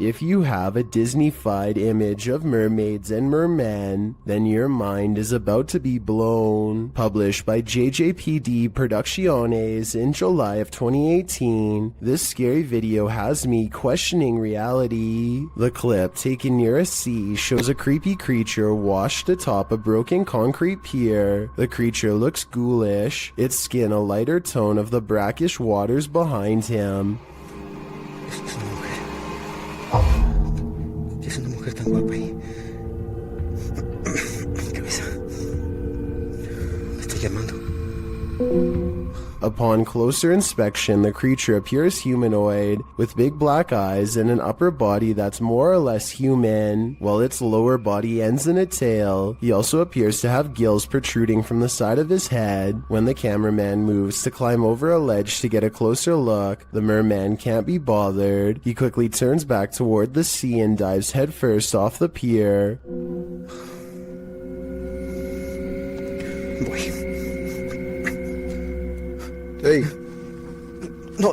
If you have a Disney-fied image of mermaids and mermen, then your mind is about to be blown. Published by JJPD Producciones in July of 2018, this scary video has me questioning reality. The clip, taken near a sea, shows a creepy creature washed atop a broken concrete pier. The creature looks ghoulish, its skin a lighter tone of the brackish waters behind him. Es una mujer tan guapa y... Mi cabeza... Me está llamando. Upon closer inspection, the creature appears humanoid, with big black eyes and an upper body that's more or less human, while its lower body ends in a tail. He also appears to have gills protruding from the side of his head. When the cameraman moves to climb over a ledge to get a closer look, the merman can't be bothered. He quickly turns back toward the sea and dives headfirst off the pier. Hey. No.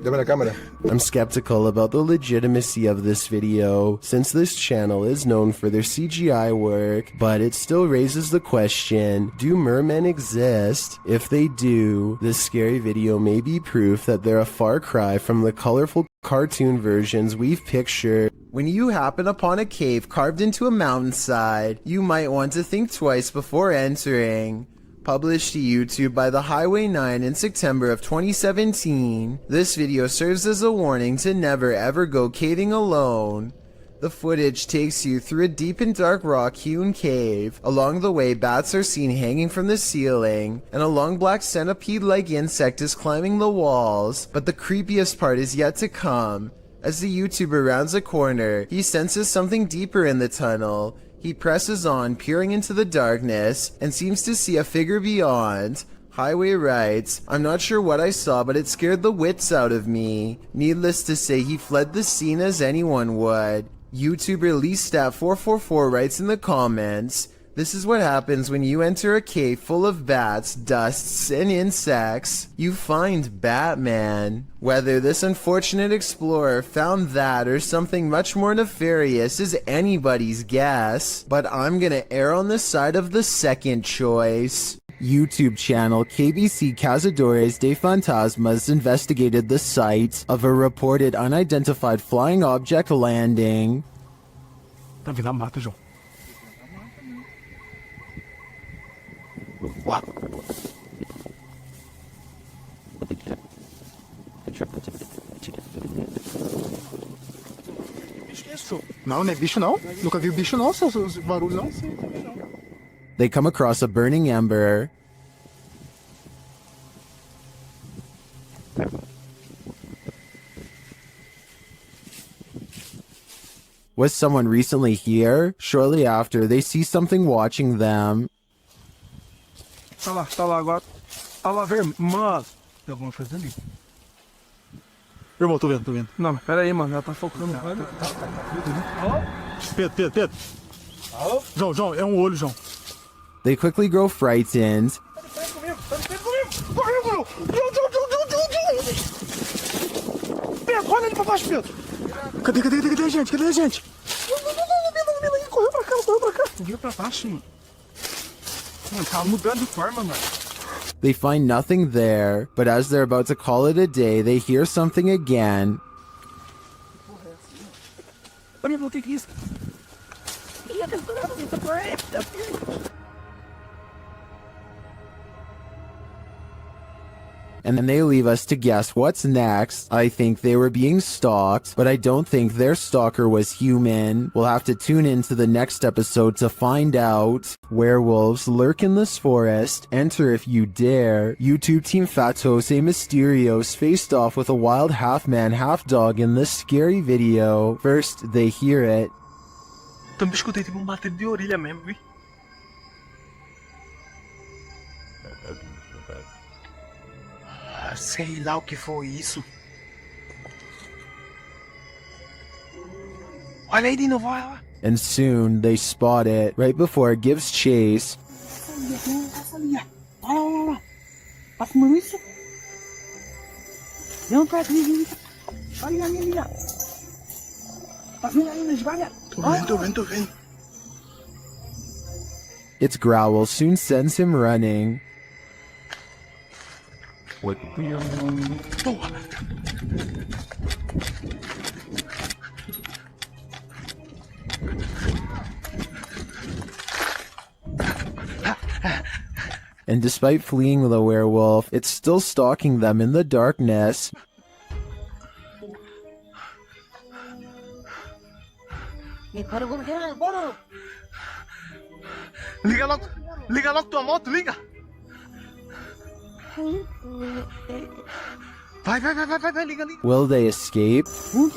Dame la cámara. I'm skeptical about the legitimacy of this video, since this channel is known for their CGI work, but it still raises the question, do mermen exist? If they do, this scary video may be proof that they're a far cry from the colorful cartoon versions we've pictured. When you happen upon a cave carved into a mountainside, you might want to think twice before entering. Published to YouTube by the Highway 9 in September of 2017, this video serves as a warning to never ever go caving alone. The footage takes you through a deep and dark rock-hewn cave. Along the way, bats are seen hanging from the ceiling, and a long black centipede-like insect is climbing the walls. But the creepiest part is yet to come. As the YouTuber rounds a corner, he senses something deeper in the tunnel. He presses on, peering into the darkness, and seems to see a figure beyond. Highway writes, "I'm not sure what I saw, but it scared the wits out of me." Needless to say, he fled the scene as anyone would. YouTuber LeeStat444 writes in the comments, "This is what happens when you enter a cave full of bats, dusts, and insects. You find Batman." Whether this unfortunate explorer found that or something much more nefarious is anybody's guess, but I'm gonna err on the side of the second choice. YouTube channel KBC Cazadores de Fantasmas investigated the site of a reported unidentified flying object landing. Tá vindo a mata, João. Uau. Não, não é bicho não. Nunca vi bicho não, seus barulhos não. They come across a burning ember. Was someone recently here? Shortly after, they see something watching them. Tá lá agora. Tá lá, vermelho. Mano, tem alguma coisa ali. Irmão, tô vendo. Não, mas pera aí, mano. Ela tá focando. Pedro. João, é um olho, João. They quickly grow frightened. Pedro, olha ali pra baixo, Pedro. Cadê a gente? Não, correu pra cá. Viu pra baixo, mano. Mano, tá mudando de forma, mano. They find nothing there, but as they're about to call it a day, they hear something again. Olha, o que é isso? And then they leave us to guess what's next. I think they were being stalked, but I don't think their stalker was human. We'll have to tune into the next episode to find out. Werewolves lurk in this forest. Enter if you dare. YouTube team Fatos e Mysterios faced off with a wild half-man, half-dog in this scary video. First, they hear it. Também escutei tipo bater de orelha mesmo, viu? Sei lá o que foi isso. Olha aí de novo, olha lá. And soon, they spot it right before it gives chase. Olha lá. Tá fumando isso? Não, pra mim. Olha ali. Tô vendo. Its growl soon sends him running. And despite fleeing the werewolf, it's still stalking them in the darkness. Liga logo tua moto, liga! Vai, liga. Will they escape? Tô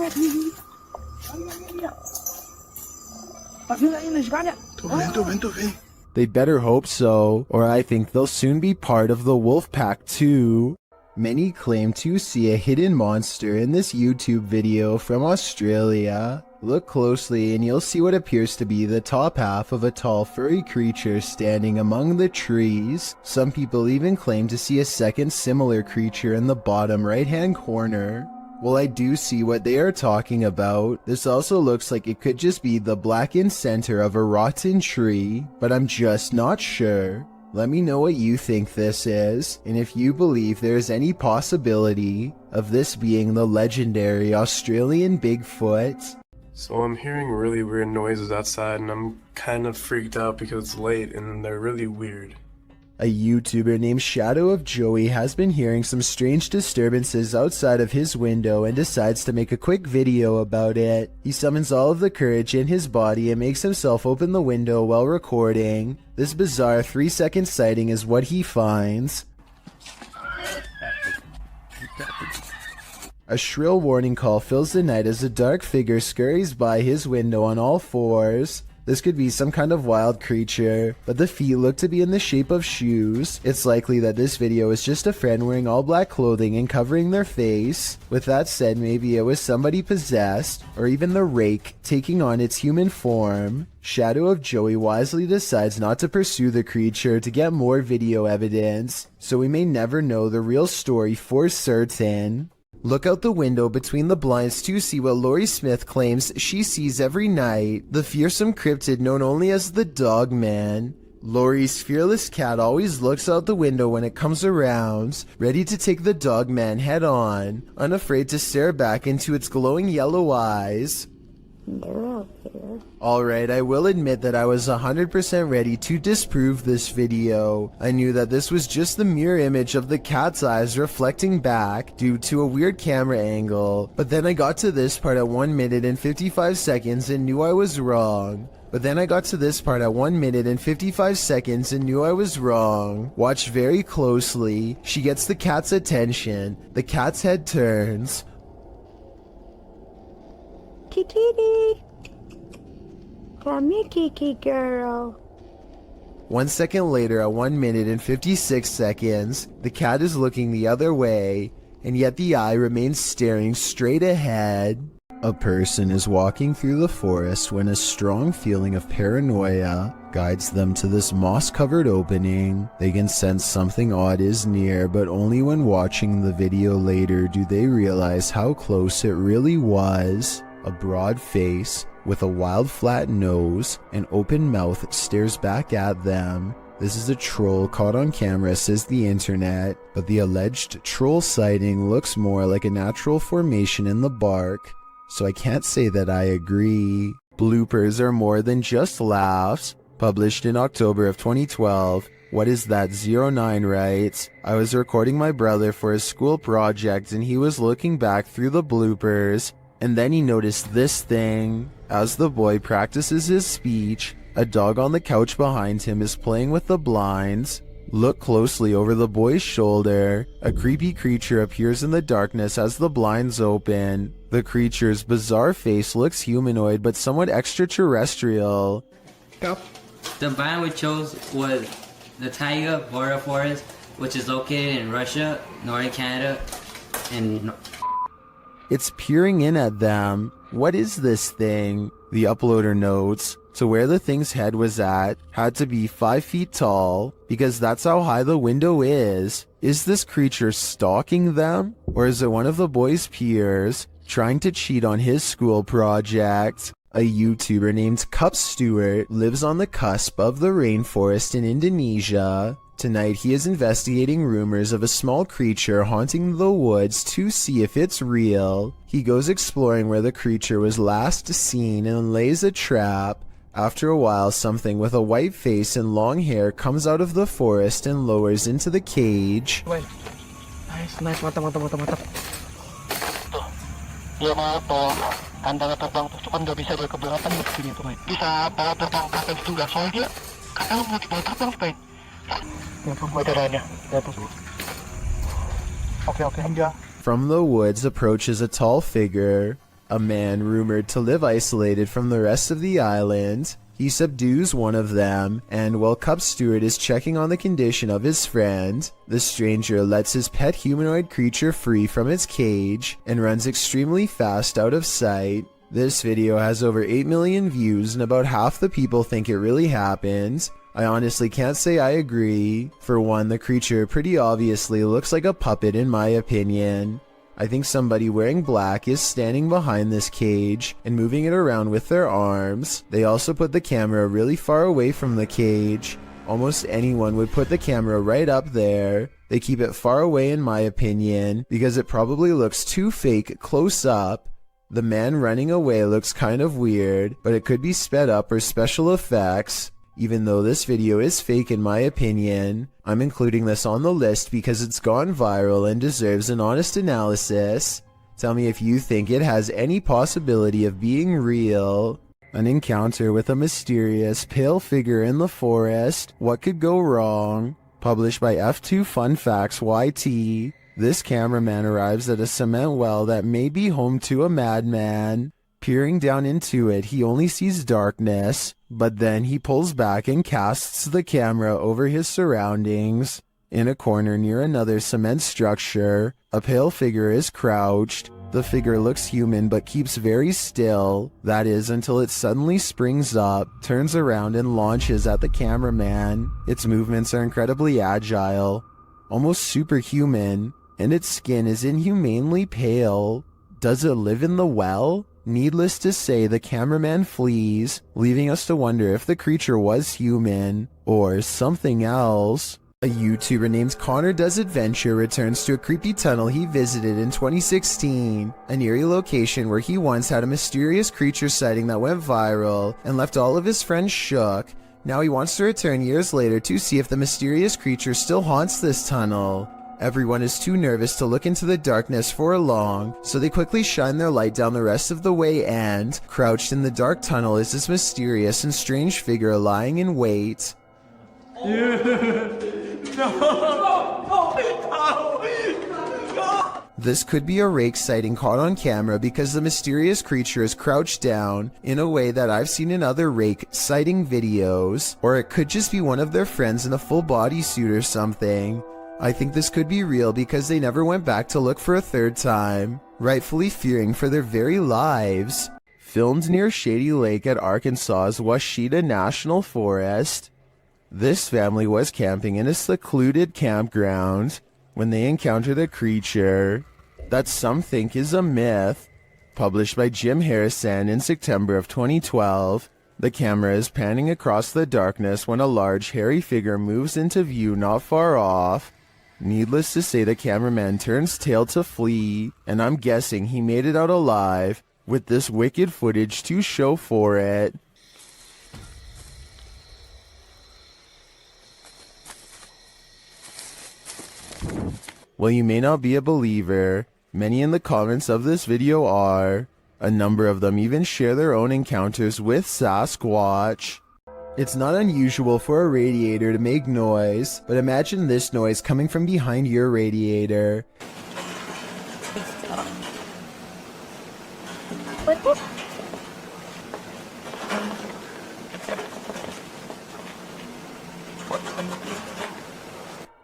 vendo. They'd better hope so, or I think they'll soon be part of the wolf pack too. Many claim to see a hidden monster in this YouTube video from Australia. Look closely and you'll see what appears to be the top half of a tall furry creature standing among the trees. Some people even claim to see a second similar creature in the bottom right hand corner. Well, I do see what they are talking about. This also looks like it could just be the blackened center of a rotten tree, but I'm just not sure. Let me know what you think this is, and if you believe there is any possibility of this being the legendary Australian Bigfoot. So I'm hearing really weird noises outside and I'm kind of freaked out because it's late and they're really weird. A YouTuber named Shadow of Joey has been hearing some strange disturbances outside of his window and decides to make a quick video about it. He summons all of the courage in his body and makes himself open the window while recording. This bizarre 3-second sighting is what he finds. A shrill warning call fills the night as a dark figure scurries by his window on all fours. This could be some kind of wild creature, but the feet look to be in the shape of shoes. It's likely that this video is just a friend wearing all black clothing and covering their face. With that said, maybe it was somebody possessed, or even the rake taking on its human form. Shadow of Joey wisely decides not to pursue the creature to get more video evidence, so we may never know the real story for certain. Look out the window between the blinds to see what Laurie Smith claims she sees every night, the fearsome cryptid known only as the Dog Man. Laurie's fearless cat always looks out the window when it comes around, ready to take the Dog Man head on, unafraid to stare back into its glowing yellow eyes. Alright, I will admit that I was 100% ready to disprove this video. I knew that this was just the mirror image of the cat's eyes reflecting back due to a weird camera angle, but then I got to this part at 1 minute and 55 seconds and knew I was wrong. Watch very closely. She gets the cat's attention. The cat's head turns. Kitty, come here, Kiki girl. 1 second later, at 1 minute and 56 seconds, the cat is looking the other way, and yet the eye remains staring straight ahead. A person is walking through the forest when a strong feeling of paranoia guides them to this moss-covered opening. They can sense something odd is near, but only when watching the video later do they realize how close it really was. A broad face with a wild flat nose and open mouth stares back at them. This is a troll caught on camera, says the internet, but the alleged troll sighting looks more like a natural formation in the bark, so I can't say that I agree. Bloopers are more than just laughs. Published in October of 2012, What Is That 09 writes, I was recording my brother for a school project and he was looking back through the bloopers, and then he noticed this thing. As the boy practices his speech, a dog on the couch behind him is playing with the blinds. Look closely over the boy's shoulder. A creepy creature appears in the darkness as the blinds open. The creature's bizarre face looks humanoid but somewhat extraterrestrial. Go. The biome we chose was the taiga border forest, which is located in Russia, northern Canada, and It's peering in at them. What is this thing? The uploader notes. To where the thing's head was at had to be 5 feet tall, because that's how high the window is. Is this creature stalking them? Or is it one of the boy's peers? trying to cheat on his school project. A YouTuber named Cup Stewart lives on the cusp of the rainforest in Indonesia. Tonight he is investigating rumors of a small creature haunting the woods to see if it's real. He goes exploring where the creature was last seen and lays a trap. After a while, something with a white face and long hair comes out of the forest and lowers into the cage. Nice, mantap. Tuh, dia mau tuh kandang terbang tuh kan nggak bisa berkeberatan begini tuh, bisa para terbang ke atas juga soalnya kadang mau dibawa terbang, Pak. From the woods approaches a tall figure, a man rumored to live isolated from the rest of the island. He subdues one of them, and while Cup Stewart is checking on the condition of his friend, the stranger lets his pet humanoid creature free from its cage and runs extremely fast out of sight. This video has over 8 million views and about half the people think it really happened. I honestly can't say I agree. For one, the creature pretty obviously looks like a puppet in my opinion. I think somebody wearing black is standing behind this cage and moving it around with their arms. They also put the camera really far away from the cage. Almost anyone would put the camera right up there. They keep it far away in my opinion because it probably looks too fake close up. The man running away looks kind of weird, but it could be sped up or special effects. Even though this video is fake in my opinion, I'm including this on the list because it's gone viral and deserves an honest analysis. Tell me if you think it has any possibility of being real. An encounter with a mysterious pale figure in the forest. What could go wrong? Published by F2 Fun Facts YT. This cameraman arrives at a cement well that may be home to a madman. Peering down into it, he only sees darkness, but then he pulls back and casts the camera over his surroundings. In a corner near another cement structure, a pale figure is crouched. The figure looks human but keeps very still, that is until it suddenly springs up, turns around and launches at the cameraman. Its movements are incredibly agile, almost superhuman, and its skin is inhumanely pale. Does it live in the well? Needless to say, the cameraman flees, leaving us to wonder if the creature was human or something else. A YouTuber named Connor Does Adventure returns to a creepy tunnel he visited in 2016, an eerie location where he once had a mysterious creature sighting that went viral and left all of his friends shook. Now he wants to return years later to see if the mysterious creature still haunts this tunnel. Everyone is too nervous to look into the darkness for long, so they quickly shine their light down the rest of the way and, crouched in the dark tunnel is this mysterious and strange figure lying in wait. This could be a rake sighting caught on camera because the mysterious creature is crouched down in a way that I've seen in other rake sighting videos, or it could just be one of their friends in a full bodysuit or something. I think this could be real because they never went back to look for a third time, rightfully fearing for their very lives. Filmed near Shady Lake at Arkansas's Washita National Forest. This family was camping in a secluded campground when they encountered a creature that some think is a myth. Published by Jim Harrison in September of 2012. The camera is panning across the darkness when a large hairy figure moves into view not far off. Needless to say, the cameraman turns tail to flee, and I'm guessing he made it out alive, with this wicked footage to show for it. While you may not be a believer, many in the comments of this video are. A number of them even share their own encounters with Sasquatch. It's not unusual for a radiator to make noise, but imagine this noise coming from behind your radiator.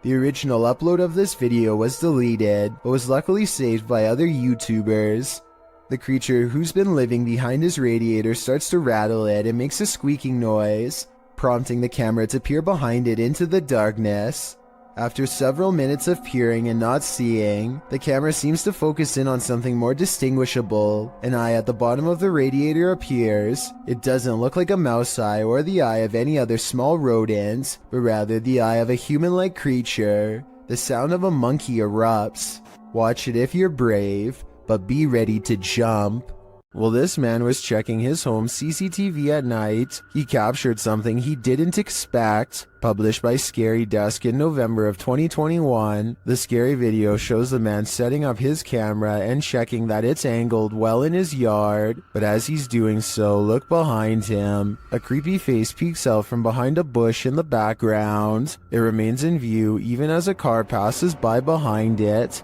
The original upload of this video was deleted, but was luckily saved by other YouTubers. The creature who's been living behind his radiator starts to rattle it and makes a squeaking noise, prompting the camera to peer behind it into the darkness. After several minutes of peering and not seeing, the camera seems to focus in on something more distinguishable. An eye at the bottom of the radiator appears. It doesn't look like a mouse eye or the eye of any other small rodent, but rather the eye of a human-like creature. The sound of a monkey erupts. Watch it if you're brave, but be ready to jump. While this man was checking his home CCTV at night, he captured something he didn't expect. Published by Scary Desk in November of 2021, the scary video shows the man setting up his camera and checking that it's angled well in his yard. But as he's doing so, look behind him. A creepy face peeks out from behind a bush in the background. It remains in view even as a car passes by behind it.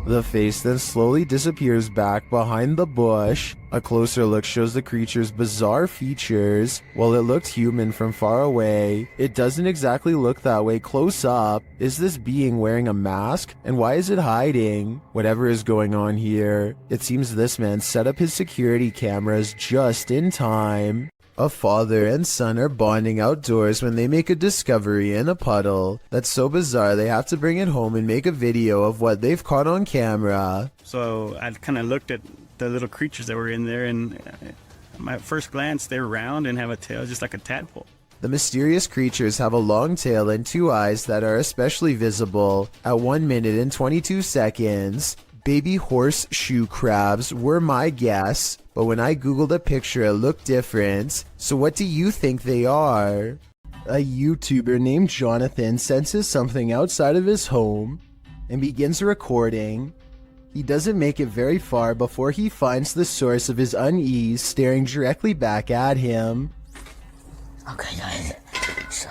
The face then slowly disappears back behind the bush. A closer look shows the creature's bizarre features. While it looked human from far away, it doesn't exactly look that way close up. Is this being wearing a mask? And why is it hiding? Whatever is going on here, it seems this man set up his security cameras just in time. A father and son are bonding outdoors when they make a discovery in a puddle that's so bizarre they have to bring it home and make a video of what they've caught on camera. So I kind of looked at the little creatures that were in there, and my first glance, they're round and have a tail just like a tadpole. The mysterious creatures have a long tail and two eyes that are especially visible at 1 minute and 22 seconds. Baby horseshoe crabs were my guess, but when I googled a picture it looked different. So what do you think they are? A YouTuber named Jonathan senses something outside of his home and begins recording. He doesn't make it very far before he finds the source of his unease staring directly back at him. Okay, guys. So.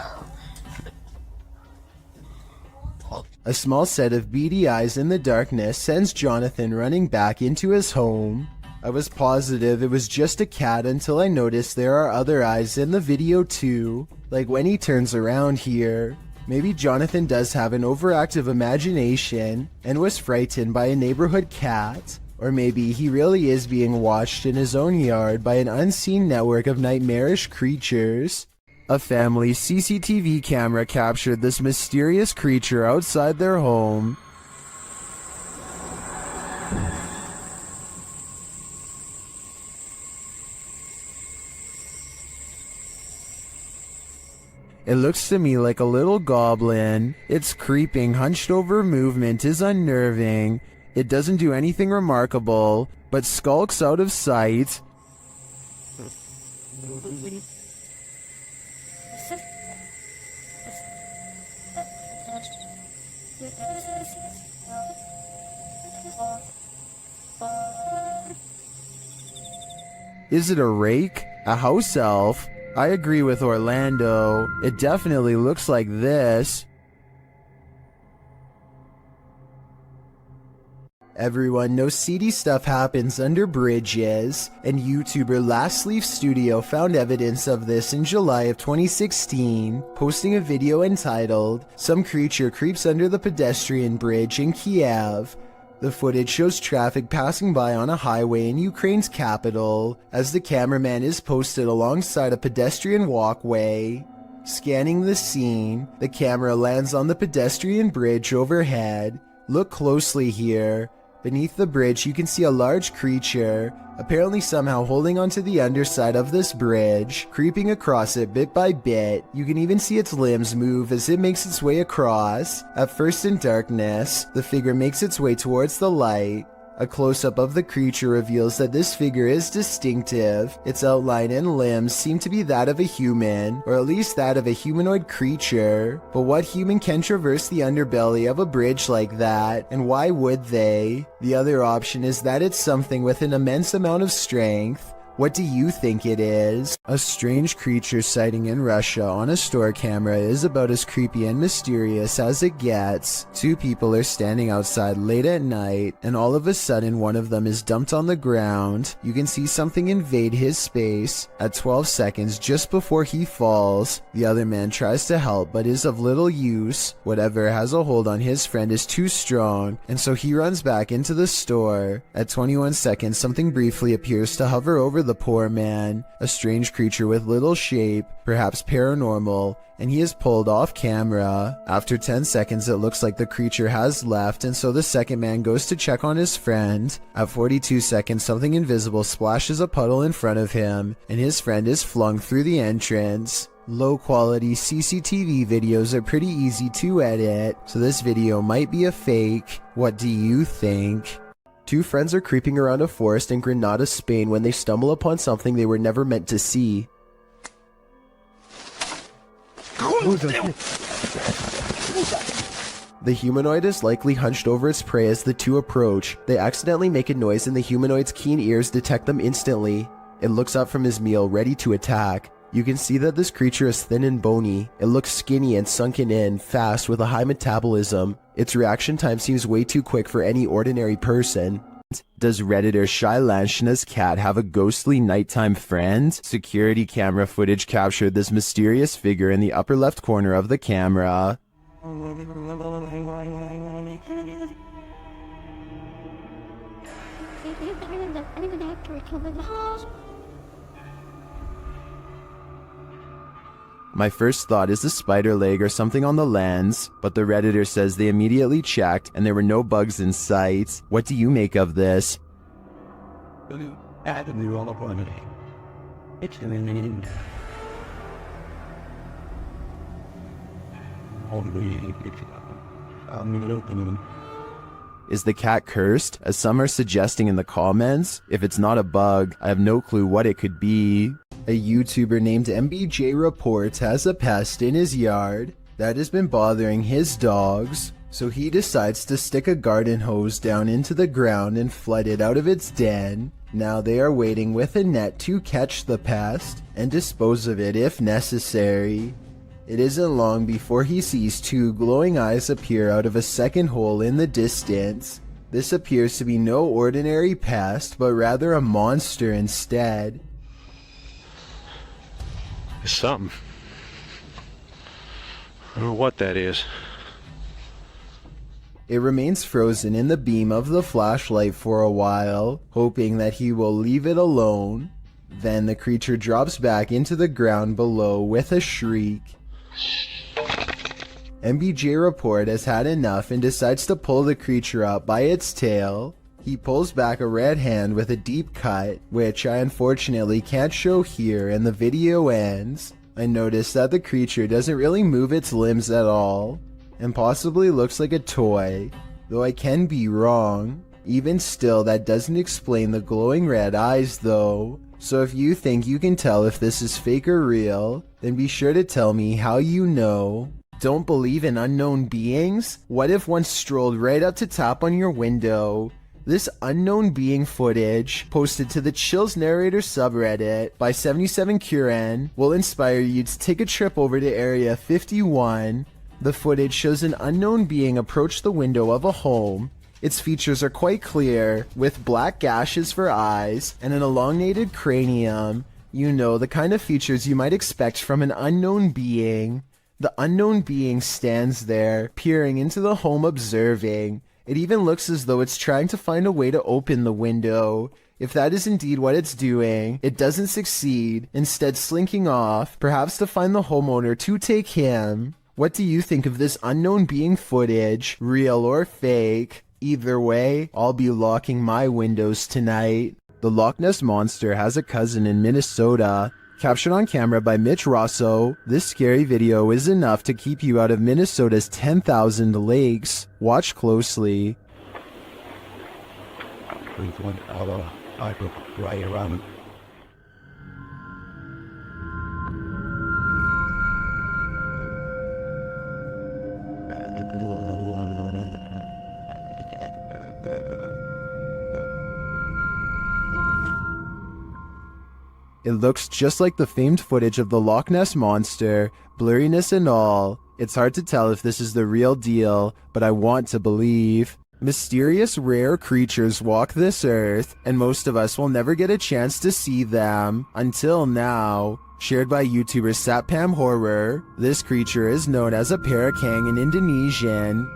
A small set of beady eyes in the darkness sends Jonathan running back into his home. I was positive it was just a cat until I noticed there are other eyes in the video too, like when he turns around here. Maybe Jonathan does have an overactive imagination and was frightened by a neighborhood cat. Or maybe he really is being watched in his own yard by an unseen network of nightmarish creatures. A family's CCTV camera captured this mysterious creature outside their home. It looks to me like a little goblin. Its creeping, hunched-over movement is unnerving. It doesn't do anything remarkable, but skulks out of sight. Is it a rake? A house elf? I agree with Orlando. It definitely looks like this. Everyone knows seedy stuff happens under bridges, and YouTuber Last Leaf Studio found evidence of this in July of 2016, posting a video entitled, "Some Creature Creeps Under the Pedestrian Bridge in Kiev." The footage shows traffic passing by on a highway in Ukraine's capital, as the cameraman is posted alongside a pedestrian walkway. Scanning the scene, the camera lands on the pedestrian bridge overhead. Look closely here. Beneath the bridge you can see a large creature, apparently somehow holding onto the underside of this bridge, creeping across it bit by bit. You can even see its limbs move as it makes its way across. At first in darkness, the figure makes its way towards the light. A close-up of the creature reveals that this figure is distinctive. Its outline and limbs seem to be that of a human, or at least that of a humanoid creature. But what human can traverse the underbelly of a bridge like that, and why would they? The other option is that it's something with an immense amount of strength. What do you think it is? A strange creature sighting in Russia on a store camera is about as creepy and mysterious as it gets. Two people are standing outside late at night, and all of a sudden one of them is dumped on the ground. You can see something invade his space. At 12 seconds, just before he falls, the other man tries to help but is of little use. Whatever has a hold on his friend is too strong, and so he runs back into the store. At 21 seconds, something briefly appears to hover over the poor man, a strange creature with little shape, perhaps paranormal, and he is pulled off camera. After 10 seconds, it looks like the creature has left, and so the second man goes to check on his friend. At 42 seconds, something invisible splashes a puddle in front of him, and his friend is flung through the entrance. Low quality CCTV videos are pretty easy to edit, so this video might be a fake. What do you think? Two friends are creeping around a forest in Granada, Spain when they stumble upon something they were never meant to see. The humanoid is likely hunched over its prey as the two approach. They accidentally make a noise and the humanoid's keen ears detect them instantly. It looks up from his meal, ready to attack. You can see that this creature is thin and bony. It looks skinny and sunken in, fast, with a high metabolism. Its reaction time seems way too quick for any ordinary person. Does Redditor Shailanshna's cat have a ghostly nighttime friend? Security camera footage captured this mysterious figure in the upper left corner of the camera. My first thought is a spider leg or something on the lens, but the Redditor says they immediately checked and there were no bugs in sight. What do you make of this? Is the cat cursed, as some are suggesting in the comments? If it's not a bug, I have no clue what it could be. A YouTuber named MBJ Reports has a pest in his yard that has been bothering his dogs, so he decides to stick a garden hose down into the ground and flood it out of its den. Now they are waiting with a net to catch the pest and dispose of it if necessary. It isn't long before he sees two glowing eyes appear out of a second hole in the distance. This appears to be no ordinary pest, but rather a monster instead. It's something. I don't know what that is. It remains frozen in the beam of the flashlight for a while, hoping that he will leave it alone. Then the creature drops back into the ground below with a shriek. MBJ Report has had enough and decides to pull the creature up by its tail. He pulls back a red hand with a deep cut, which I unfortunately can't show here, and the video ends. I notice that the creature doesn't really move its limbs at all, and possibly looks like a toy, though I can be wrong. Even still, that doesn't explain the glowing red eyes though. So if you think you can tell if this is fake or real, then be sure to tell me how you know. Don't believe in unknown beings? What if one strolled right up to tap on your window? This unknown being footage, posted to the Chills Narrator subreddit by 77Kuren, will inspire you to take a trip over to Area 51. The footage shows an unknown being approach the window of a home. Its features are quite clear, with black gashes for eyes and an elongated cranium. You know, the kind of features you might expect from an unknown being. The unknown being stands there, peering into the home, observing. It even looks as though it's trying to find a way to open the window. If that is indeed what it's doing, it doesn't succeed, instead slinking off, perhaps to find the homeowner to take him. What do you think of this unknown being footage, real or fake? Either way, I'll be locking my windows tonight. The Loch Ness Monster has a cousin in Minnesota. Captured on camera by Mitch Rosso, this scary video is enough to keep you out of Minnesota's 10,000 lakes. Watch closely. Right around. It looks just like the famed footage of the Loch Ness Monster, blurriness and all. It's hard to tell if this is the real deal, but I want to believe. Mysterious rare creatures walk this earth, and most of us will never get a chance to see them, until now. Shared by YouTuber Satpam Horror, this creature is known as a parakang in Indonesian.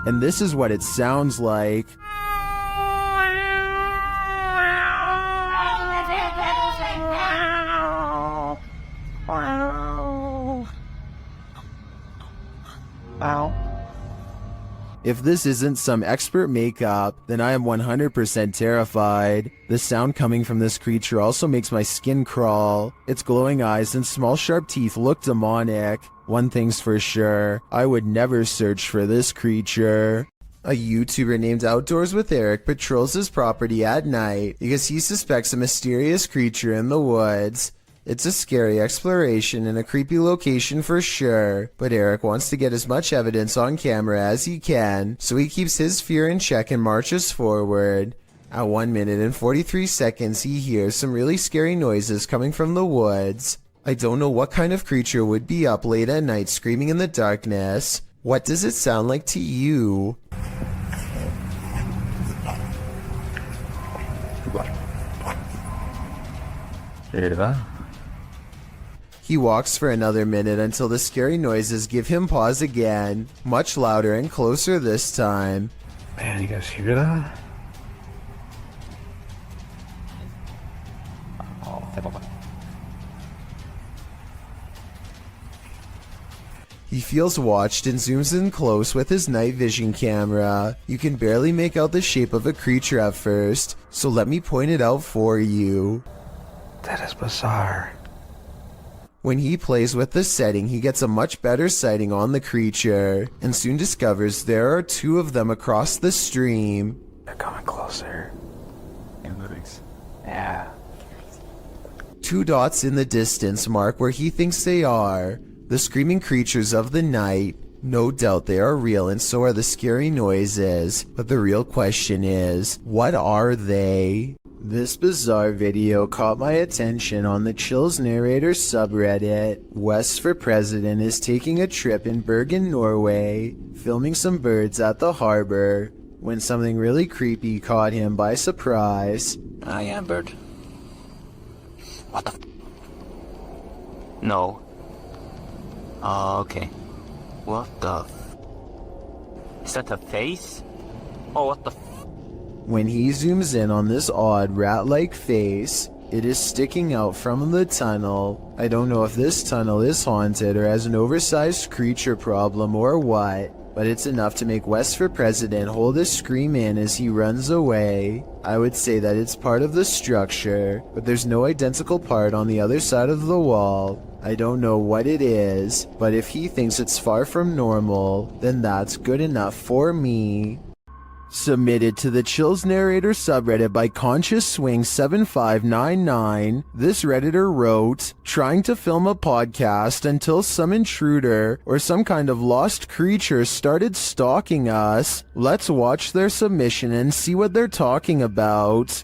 And this is what it sounds like. If this isn't some expert makeup, then I am 100% terrified. The sound coming from this creature also makes my skin crawl. Its glowing eyes and small sharp teeth look demonic. One thing's for sure, I would never search for this creature. A YouTuber named Outdoors with Eric patrols his property at night because he suspects a mysterious creature in the woods. It's a scary exploration and a creepy location for sure, but Eric wants to get as much evidence on camera as he can, so he keeps his fear in check and marches forward. At 1 minute and 43 seconds, he hears some really scary noises coming from the woods. I don't know what kind of creature would be up late at night screaming in the darkness. What does it sound like to you? He walks for another minute until the scary noises give him pause again, much louder and closer this time. Man, you guys hear that? He feels watched and zooms in close with his night vision camera. You can barely make out the shape of a creature at first, so let me point it out for you. That is bizarre. When he plays with the setting, he gets a much better sighting on the creature, and soon discovers there are two of them across the stream. They're coming closer. Analytics. Yeah. Two dots in the distance mark where he thinks they are. The screaming creatures of the night. No doubt they are real and so are the scary noises, but the real question is, what are they? This bizarre video caught my attention on the Chills Narrator subreddit. West for President is taking a trip in Bergen, Norway, filming some birds at the harbor, when something really creepy caught him by surprise. I am bird. What the? No. Okay. What the? Is that a face? Oh, what the? When he zooms in on this odd rat-like face, it is sticking out from the tunnel. I don't know if this tunnel is haunted or has an oversized creature problem or what, but it's enough to make West for President hold a scream in as he runs away. I would say that it's part of the structure, but there's no identical part on the other side of the wall. I don't know what it is, but if he thinks it's far from normal, then that's good enough for me. Submitted to the Chills Narrator subreddit by Conscious Swing 7599, this redditor wrote, trying to film a podcast until some intruder or some kind of lost creature started stalking us. Let's watch their submission and see what they're talking about.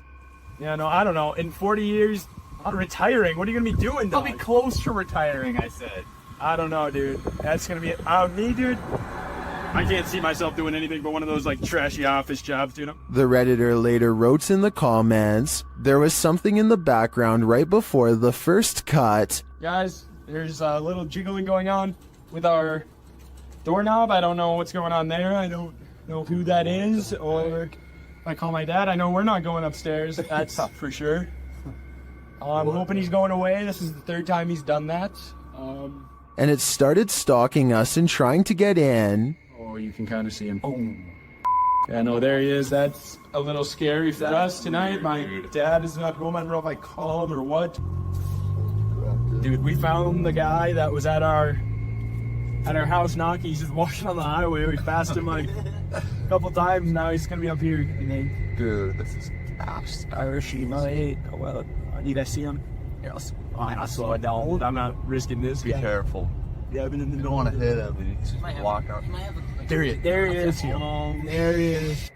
Yeah, no, I don't know. In 40 years, I'm retiring. What are you going to be doing, dog? I'll be close to retiring, I said. I don't know, dude. That's going to be me, dude. I can't see myself doing anything but one of those, like, trashy office jobs, you know? The redditor later wrote in the comments, there was something in the background right before the first cut. Guys, there's a little jiggling going on with our doorknob. I don't know what's going on there. I don't know who that is, or if I call my dad, I know we're not going upstairs. That's for sure. I'm hoping he's going away. This is the third time he's done that. And it started stalking us and trying to get in. Oh, you can kind of see him. Oh. Yeah, no, there he is. That's a little scary for us tonight. My dad is not home. I don't know if I call him or what. Dude, we found the guy that was at our house knocking. He's just walking on the highway. We passed him like a couple times. Now he's gonna be up here. Dude, this is Irish. Well, did I see him? Yes. I slow it down. I'm not risking this. Be careful. Yeah, I don't want to hit him. He's just walk out. There he is. There he is. There he is.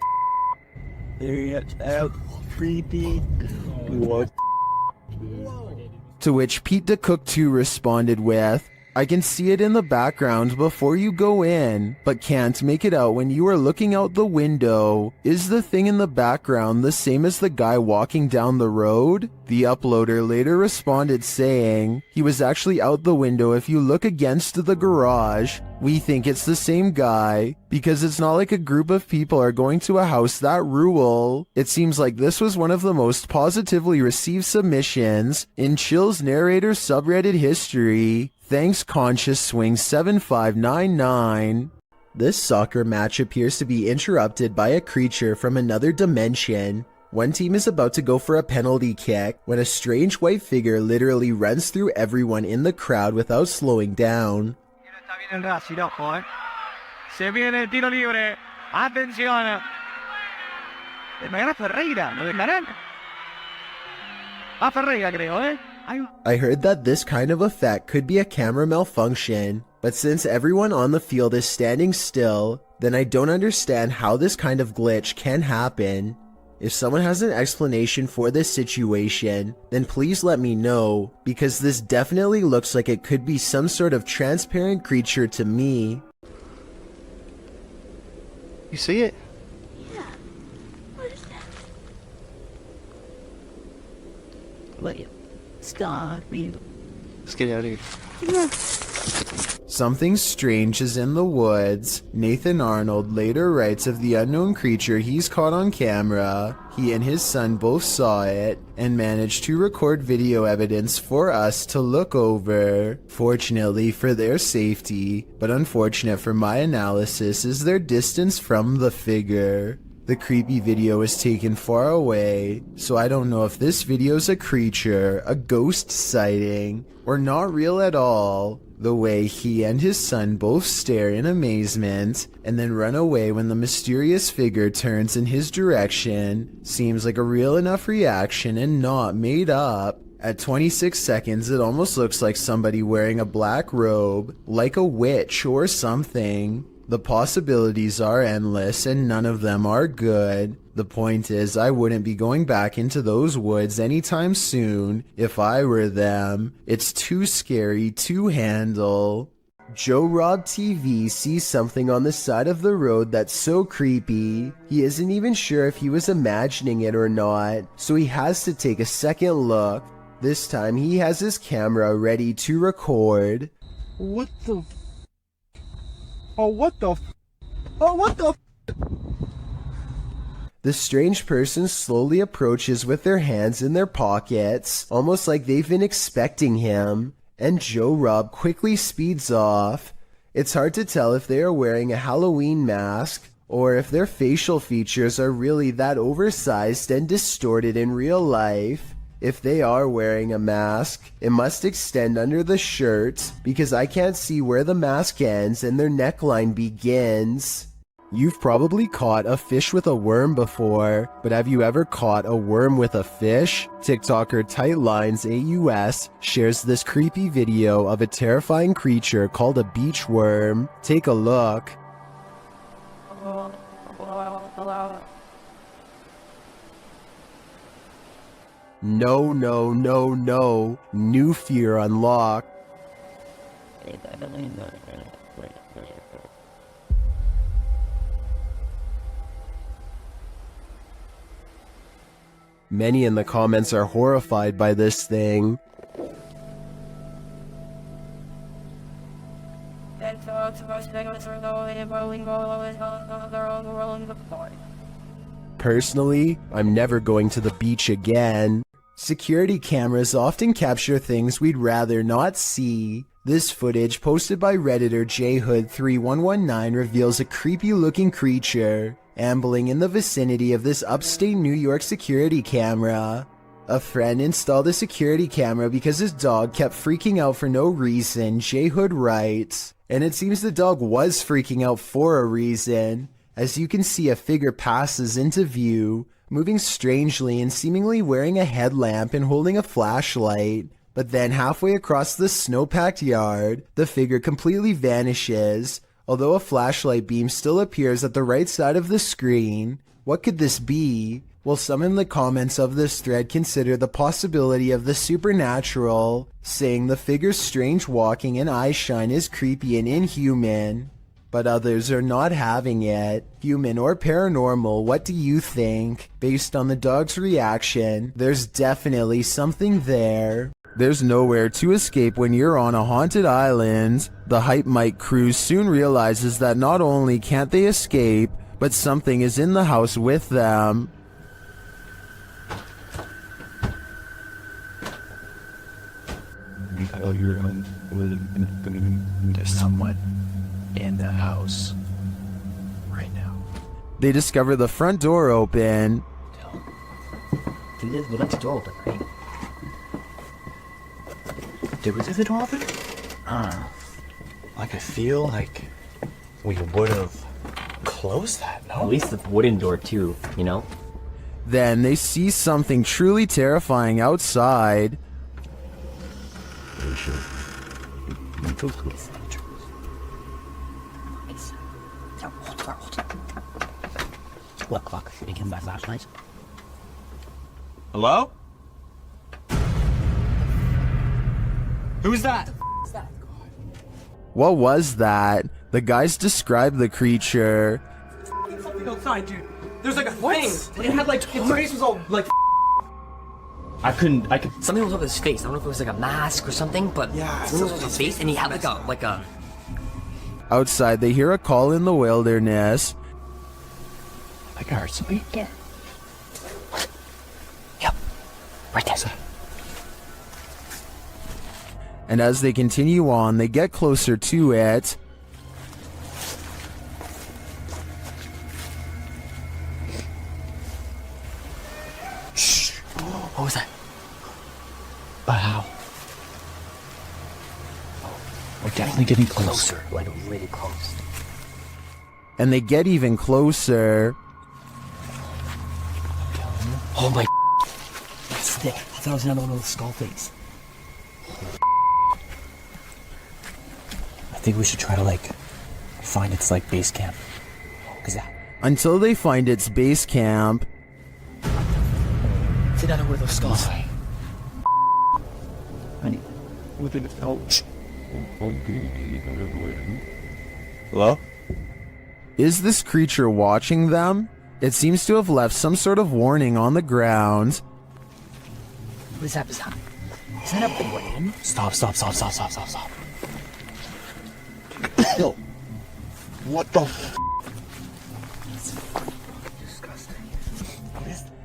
There he is. Out. Creepy. What? To which Pete the Cook 2 responded with, I can see it in the background before you go in, but can't make it out when you are looking out the window. Is the thing in the background the same as the guy walking down the road? The uploader later responded saying, he was actually out the window if you look against the garage. We think it's the same guy, because it's not like a group of people are going to a house that rural. It seems like this was one of the most positively received submissions in Chill's narrator subreddit history. Thanks Conscious Swing 7599. This soccer match appears to be interrupted by a creature from another dimension. One team is about to go for a penalty kick when a strange white figure literally runs through everyone in the crowd without slowing down. Se viene el tiro libre. Atención. Ferreira. ¿Lo dejarán? Ferreira, creo, eh? I heard that this kind of effect could be a camera malfunction, but since everyone on the field is standing still, then I don't understand how this kind of glitch can happen. If someone has an explanation for this situation, then please let me know, because this definitely looks like it could be some sort of transparent creature to me. You see it? Yeah. What is that? Wait. Stop me. Let's get out of here. Something strange is in the woods. Nathan Arnold later writes of the unknown creature he's caught on camera. He and his son both saw it and managed to record video evidence for us to look over. Fortunately for their safety, but unfortunate for my analysis, is their distance from the figure. The creepy video is taken far away, so I don't know if this video's a creature, a ghost sighting, or not real at all. The way he and his son both stare in amazement and then run away when the mysterious figure turns in his direction seems like a real enough reaction and not made up. At 26 seconds, it almost looks like somebody wearing a black robe, like a witch or something. The possibilities are endless and none of them are good. The point is, I wouldn't be going back into those woods anytime soon if I were them. It's too scary to handle. Joe Rob TV sees something on the side of the road that's so creepy. He isn't even sure if he was imagining it or not, so he has to take a second look. This time he has his camera ready to record. What the? Oh, what the? Oh, what the? The strange person slowly approaches with their hands in their pockets, almost like they've been expecting him, and Joe Rob quickly speeds off. It's hard to tell if they are wearing a Halloween mask, or if their facial features are really that oversized and distorted in real life. If they are wearing a mask, it must extend under the shirt, because I can't see where the mask ends and their neckline begins. You've probably caught a fish with a worm before, but have you ever caught a worm with a fish? TikToker Tightlines AUS shares this creepy video of a terrifying creature called a beach worm. Take a look. No, no, no, no. New fear unlocked. Many in the comments are horrified by this thing. Personally, I'm never going to the beach again. Security cameras often capture things we'd rather not see. This footage, posted by Redditor jhood3119, reveals a creepy-looking creature ambling in the vicinity of this upstate New York security camera. A friend installed a security camera because his dog kept freaking out for no reason, Jhood writes. And it seems the dog was freaking out for a reason. As you can see, a figure passes into view, moving strangely and seemingly wearing a headlamp and holding a flashlight. But then halfway across the snow-packed yard, the figure completely vanishes, although a flashlight beam still appears at the right side of the screen. What could this be? Well, some in the comments of this thread consider the possibility of the supernatural, saying the figure's strange walking and eye shine is creepy and inhuman. But others are not having it. Human or paranormal, what do you think? Based on the dog's reaction, there's definitely something there. There's nowhere to escape when you're on a haunted island. The Hype Mike crew soon realizes that not only can't they escape, but something is in the house with them. There's someone in the house right now. They discover the front door open. We left the door open, right? Did we leave the door open? Like I feel like we would have closed that, no? At least the wooden door too, you know? Then they see something truly terrifying outside. Look, we can buy flashlights. Hello? Who's that? What was that? The guys described the creature. Something outside, dude. There's like a thing. It had like, its face was all like. Something was over his face. I don't know if it was like a mask or something, but Yeah, something was over his face, and he had like a. Outside, they hear a call in the wilderness. I think I heard something. Yeah. Yep. Right there. And as they continue on, they get closer to it. Shh. What was that? But how? We're definitely getting closer. Like really close. And they get even closer. Oh my. That's thick. I thought it was another one with a skull face. I think we should try to like find its like base camp. Cause that. Until they find its base camp. It's another one with those skulls. Honey. Within its pouch. Hello? Is this creature watching them? It seems to have left some sort of warning on the ground. What is that? Is that a brain? Stop. Yo. What the f? Disgusting.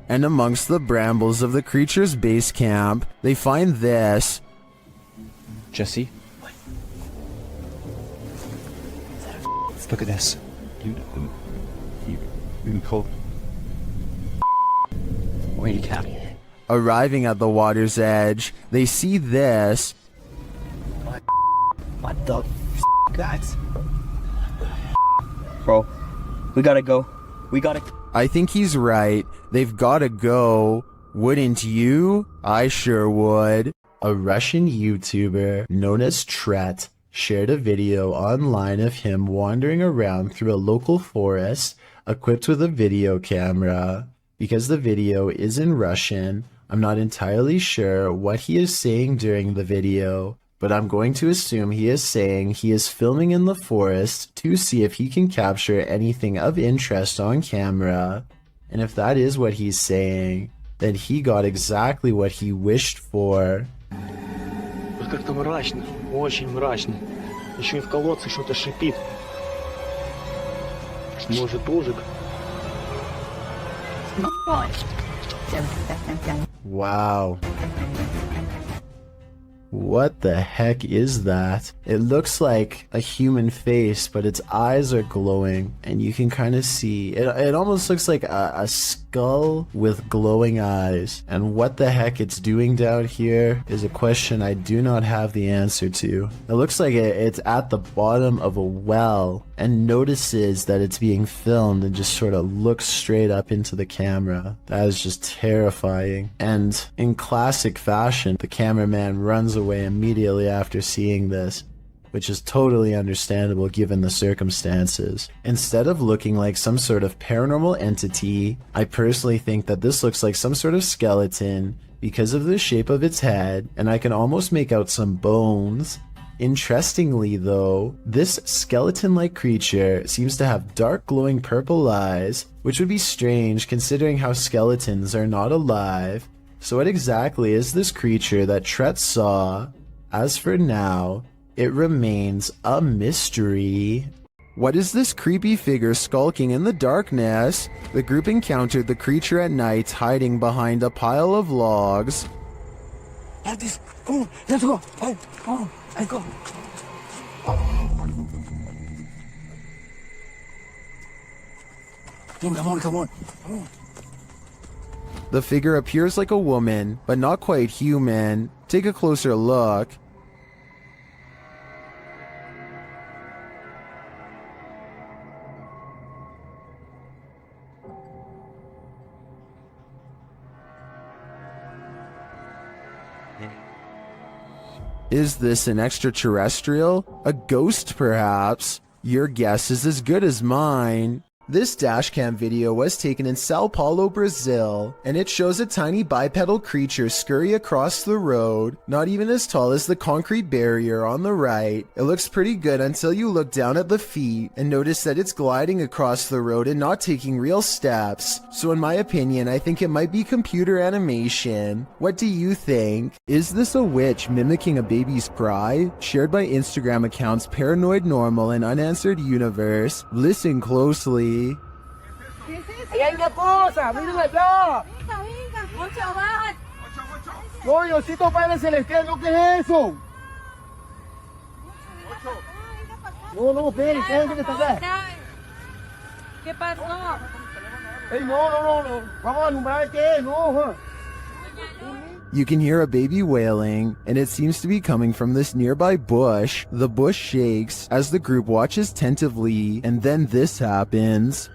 And amongst the brambles of the creature's base camp, they find this. Jesse? Look at this. You call. Where you cat? Arriving at the water's edge, they see this. What the guys? Bro, we gotta go. I think he's right. They've gotta go. Wouldn't you? I sure would. A Russian YouTuber known as Tret shared a video online of him wandering around through a local forest equipped with a video camera. Because the video is in Russian, I'm not entirely sure what he is saying during the video, but I'm going to assume he is saying he is filming in the forest to see if he can capture anything of interest on camera. And if that is what he's saying, then he got exactly what he wished for. Как-то мрачно, очень мрачно. Еще и в колодце что-то шипит. Может, ужик? Wow. What the heck is that? It looks like a human face, but its eyes are glowing, and you can kind of see it almost looks like a skull with glowing eyes. And what the heck it's doing down here is a question I do not have the answer to. It looks like it's at the bottom of a well, and notices that it's being filmed and just sort of looks straight up into the camera. That is just terrifying. And in classic fashion, the cameraman runs away immediately after seeing this, which is totally understandable given the circumstances. Instead of looking like some sort of paranormal entity, I personally think that this looks like some sort of skeleton because of the shape of its head, and I can almost make out some bones. Interestingly though, this skeleton-like creature seems to have dark glowing purple eyes, which would be strange considering how skeletons are not alive. So what exactly is this creature that Tret saw? As for now, it remains a mystery. What is this creepy figure skulking in the darkness? The group encountered the creature at night hiding behind a pile of logs. Let's go. Let's go. Come on. The figure appears like a woman, but not quite human. Take a closer look. Is this an extraterrestrial? A ghost, perhaps? Your guess is as good as mine. This dashcam video was taken in Sao Paulo, Brazil, and it shows a tiny bipedal creature scurry across the road, not even as tall as the concrete barrier on the right. It looks pretty good until you look down at the feet and notice that it's gliding across the road and not taking real steps. So in my opinion, I think it might be computer animation. What do you think? Is this a witch mimicking a baby's cry? Shared by Instagram accounts Paranoid Normal and Unanswered Universe. Listen closely. Ahí hay una cosa, mírenla allá. No, Diosito Padre Celestial, ¿no qué es eso? No, espere, ¿qué es lo que está acá? ¿Qué pasó? Ey, no. Vamos a alumbrar qué es, no. You can hear a baby wailing, and it seems to be coming from this nearby bush. The bush shakes as the group watches attentively, and then this happens.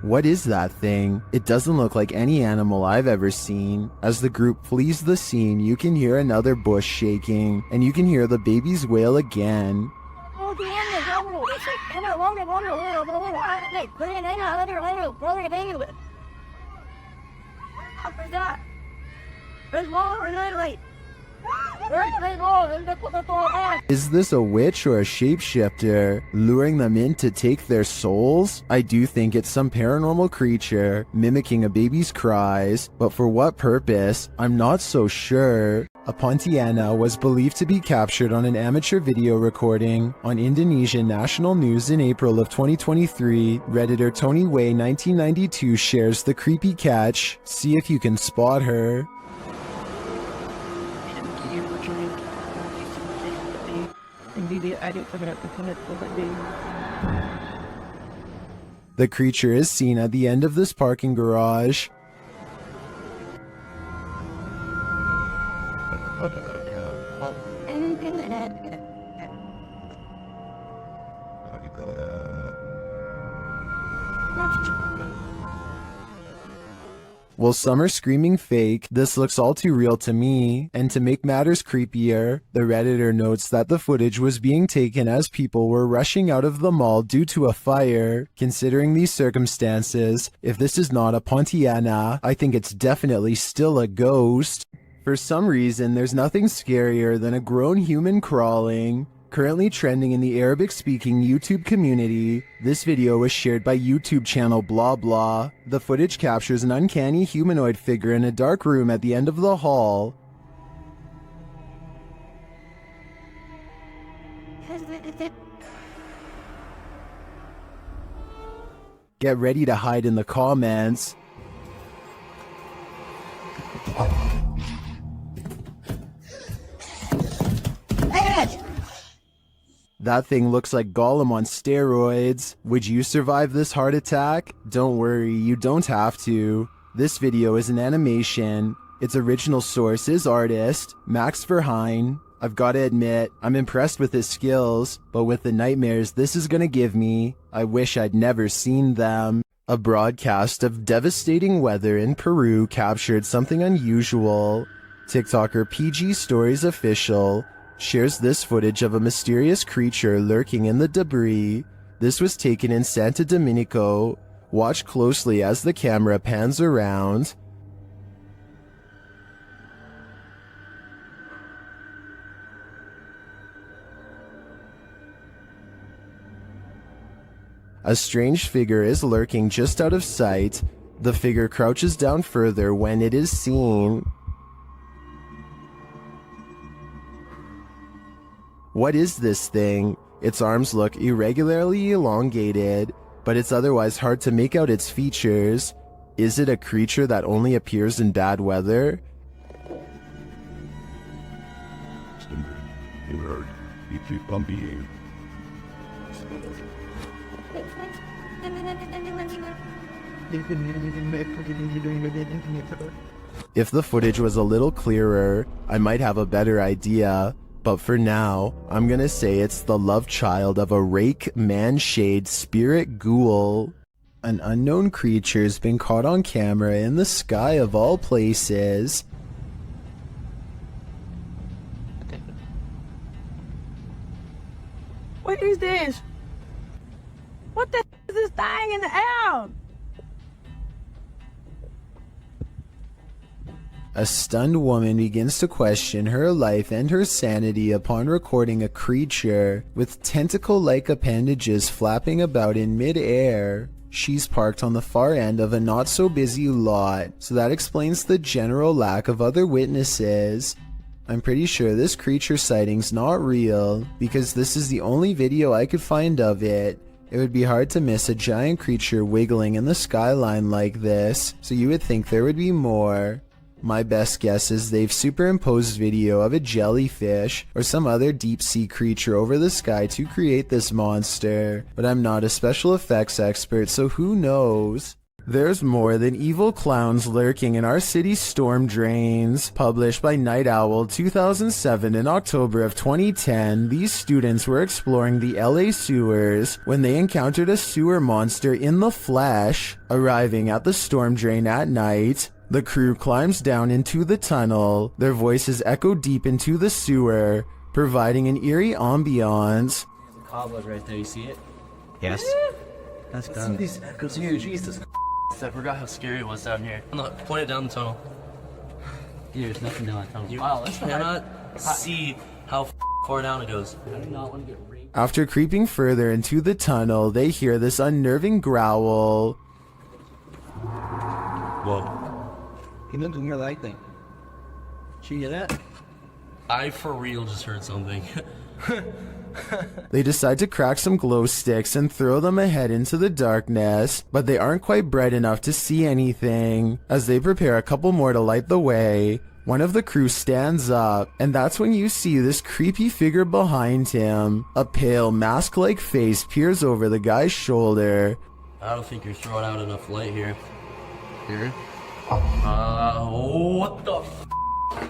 What is that thing? It doesn't look like any animal I've ever seen. As the group flees the scene, you can hear another bush shaking, and you can hear the baby's wail again. Is this a witch or a shapeshifter, luring them in to take their souls? I do think it's some paranormal creature, mimicking a baby's cries, but for what purpose? I'm not so sure. A Pontiana was believed to be captured on an amateur video recording on Indonesian national news in April of 2023. Redditor Tony Way 1992 shares the creepy catch. See if you can spot her. The creature is seen at the end of this parking garage. While some are screaming fake, this looks all too real to me. And to make matters creepier, the Redditor notes that the footage was being taken as people were rushing out of the mall due to a fire. Considering these circumstances, if this is not a Pontiana, I think it's definitely still a ghost. For some reason, there's nothing scarier than a grown human crawling. Currently trending in the Arabic-speaking YouTube community, this video was shared by YouTube channel Blah Blah. The footage captures an uncanny humanoid figure in a dark room at the end of the hall. Get ready to hide in the comments. That thing looks like Gollum on steroids. Would you survive this heart attack? Don't worry, you don't have to. This video is an animation. Its original source is artist Max Verheyen. I've got to admit, I'm impressed with his skills, but with the nightmares this is gonna give me, I wish I'd never seen them. A broadcast of devastating weather in Peru captured something unusual. TikToker PG Stories Official shares this footage of a mysterious creature lurking in the debris. This was taken in Santo Domenico. Watch closely as the camera pans around. A strange figure is lurking just out of sight. The figure crouches down further when it is seen. What is this thing? Its arms look irregularly elongated, but it's otherwise hard to make out its features. Is it a creature that only appears in bad weather? If the footage was a little clearer, I might have a better idea, but for now, I'm gonna say it's the love child of a rake man-shade spirit ghoul. An unknown creature's been caught on camera in the sky of all places. What is this? What the is this thing in the air? A stunned woman begins to question her life and her sanity upon recording a creature with tentacle-like appendages flapping about in mid-air. She's parked on the far end of a not-so-busy lot, so that explains the general lack of other witnesses. I'm pretty sure this creature sighting's not real, because this is the only video I could find of it. It would be hard to miss a giant creature wiggling in the skyline like this, so you would think there would be more. My best guess is they've superimposed video of a jellyfish or some other deep-sea creature over the sky to create this monster, but I'm not a special effects expert, so who knows? There's more than evil clowns lurking in our city's storm drains. Published by Night Owl 2007 in October of 2010, these students were exploring the LA sewers when they encountered a sewer monster in the flesh. Arriving at the storm drain at night, the crew climbs down into the tunnel. Their voices echo deep into the sewer, providing an eerie ambiance. There's a cobweb right there, you see it? Yes. Let's see these echoes here, Jesus. I forgot how scary it was down here. Look, point it down the tunnel. Here, there's nothing down the tunnel. Wow, that's cannot see how far down it goes. I do not want to get raped. After creeping further into the tunnel, they hear this unnerving growl. Whoa. He doesn't hear that thing. Did you hear that? I for real just heard something. They decide to crack some glow sticks and throw them ahead into the darkness, but they aren't quite bright enough to see anything. As they prepare a couple more to light the way, one of the crew stands up, and that's when you see this creepy figure behind him. A pale, mask-like face peers over the guy's shoulder. I don't think you're throwing out enough light here. Here? What the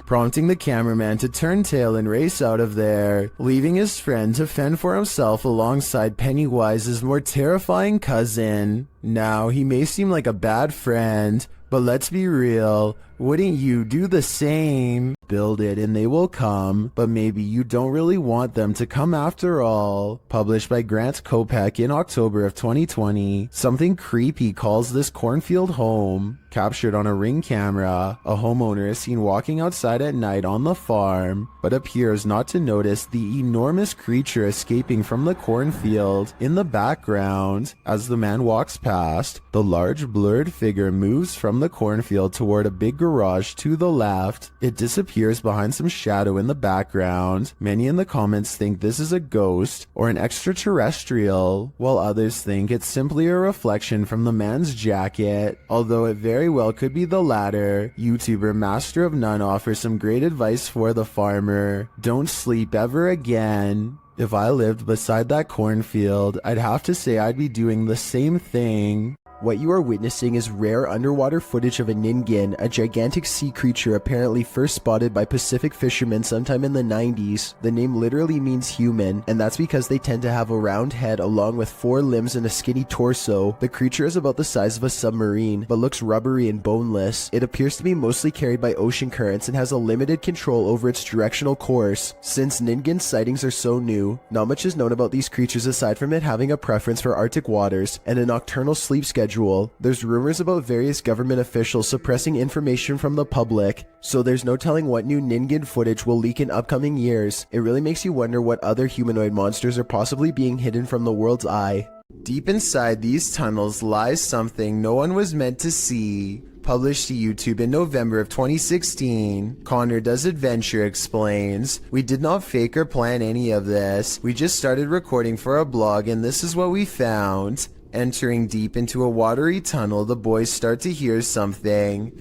prompting the cameraman to turn tail and race out of there, leaving his friend to fend for himself alongside Pennywise's more terrifying cousin. Now, he may seem like a bad friend, but let's be real, wouldn't you do the same? Build it and they will come, but maybe you don't really want them to come after all. Published by Grant Kopek in October of 2020, something creepy calls this cornfield home. Captured on a Ring camera, a homeowner is seen walking outside at night on the farm, but appears not to notice the enormous creature escaping from the cornfield in the background. As the man walks past, the large blurred figure moves from the cornfield toward a big garage to the left. It disappears behind some shadow in the background. Many in the comments think this is a ghost or an extraterrestrial, while others think it's simply a reflection from the man's jacket, although it very well could be the latter. YouTuber Master of None offers some great advice for the farmer. Don't sleep ever again. If I lived beside that cornfield, I'd have to say I'd be doing the same thing. What you are witnessing is rare underwater footage of a ningen, a gigantic sea creature apparently first spotted by Pacific fishermen sometime in the 90s. The name literally means human, and that's because they tend to have a round head along with 4 limbs and a skinny torso. The creature is about the size of a submarine, but looks rubbery and boneless. It appears to be mostly carried by ocean currents and has a limited control over its directional course. Since ningen sightings are so new, not much is known about these creatures aside from it having a preference for Arctic waters and a nocturnal sleep schedule. There's rumors about various government officials suppressing information from the public, so there's no telling what new ningen footage will leak in upcoming years. It really makes you wonder what other humanoid monsters are possibly being hidden from the world's eye. Deep inside these tunnels lies something no one was meant to see. Published to YouTube in November of 2016, Connor Does Adventure explains, "We did not fake or plan any of this. We just started recording for a blog and this is what we found." Entering deep into a watery tunnel, the boys start to hear something.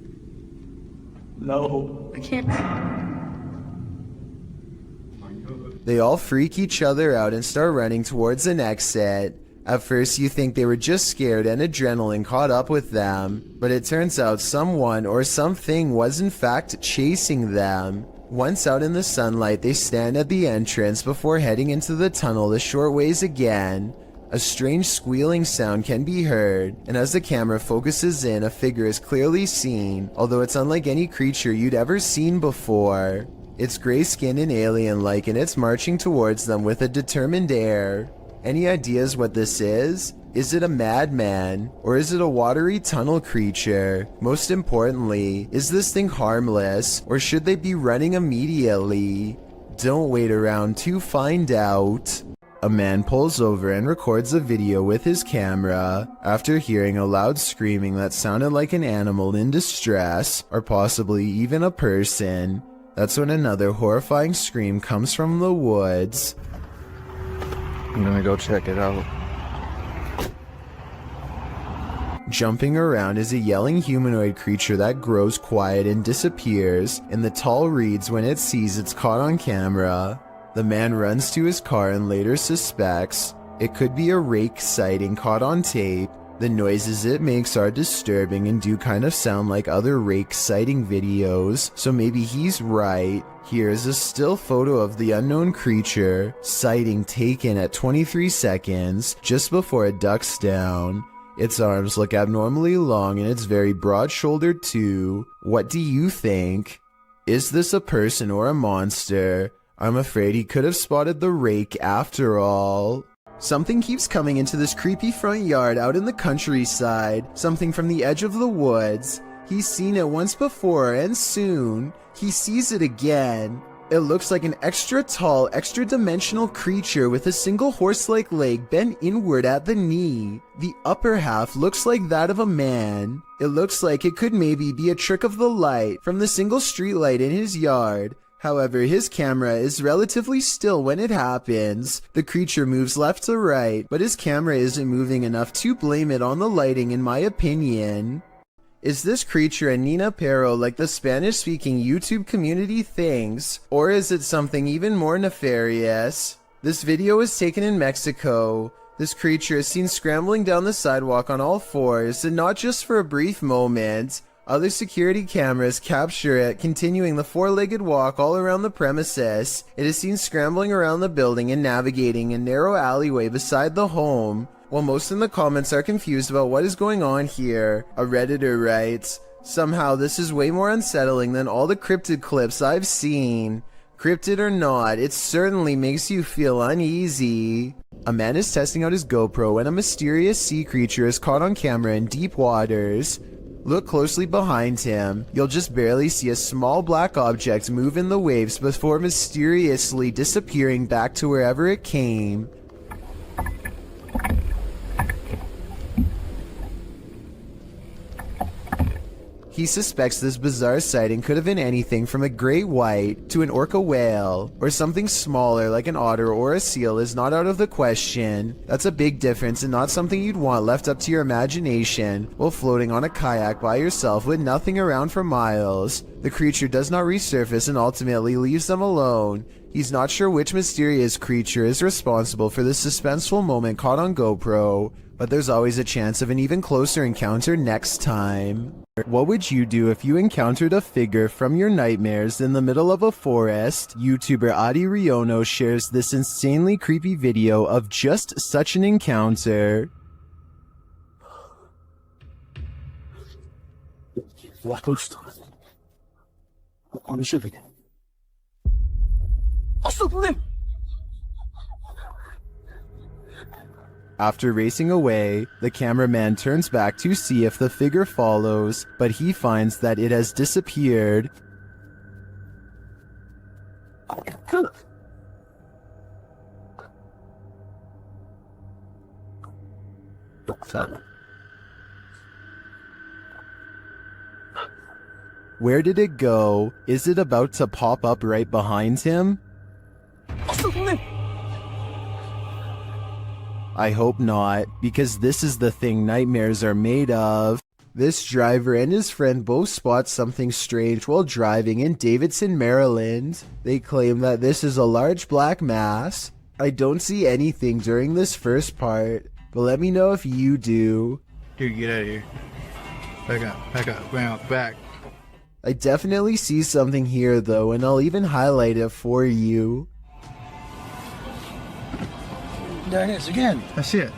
No, I can't. They all freak each other out and start running towards an exit. At first you think they were just scared and adrenaline caught up with them, but it turns out someone or something was in fact chasing them. Once out in the sunlight, they stand at the entrance before heading into the tunnel a short ways again. A strange squealing sound can be heard, and as the camera focuses in, a figure is clearly seen, although it's unlike any creature you'd ever seen before. It's gray-skinned and alien-like, and it's marching towards them with a determined air. Any ideas what this is? Is it a madman? Or is it a watery tunnel creature? Most importantly, is this thing harmless, or should they be running immediately? Don't wait around to find out. A man pulls over and records a video with his camera after hearing a loud screaming that sounded like an animal in distress, or possibly even a person. That's when another horrifying scream comes from the woods. I'm gonna go check it out. Jumping around is a yelling humanoid creature that grows quiet and disappears in the tall reeds when it sees it's caught on camera. The man runs to his car and later suspects it could be a rake sighting caught on tape. The noises it makes are disturbing and do kind of sound like other rake sighting videos, so maybe he's right. Here's a still photo of the unknown creature sighting taken at 23 seconds just before it ducks down. Its arms look abnormally long and it's very broad-shouldered too. What do you think? Is this a person or a monster? I'm afraid he could have spotted the rake after all. Something keeps coming into this creepy front yard out in the countryside. Something from the edge of the woods. He's seen it once before and soon he sees it again. It looks like an extra tall, extra dimensional creature with a single horse-like leg bent inward at the knee. The upper half looks like that of a man. It looks like it could maybe be a trick of the light from the single streetlight in his yard. However, his camera is relatively still when it happens. The creature moves left to right, but his camera isn't moving enough to blame it on the lighting in my opinion. Is this creature a Nina Pero like the Spanish-speaking YouTube community thinks? Or is it something even more nefarious? This video was taken in Mexico. This creature is seen scrambling down the sidewalk on all fours, and not just for a brief moment. Other security cameras capture it continuing the four-legged walk all around the premises. It is seen scrambling around the building and navigating a narrow alleyway beside the home. While most in the comments are confused about what is going on here, a Redditor writes, "Somehow this is way more unsettling than all the cryptid clips I've seen. Cryptid or not, it certainly makes you feel uneasy." A man is testing out his GoPro when a mysterious sea creature is caught on camera in deep waters. Look closely behind him. You'll just barely see a small black object move in the waves before mysteriously disappearing back to wherever it came. He suspects this bizarre sighting could have been anything from a great white to an orca whale, or something smaller like an otter or a seal is not out of the question. That's a big difference and not something you'd want left up to your imagination while floating on a kayak by yourself with nothing around for miles. The creature does not resurface and ultimately leaves them alone. He's not sure which mysterious creature is responsible for this suspenseful moment caught on GoPro, but there's always a chance of an even closer encounter next time. What would you do if you encountered a figure from your nightmares in the middle of a forest? YouTuber Adi Riono shares this insanely creepy video of just such an encounter. After racing away, the cameraman turns back to see if the figure follows, but he finds that it has disappeared. Where did it go? Is it about to pop up right behind him? I hope not, because this is the thing nightmares are made of. This driver and his friend both spot something strange while driving in Davidson, Maryland. They claim that this is a large black mass. I don't see anything during this first part, but let me know if you do. Here, get out of here. Back up, round, back. I definitely see something here though, and I'll even highlight it for you. There it is again. I see it.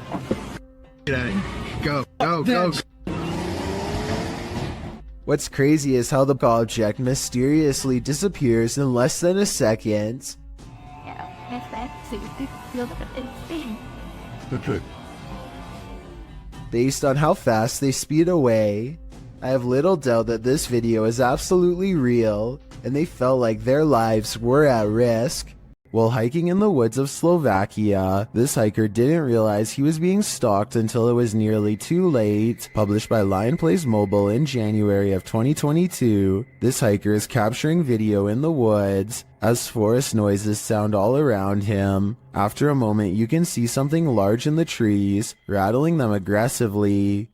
Get out of here. Go. What's crazy is how the object mysteriously disappears in less than a second. Based on how fast they speed away, I have little doubt that this video is absolutely real, and they felt like their lives were at risk. While hiking in the woods of Slovakia, this hiker didn't realize he was being stalked until it was nearly too late. Published by Lion Plays Mobile in January of 2022, this hiker is capturing video in the woods as forest noises sound all around him. After a moment, you can see something large in the trees, rattling them aggressively.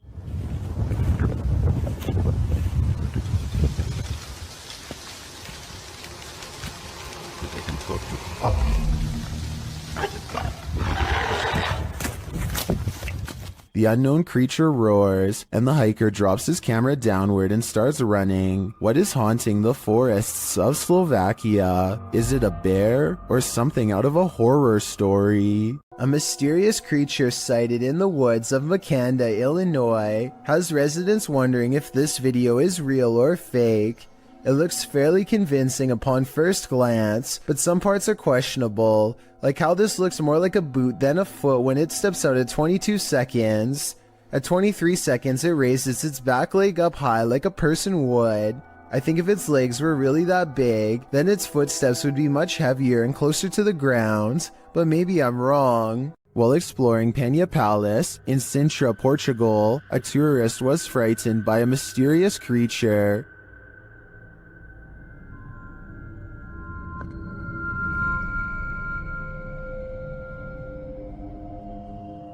The unknown creature roars, and the hiker drops his camera downward and starts running. What is haunting the forests of Slovakia? Is it a bear or something out of a horror story? A mysterious creature sighted in the woods of Macleod, Illinois, has residents wondering if this video is real or fake. It looks fairly convincing upon first glance, but some parts are questionable, like how this looks more like a boot than a foot when it steps out at 22 seconds. At 23 seconds, it raises its back leg up high like a person would. I think if its legs were really that big, then its footsteps would be much heavier and closer to the ground, but maybe I'm wrong. While exploring Penha Palace in Sintra, Portugal, a tourist was frightened by a mysterious creature.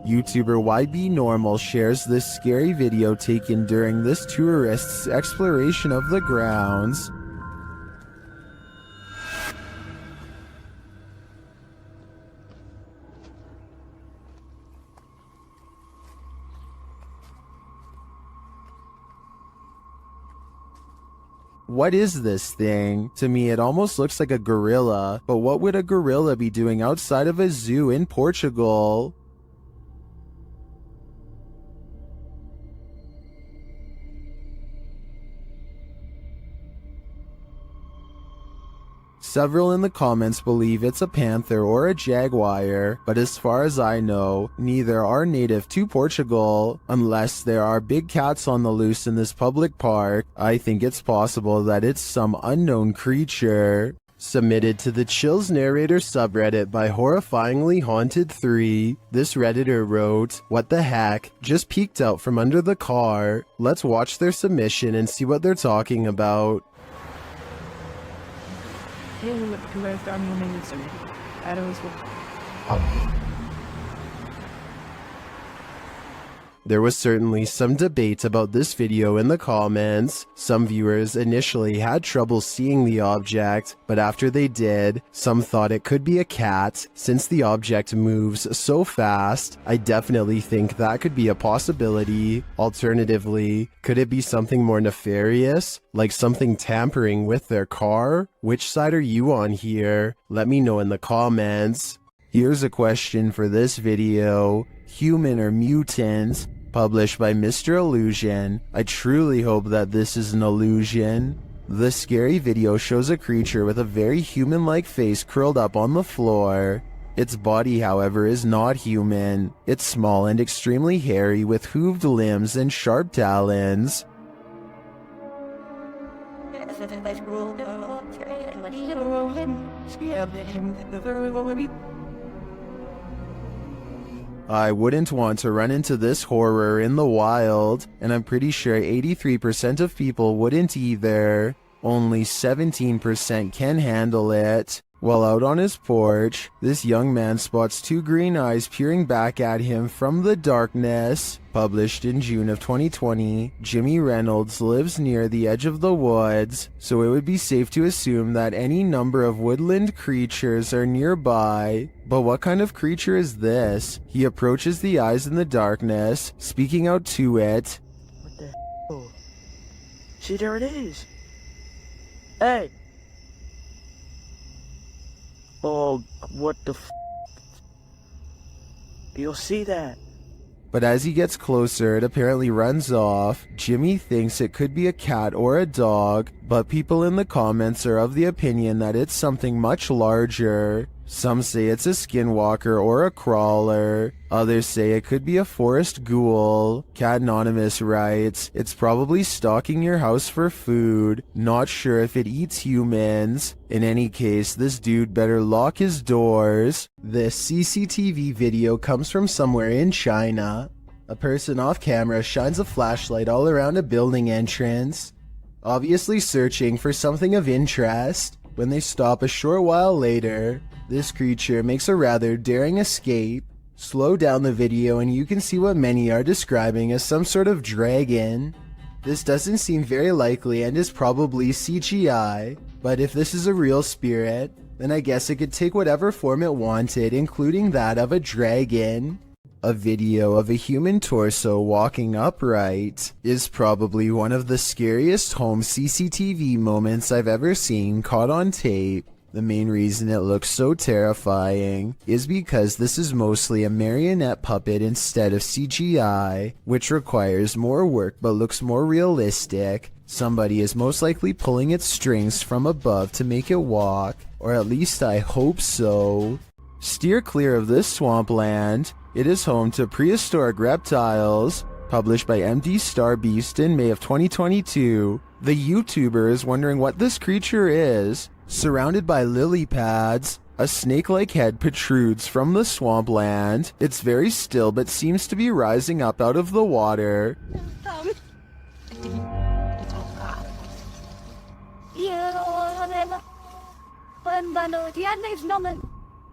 YouTuber YB Normal shares this scary video taken during this tourist's exploration of the grounds. What is this thing? To me, it almost looks like a gorilla, but what would a gorilla be doing outside of a zoo in Portugal? Several in the comments believe it's a panther or a jaguar, but as far as I know, neither are native to Portugal. Unless there are big cats on the loose in this public park, I think it's possible that it's some unknown creature. Submitted to the Chills Narrator subreddit by Horrifyingly Haunted 3, this redditor wrote, "What the heck? Just peeked out from under the car." Let's watch their submission and see what they're talking about. There was certainly some debate about this video in the comments. Some viewers initially had trouble seeing the object, but after they did, some thought it could be a cat. Since the object moves so fast, I definitely think that could be a possibility. Alternatively, could it be something more nefarious, like something tampering with their car? Which side are you on here? Let me know in the comments. Here's a question for this video. Human or mutant? Published by Mr. Illusion. I truly hope that this is an illusion. The scary video shows a creature with a very human-like face curled up on the floor. Its body, however, is not human. It's small and extremely hairy with hooved limbs and sharp talons. I wouldn't want to run into this horror in the wild, and I'm pretty sure 83% of people wouldn't either. Only 17% can handle it. While out on his porch, this young man spots two green eyes peering back at him from the darkness. Published in June of 2020, Jimmy Reynolds lives near the edge of the woods, so it would be safe to assume that any number of woodland creatures are nearby. But what kind of creature is this? He approaches the eyes in the darkness, speaking out to it. What the hell? See, there it is. Hey! Oh, what the f? You'll see that. But as he gets closer, it apparently runs off. Jimmy thinks it could be a cat or a dog, but people in the comments are of the opinion that it's something much larger. Some say it's a skinwalker or a crawler. Others say it could be a forest ghoul. Cat Anonymous writes, it's probably stalking your house for food. Not sure if it eats humans. In any case, this dude better lock his doors. This CCTV video comes from somewhere in China. A person off camera shines a flashlight all around a building entrance, obviously searching for something of interest. When they stop a short while later, this creature makes a rather daring escape. Slow down the video and you can see what many are describing as some sort of dragon. This doesn't seem very likely and is probably CGI, but if this is a real spirit, then I guess it could take whatever form it wanted, including that of a dragon. A video of a human torso walking upright is probably one of the scariest home CCTV moments I've ever seen caught on tape. The main reason it looks so terrifying is because this is mostly a marionette puppet instead of CGI, which requires more work but looks more realistic. Somebody is most likely pulling its strings from above to make it walk, or at least I hope so. Steer clear of this swampland. It is home to prehistoric reptiles. Published by MD Star Beast in May of 2022. The YouTuber is wondering what this creature is. Surrounded by lily pads, a snake-like head protrudes from the swampland. It's very still but seems to be rising up out of the water.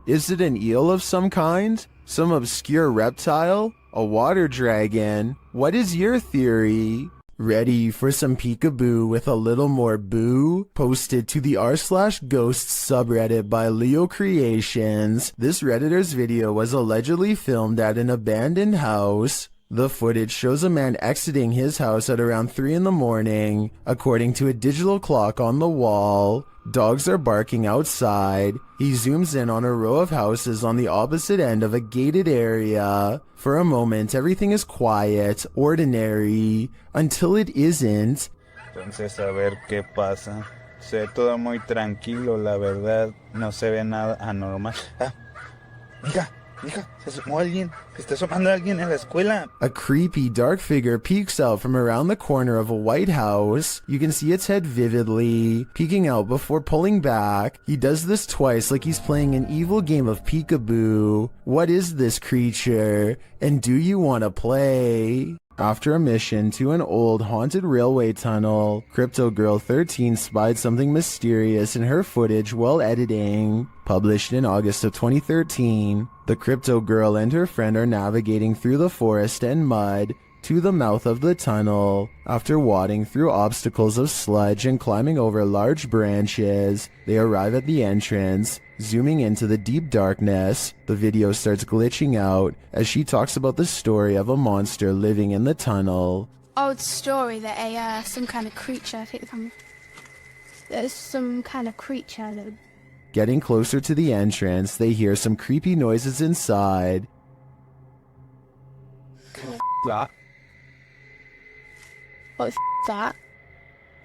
Is it an eel of some kind? Some obscure reptile? A water dragon? What is your theory? Ready for some peekaboo with a little more boo? Posted to the r/ghosts subreddit by Leo Creations. This redditor's video was allegedly filmed at an abandoned house. The footage shows a man exiting his house at around 3 in the morning, according to a digital clock on the wall. Dogs are barking outside. He zooms in on a row of houses on the opposite end of a gated area. For a moment, everything is quiet, ordinary, until it isn't. Entonces, a ver qué pasa. Se ve todo muy tranquilo, la verdad. No se ve nada anormal. Mija, se asomó alguien. Se está asomando alguien en la escuela. A creepy dark figure peeks out from around the corner of a white house. You can see its head vividly, peeking out before pulling back. He does this twice like he's playing an evil game of peekaboo. What is this creature? And do you want to play? After a mission to an old haunted railway tunnel, Crypto Girl 13 spied something mysterious in her footage while editing. Published in August of 2013, the Crypto Girl and her friend are navigating through the forest and mud to the mouth of the tunnel. After wading through obstacles of sludge and climbing over large branches, they arrive at the entrance. Zooming into the deep darkness, the video starts glitching out as she talks about the story of a monster living in the tunnel. Old story that some kind of creature, I think there's some kind of creature that... Getting closer to the entrance, they hear some creepy noises inside. That. What the that?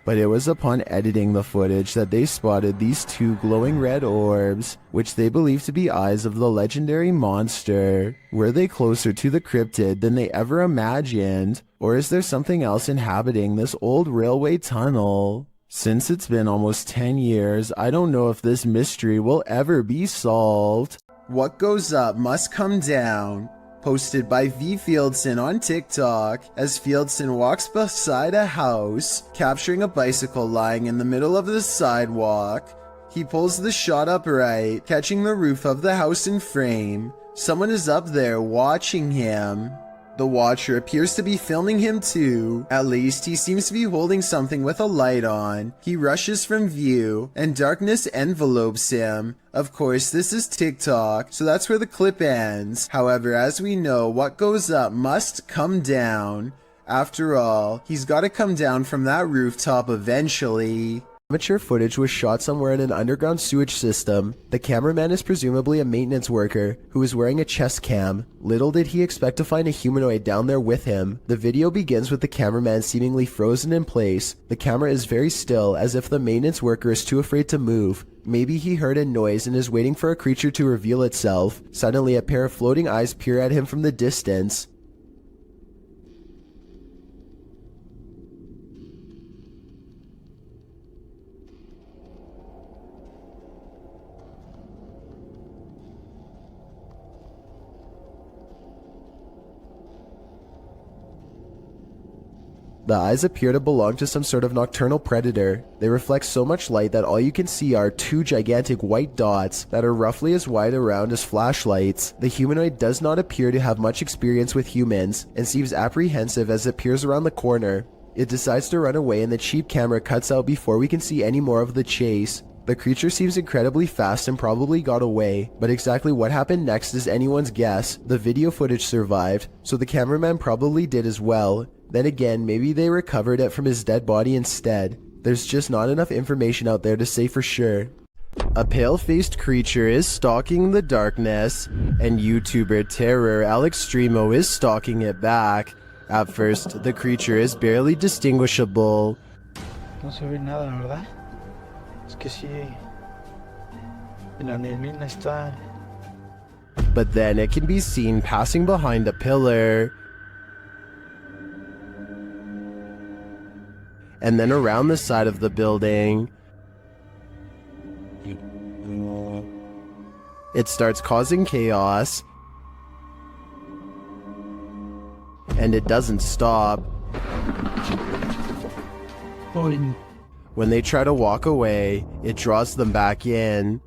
But it was upon editing the footage that they spotted these two glowing red orbs, which they believe to be eyes of the legendary monster. Were they closer to the cryptid than they ever imagined? Or is there something else inhabiting this old railway tunnel? Since it's been almost 10 years, I don't know if this mystery will ever be solved. What goes up must come down. Posted by V. Fieldson on TikTok, as Fieldson walks beside a house, capturing a bicycle lying in the middle of the sidewalk. He pulls the shot upright, catching the roof of the house in frame. Someone is up there watching him. The watcher appears to be filming him too. At least he seems to be holding something with a light on. He rushes from view, and darkness envelopes him. Of course, this is TikTok, so that's where the clip ends. However, as we know, what goes up must come down. After all, he's gotta come down from that rooftop eventually. Amateur footage was shot somewhere in an underground sewage system. The cameraman is presumably a maintenance worker who is wearing a chest cam. Little did he expect to find a humanoid down there with him. The video begins with the cameraman seemingly frozen in place. The camera is very still, as if the maintenance worker is too afraid to move. Maybe he heard a noise and is waiting for a creature to reveal itself. Suddenly, a pair of floating eyes peer at him from the distance. The eyes appear to belong to some sort of nocturnal predator. They reflect so much light that all you can see are two gigantic white dots that are roughly as wide around as flashlights. The humanoid does not appear to have much experience with humans and seems apprehensive as it peers around the corner. It decides to run away and the cheap camera cuts out before we can see any more of the chase. The creature seems incredibly fast and probably got away, but exactly what happened next is anyone's guess. The video footage survived, so the cameraman probably did as well. Then again, maybe they recovered it from his dead body instead. There's just not enough information out there to say for sure. A pale-faced creature is stalking the darkness, and YouTuber Terror Alextremo is stalking it back. At first, the creature is barely distinguishable. No se ve nada, ¿verdad? Es que sí. La neblina está. But then it can be seen passing behind a pillar. And then around the side of the building. It starts causing chaos. And it doesn't stop. When they try to walk away, it draws them back in.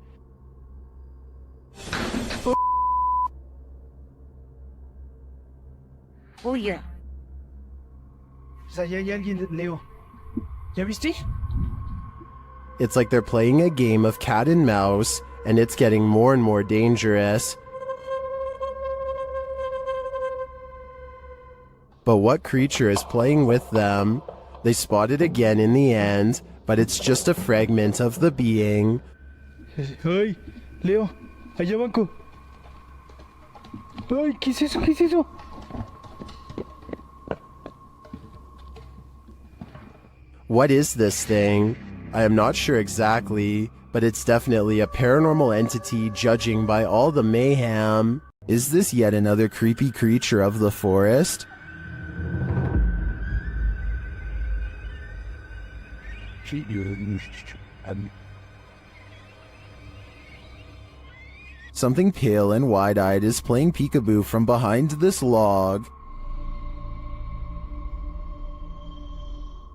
Oye. Allá hay alguien, Leo. ¿Ya viste? It's like they're playing a game of cat and mouse, and it's getting more and more dangerous. But what creature is playing with them? They spot it again in the end, but it's just a fragment of the being. Ay, Leo, allá banco. Ay, ¿qué es eso? ¿Qué es eso? What is this thing? I am not sure exactly, but it's definitely a paranormal entity judging by all the mayhem. Is this yet another creepy creature of the forest? Something pale and wide-eyed is playing peekaboo from behind this log.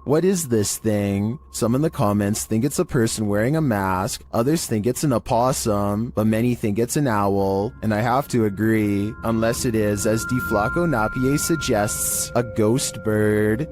What is this thing? Some in the comments think it's a person wearing a mask, others think it's an opossum, but many think it's an owl, and I have to agree, unless it is, as Deflaco Napier suggests, a ghost bird.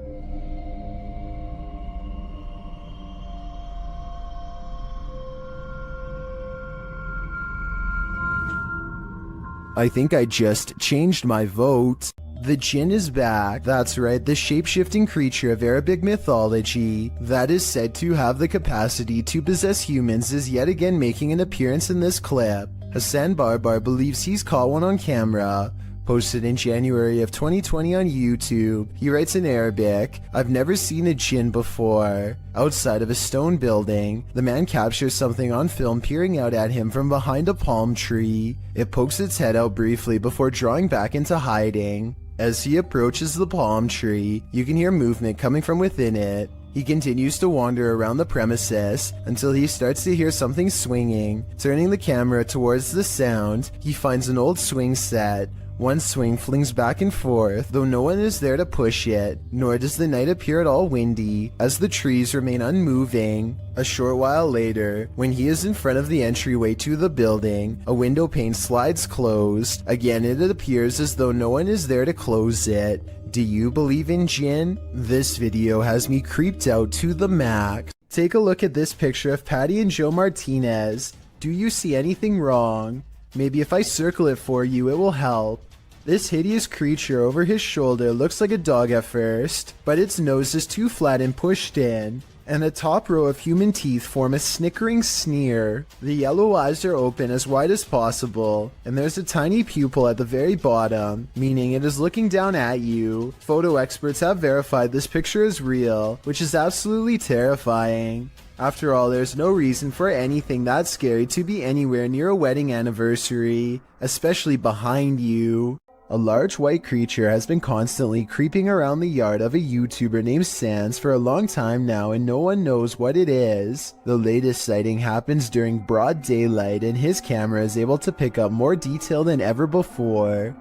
I think I just changed my vote. The Jinn is back. That's right, the shape-shifting creature of Arabic mythology that is said to have the capacity to possess humans is yet again making an appearance in this clip. Hassan Barbar believes he's caught one on camera. Posted in January of 2020 on YouTube, he writes in Arabic, "I've never seen a jinn before." Outside of a stone building, the man captures something on film peering out at him from behind a palm tree. It pokes its head out briefly before drawing back into hiding. As he approaches the palm tree, you can hear movement coming from within it. He continues to wander around the premises until he starts to hear something swinging. Turning the camera towards the sound, he finds an old swing set. One swing flings back and forth, though no one is there to push it, nor does the night appear at all windy, as the trees remain unmoving. A short while later, when he is in front of the entryway to the building, a window pane slides closed. Again, it appears as though no one is there to close it. Do you believe in jinn? This video has me creeped out to the max. Take a look at this picture of Patty and Joe Martinez. Do you see anything wrong? Maybe if I circle it for you, it will help. This hideous creature over his shoulder looks like a dog at first, but its nose is too flat and pushed in, and the top row of human teeth form a snickering sneer. The yellow eyes are open as wide as possible, and there's a tiny pupil at the very bottom, meaning it is looking down at you. Photo experts have verified this picture is real, which is absolutely terrifying. After all, there's no reason for anything that scary to be anywhere near a wedding anniversary, especially behind you. A large white creature has been constantly creeping around the yard of a YouTuber named Sans for a long time now, and no one knows what it is. The latest sighting happens during broad daylight, and his camera is able to pick up more detail than ever before.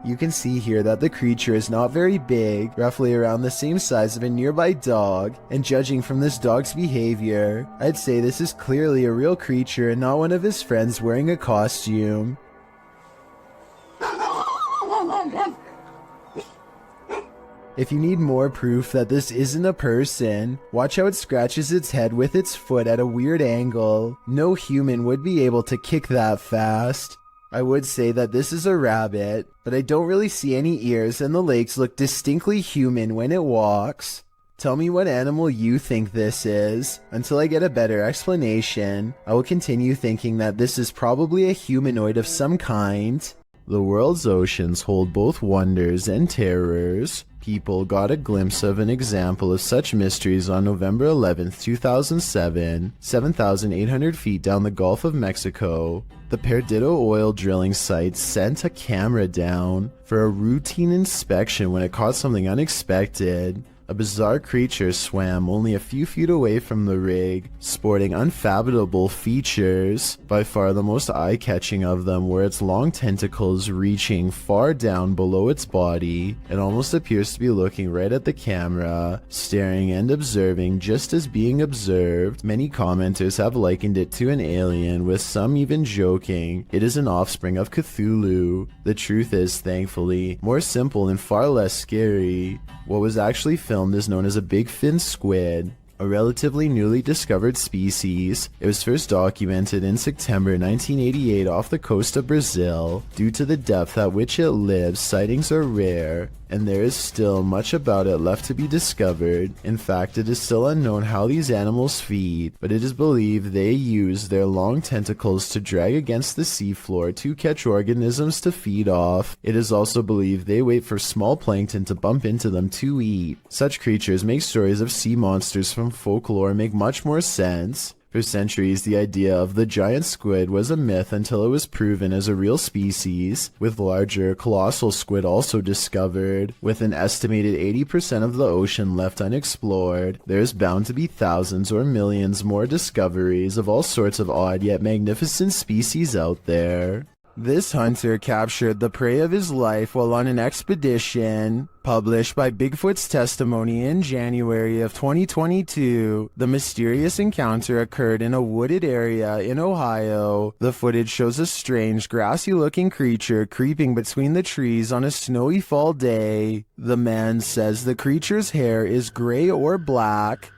You can see here that the creature is not very big, roughly around the same size of a nearby dog, and judging from this dog's behavior, I'd say this is clearly a real creature and not one of his friends wearing a costume. If you need more proof that this isn't a person, watch how it scratches its head with its foot at a weird angle. No human would be able to kick that fast. I would say that this is a rabbit, but I don't really see any ears and the legs look distinctly human when it walks. Tell me what animal you think this is. Until I get a better explanation, I will continue thinking that this is probably a humanoid of some kind. The world's oceans hold both wonders and terrors. People got a glimpse of an example of such mysteries on November 11th, 2007, 7,800 feet down the Gulf of Mexico. The Perdido oil drilling site sent a camera down for a routine inspection when it caught something unexpected. A bizarre creature swam only a few feet away from the rig, sporting unfathomable features. By far the most eye-catching of them were its long tentacles reaching far down below its body. It almost appears to be looking right at the camera, staring and observing just as being observed. Many commenters have likened it to an alien, with some even joking it is an offspring of Cthulhu. The truth is, thankfully, more simple and far less scary. What was actually filmed is known as a big fin squid, a relatively newly discovered species. It was first documented in September 1988 off the coast of Brazil. Due to the depth at which it lives, sightings are rare, and there is still much about it left to be discovered. In fact, it is still unknown how these animals feed, but it is believed they use their long tentacles to drag against the seafloor to catch organisms to feed off. It is also believed they wait for small plankton to bump into them to eat. Such creatures make stories of sea monsters from folklore make much more sense. For centuries, the idea of the giant squid was a myth until it was proven as a real species, with larger, colossal squid also discovered. With an estimated 80% of the ocean left unexplored, there is bound to be thousands or millions more discoveries of all sorts of odd yet magnificent species out there. This hunter captured the prey of his life while on an expedition. Published by Bigfoot's Testimony in January of 2022, the mysterious encounter occurred in a wooded area in Ohio. The footage shows a strange, grassy-looking creature creeping between the trees on a snowy fall day. The man says the creature's hair is gray or black.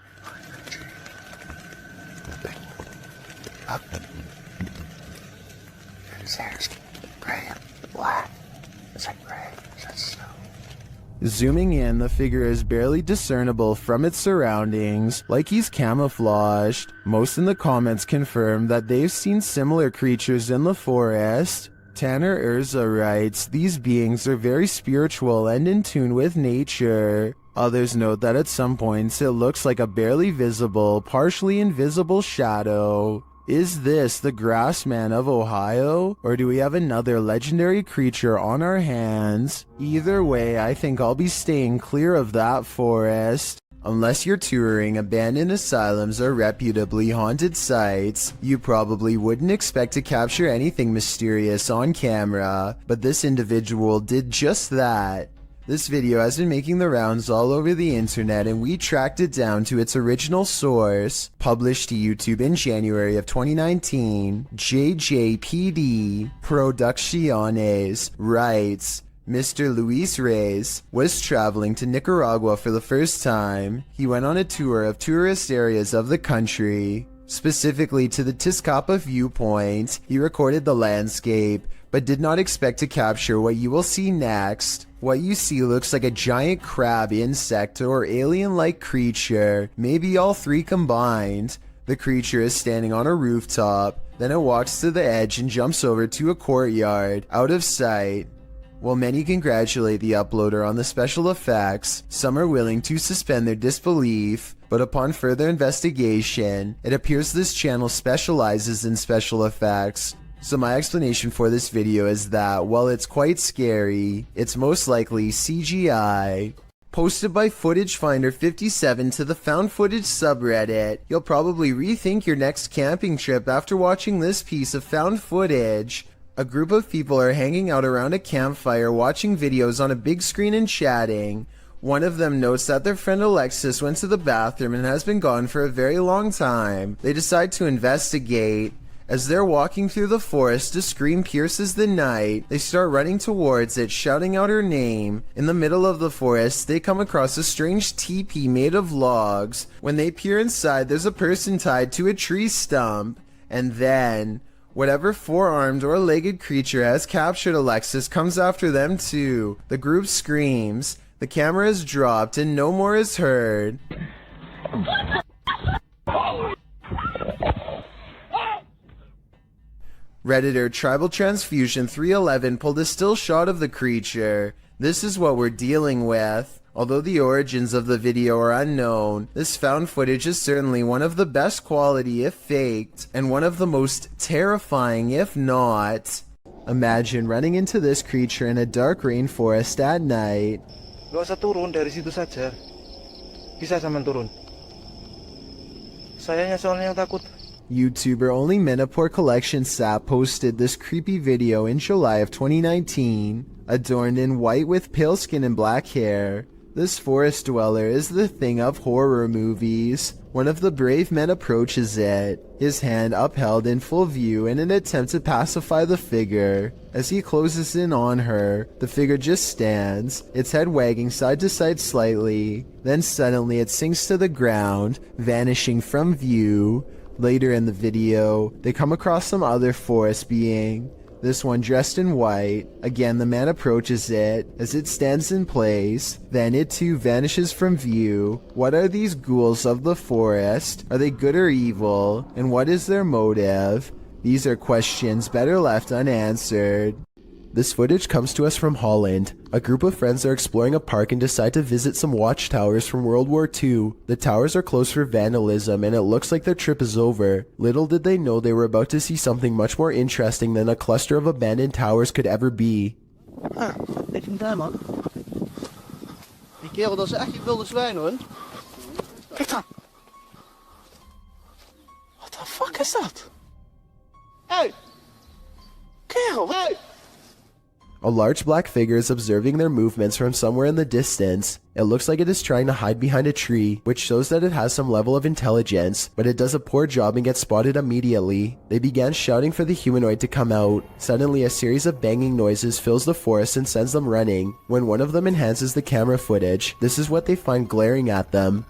Zooming in, the figure is barely discernible from its surroundings, like he's camouflaged. Most in the comments confirm that they've seen similar creatures in the forest. Tanner Urza writes, "These beings are very spiritual and in tune with nature." Others note that at some points it looks like a barely visible, partially invisible shadow. Is this the Grassman of Ohio, or do we have another legendary creature on our hands? Either way, I think I'll be staying clear of that forest. Unless you're touring abandoned asylums or reputably haunted sites, you probably wouldn't expect to capture anything mysterious on camera, but this individual did just that. This video has been making the rounds all over the internet, and we tracked it down to its original source. Published to YouTube in January of 2019, JJPD Producciones writes, Mr. Luis Reyes was traveling to Nicaragua for the first time. He went on a tour of tourist areas of the country, specifically to the Tizcapa viewpoint. He recorded the landscape, but did not expect to capture what you will see next. What you see looks like a giant crab, insect, or alien-like creature, maybe all three combined. The creature is standing on a rooftop, then it walks to the edge and jumps over to a courtyard, out of sight. While many congratulate the uploader on the special effects, some are willing to suspend their disbelief, but upon further investigation, it appears this channel specializes in special effects. So my explanation for this video is that, while it's quite scary, it's most likely CGI. Posted by Footage Finder 57 to the Found Footage subreddit, you'll probably rethink your next camping trip after watching this piece of found footage. A group of people are hanging out around a campfire watching videos on a big screen and chatting. One of them notes that their friend Alexis went to the bathroom and has been gone for a very long time. They decide to investigate. As they're walking through the forest, a scream pierces the night. They start running towards it, shouting out her name. In the middle of the forest, they come across a strange teepee made of logs. When they peer inside, there's a person tied to a tree stump. And then, whatever four-armed or legged creature has captured Alexis comes after them too. The group screams. The camera is dropped and no more is heard. Redditor Tribal Transfusion 311 pulled a still shot of the creature. This is what we're dealing with. Although the origins of the video are unknown, this found footage is certainly one of the best quality if faked, and one of the most terrifying if not. Imagine running into this creature in a dark rainforest at night. Gak usah turun, dari situ saja. Bisa sampean turun. Sayanya soalnya yang takut. YouTuber Only Menapor Collection Sap posted this creepy video in July of 2019, adorned in white with pale skin and black hair. This forest dweller is the thing of horror movies. One of the brave men approaches it, his hand upheld in full view in an attempt to pacify the figure. As he closes in on her, the figure just stands, its head wagging side to side slightly. Then suddenly it sinks to the ground, vanishing from view. Later in the video, they come across some other forest being, this one dressed in white. Again, the man approaches it. As it stands in place, then it too vanishes from view. What are these ghouls of the forest? Are they good or evil? And what is their motive? These are questions better left unanswered. This footage comes to us from Holland. A group of friends are exploring a park and decide to visit some watchtowers from World War II. The towers are closed for vandalism and it looks like their trip is over. Little did they know they were about to see something much more interesting than a cluster of abandoned towers could ever be. Ah, ik vind daar, man. Die kerel, dat is echt je wilde zwijn, hoor. Kijk dan. What the fuck is dat? Hey! Hey! A large black figure is observing their movements from somewhere in the distance. It looks like it is trying to hide behind a tree, which shows that it has some level of intelligence, but it does a poor job and gets spotted immediately. They began shouting for the humanoid to come out. Suddenly, a series of banging noises fills the forest and sends them running. When one of them enhances the camera footage, this is what they find glaring at them.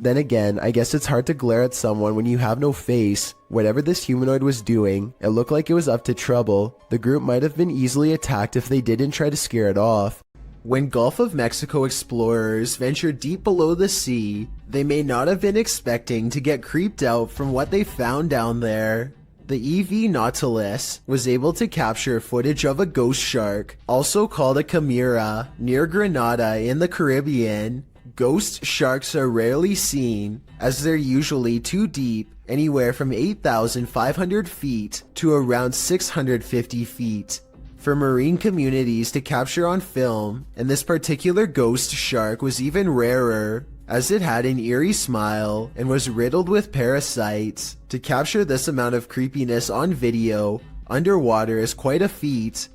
Then again, I guess it's hard to glare at someone when you have no face. Whatever this humanoid was doing, it looked like it was up to trouble. The group might have been easily attacked if they didn't try to scare it off. When Gulf of Mexico explorers ventured deep below the sea, they may not have been expecting to get creeped out from what they found down there. The EV Nautilus was able to capture footage of a ghost shark, also called a chimera, near Grenada in the Caribbean. Ghost sharks are rarely seen, as they're usually too deep, anywhere from 8,500 feet to around 650 feet. For marine communities to capture on film, and this particular ghost shark was even rarer, as it had an eerie smile and was riddled with parasites. To capture this amount of creepiness on video, underwater is quite a feat.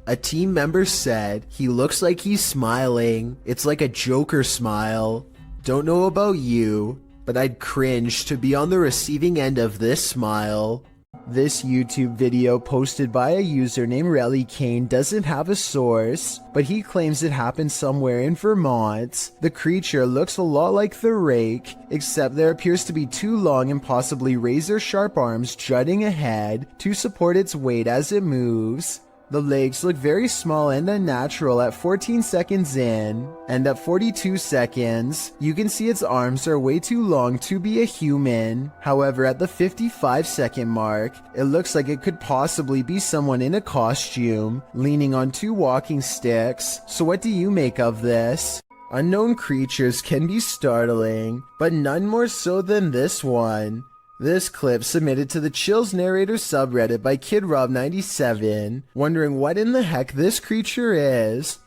A team member said, "He looks like he's smiling. It's like a Joker smile. Don't know about you, but I'd cringe to be on the receiving end of this smile." This YouTube video posted by a user named Relly Kane doesn't have a source, but he claims it happened somewhere in Vermont. The creature looks a lot like the rake, except there appears to be two long and possibly razor-sharp arms jutting ahead to support its weight as it moves. The legs look very small and unnatural at 14 seconds in, and at 42 seconds, you can see its arms are way too long to be a human. However, at the 55-second mark, it looks like it could possibly be someone in a costume, leaning on two walking sticks. So what do you make of this? Unknown creatures can be startling, but none more so than this one. This clip submitted to the Chills Narrator subreddit by KidRob97, wondering what in the heck this creature is.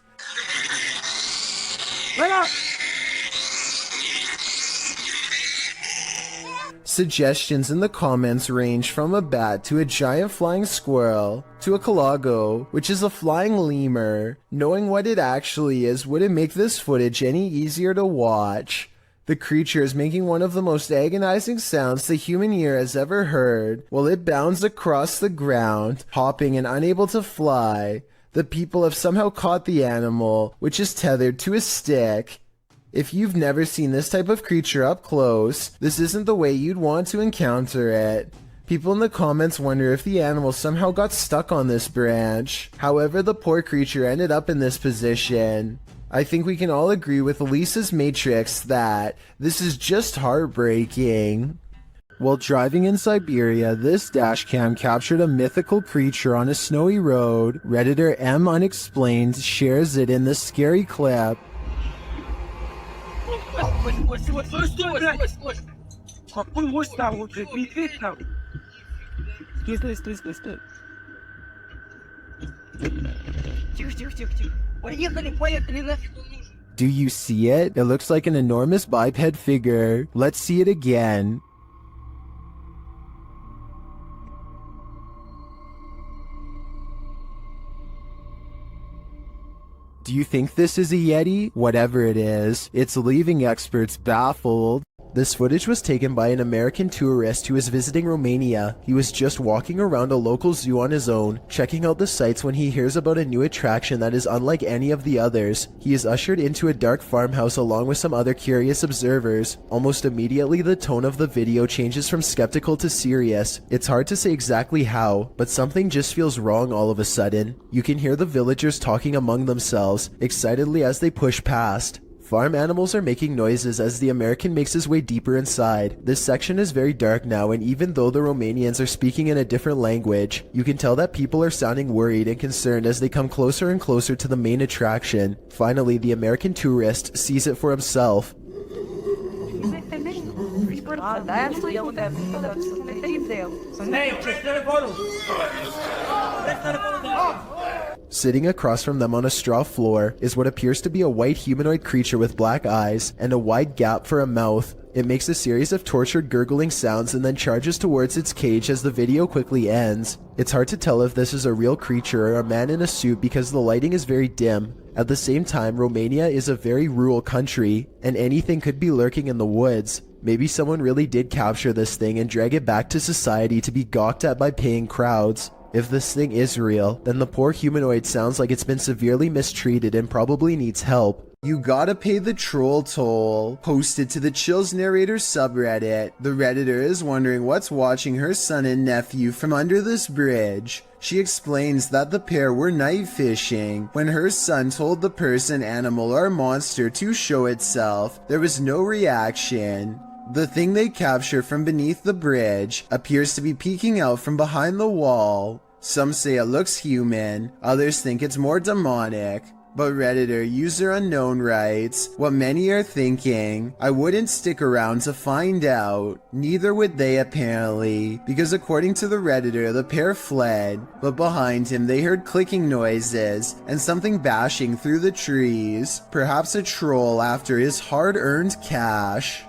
Suggestions in the comments range from a bat to a giant flying squirrel to a calago, which is a flying lemur. Knowing what it actually is wouldn't make this footage any easier to watch. The creature is making one of the most agonizing sounds the human ear has ever heard, while it bounds across the ground, hopping and unable to fly. The people have somehow caught the animal, which is tethered to a stick. If you've never seen this type of creature up close, this isn't the way you'd want to encounter it. People in the comments wonder if the animal somehow got stuck on this branch. However, the poor creature ended up in this position. I think we can all agree with Lisa's Matrix that this is just heartbreaking. While driving in Siberia, this dashcam captured a mythical creature on a snowy road. Redditor M Unexplained shares it in this scary clip. Do you see it? It looks like an enormous biped figure. Let's see it again. Do you think this is a Yeti? Whatever it is, it's leaving experts baffled. This footage was taken by an American tourist who was visiting Romania. He was just walking around a local zoo on his own, checking out the sights when he hears about a new attraction that is unlike any of the others. He is ushered into a dark farmhouse along with some other curious observers. Almost immediately, the tone of the video changes from skeptical to serious. It's hard to say exactly how, but something just feels wrong all of a sudden. You can hear the villagers talking among themselves, excitedly as they push past. Farm animals are making noises as the American makes his way deeper inside. This section is very dark now, and even though the Romanians are speaking in a different language, you can tell that people are sounding worried and concerned as they come closer and closer to the main attraction. Finally, the American tourist sees it for himself. Sitting across from them on a straw floor is what appears to be a white humanoid creature with black eyes and a wide gap for a mouth. It makes a series of tortured gurgling sounds and then charges towards its cage as the video quickly ends. It's hard to tell if this is a real creature or a man in a suit because the lighting is very dim. At the same time, Romania is a very rural country, and anything could be lurking in the woods. Maybe someone really did capture this thing and drag it back to society to be gawked at by paying crowds. If this thing is real, then the poor humanoid sounds like it's been severely mistreated and probably needs help. You gotta pay the troll toll. Posted to the Chills Narrator subreddit. The Redditor is wondering what's watching her son and nephew from under this bridge. She explains that the pair were night fishing. When her son told the person, animal, or monster to show itself, there was no reaction. The thing they capture from beneath the bridge appears to be peeking out from behind the wall. Some say it looks human, others think it's more demonic. But Redditor user unknown writes, what many are thinking, I wouldn't stick around to find out. Neither would they apparently, because according to the Redditor, the pair fled, but behind him they heard clicking noises and something bashing through the trees, perhaps a troll after his hard-earned cash.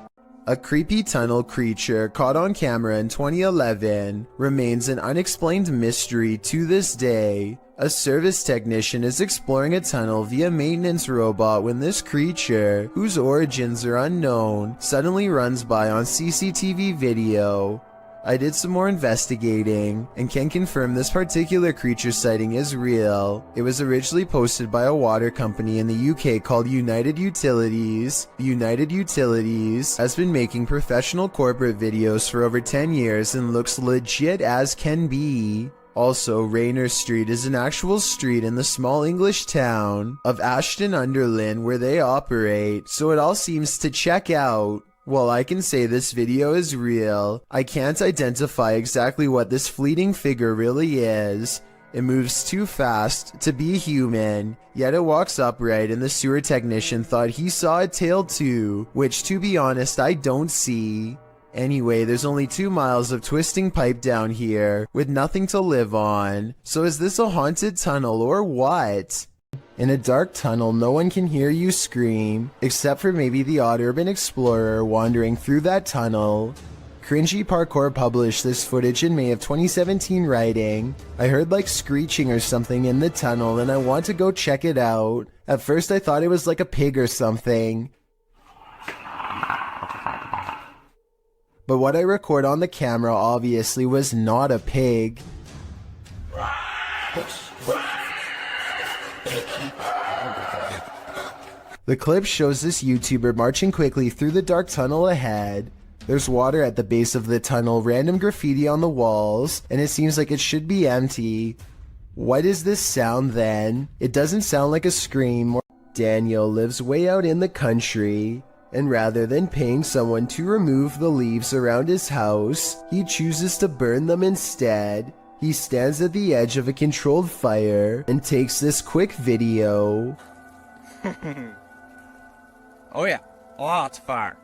A creepy tunnel creature caught on camera in 2011 remains an unexplained mystery to this day. A service technician is exploring a tunnel via maintenance robot when this creature, whose origins are unknown, suddenly runs by on CCTV video. I did some more investigating and can confirm this particular creature sighting is real. It was originally posted by a water company in the UK called United Utilities. United Utilities has been making professional corporate videos for over 10 years and looks legit as can be. Also, Raynor Street is an actual street in the small English town of Ashton-under-Lyne where they operate, so it all seems to check out. While I can say this video is real, I can't identify exactly what this fleeting figure really is. It moves too fast to be human, yet it walks upright and the sewer technician thought he saw a tail too, which to be honest I don't see. Anyway, there's only 2 miles of twisting pipe down here, with nothing to live on. So is this a haunted tunnel or what? In a dark tunnel, no one can hear you scream, except for maybe the odd urban explorer wandering through that tunnel. Cringy Parkour published this footage in May of 2017 writing, I heard like screeching or something in the tunnel and I want to go check it out. At first I thought it was like a pig or something. But what I record on the camera obviously was not a pig. The clip shows this YouTuber marching quickly through the dark tunnel ahead. There's water at the base of the tunnel, random graffiti on the walls, and it seems like it should be empty. What is this sound then? It doesn't sound like a scream. Daniel lives way out in the country, and rather than paying someone to remove the leaves around his house, he chooses to burn them instead. He stands at the edge of a controlled fire and takes this quick video. Oh yeah, lots of fire.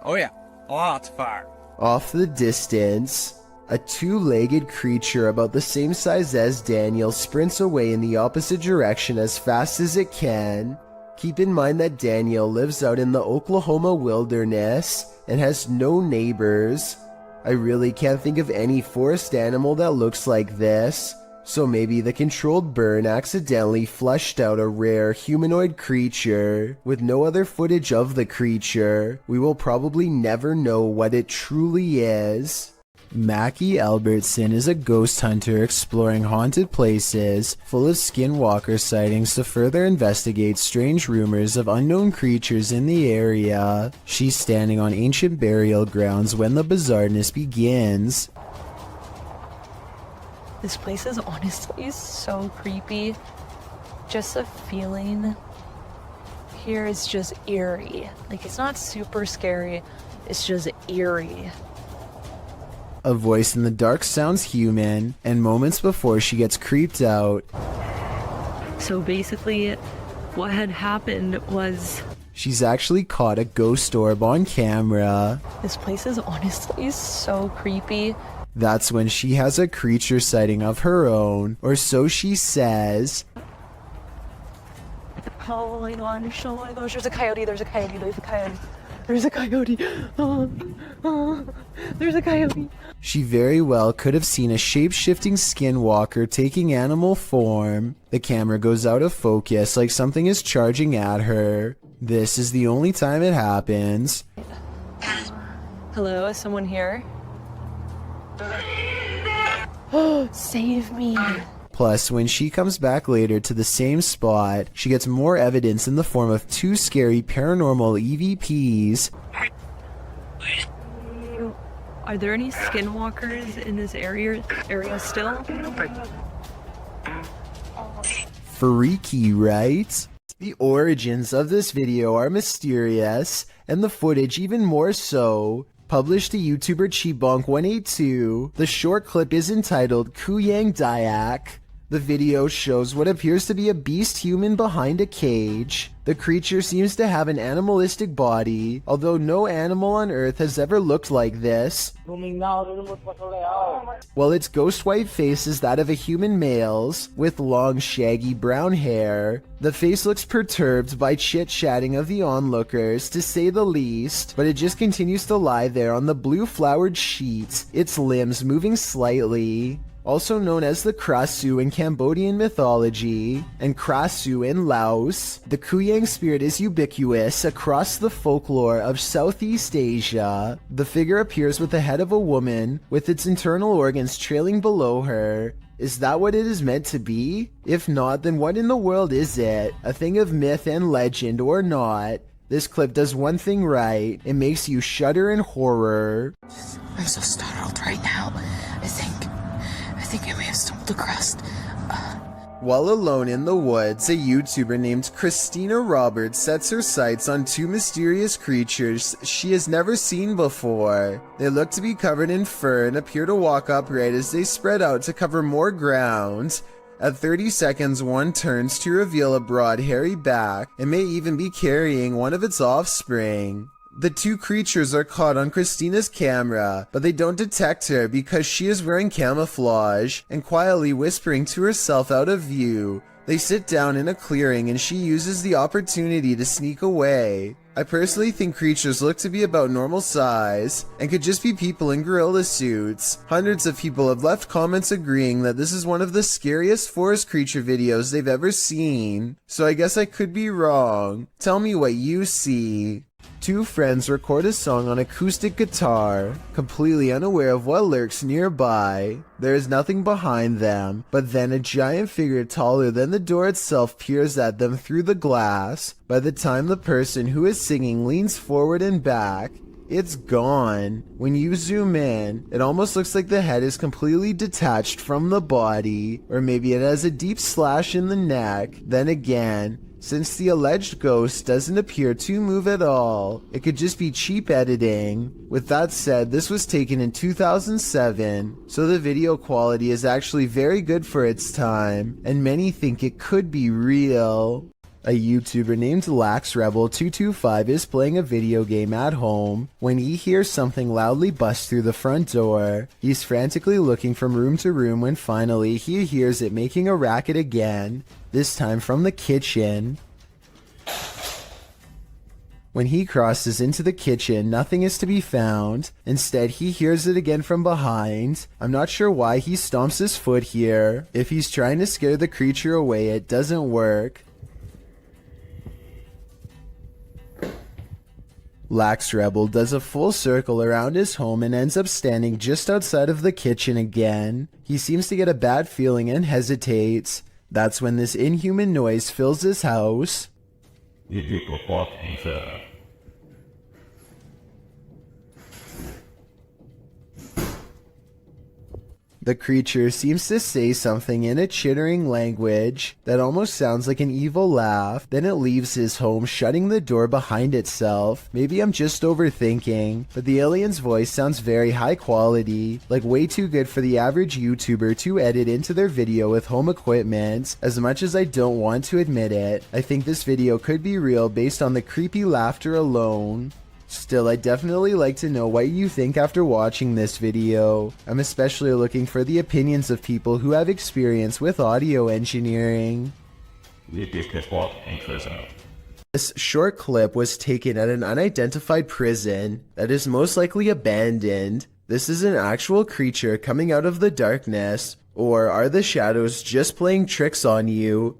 Oh yeah, lots of fire. Off the distance, a two-legged creature about the same size as Daniel sprints away in the opposite direction as fast as it can. Keep in mind that Daniel lives out in the Oklahoma wilderness and has no neighbors. I really can't think of any forest animal that looks like this, so maybe the controlled burn accidentally flushed out a rare humanoid creature. With no other footage of the creature, we will probably never know what it truly is. Mackie Albertson is a ghost hunter exploring haunted places full of skinwalker sightings to further investigate strange rumors of unknown creatures in the area. She's standing on ancient burial grounds when the bizarreness begins. This place is honestly so creepy. Just the feeling here is just eerie. Like, it's not super scary, it's just eerie. A voice in the dark sounds human, and moments before she gets creeped out. So basically, what had happened was... She's actually caught a ghost orb on camera. This place is honestly so creepy. That's when she has a creature sighting of her own, or so she says. Oh my gosh, oh my gosh, there's a coyote, there's a coyote, there's a coyote. There's a coyote. There's a coyote. She very well could have seen a shape-shifting skinwalker taking animal form. The camera goes out of focus like something is charging at her. This is the only time it happens. Hello, is someone here? Oh, save me. Plus, when she comes back later to the same spot, she gets more evidence in the form of 2 scary paranormal EVPs. Are there any skinwalkers in this area still? Freaky, right? The origins of this video are mysterious, and the footage even more so. Published to YouTuber Cheapbonk182, the short clip is entitled Kuyang Dayak. The video shows what appears to be a beast human behind a cage. The creature seems to have an animalistic body, although no animal on Earth has ever looked like this. While its ghost white face is that of a human male's, with long shaggy brown hair. The face looks perturbed by chit-chatting of the onlookers, to say the least, but it just continues to lie there on the blue flowered sheet, its limbs moving slightly. Also known as the Krasu in Cambodian mythology, and Krasu in Laos, the Kuyang spirit is ubiquitous across the folklore of Southeast Asia. The figure appears with the head of a woman, with its internal organs trailing below her. Is that what it is meant to be? If not, then what in the world is it? A thing of myth and legend or not? This clip does one thing right, it makes you shudder in horror. I'm so startled right now. I think I may have stumbled across. While alone in the woods, a YouTuber named Christina Roberts sets her sights on 2 mysterious creatures she has never seen before. They look to be covered in fur and appear to walk upright as they spread out to cover more ground. At 30 seconds, one turns to reveal a broad, hairy back and may even be carrying one of its offspring. The 2 creatures are caught on Christina's camera, but they don't detect her because she is wearing camouflage and quietly whispering to herself out of view. They sit down in a clearing and she uses the opportunity to sneak away. I personally think creatures look to be about normal size and could just be people in gorilla suits. Hundreds of people have left comments agreeing that this is one of the scariest forest creature videos they've ever seen. So I guess I could be wrong. Tell me what you see. 2 friends record a song on acoustic guitar, completely unaware of what lurks nearby. There is nothing behind them, but then a giant figure taller than the door itself peers at them through the glass. By the time the person who is singing leans forward and back, it's gone. When you zoom in, it almost looks like the head is completely detached from the body, or maybe it has a deep slash in the neck. Then again, since the alleged ghost doesn't appear to move at all, it could just be cheap editing. With that said, this was taken in 2007, so the video quality is actually very good for its time, and many think it could be real. A YouTuber named LaxRebel225 is playing a video game at home when he hears something loudly bust through the front door. He's frantically looking from room to room when finally he hears it making a racket again, this time from the kitchen. When he crosses into the kitchen, nothing is to be found. Instead, he hears it again from behind. I'm not sure why he stomps his foot here. If he's trying to scare the creature away, it doesn't work. LaxRebel does a full circle around his home and ends up standing just outside of the kitchen again. He seems to get a bad feeling and hesitates. That's when this inhuman noise fills his house. The creature seems to say something in a chittering language that almost sounds like an evil laugh. Then it leaves his home, shutting the door behind itself. Maybe I'm just overthinking, but the alien's voice sounds very high quality, like way too good for the average YouTuber to edit into their video with home equipment. As much as I don't want to admit it, I think this video could be real based on the creepy laughter alone. Still, I'd definitely like to know what you think after watching this video. I'm especially looking for the opinions of people who have experience with audio engineering. This short clip was taken at an unidentified prison that is most likely abandoned. This is an actual creature coming out of the darkness, or are the shadows just playing tricks on you?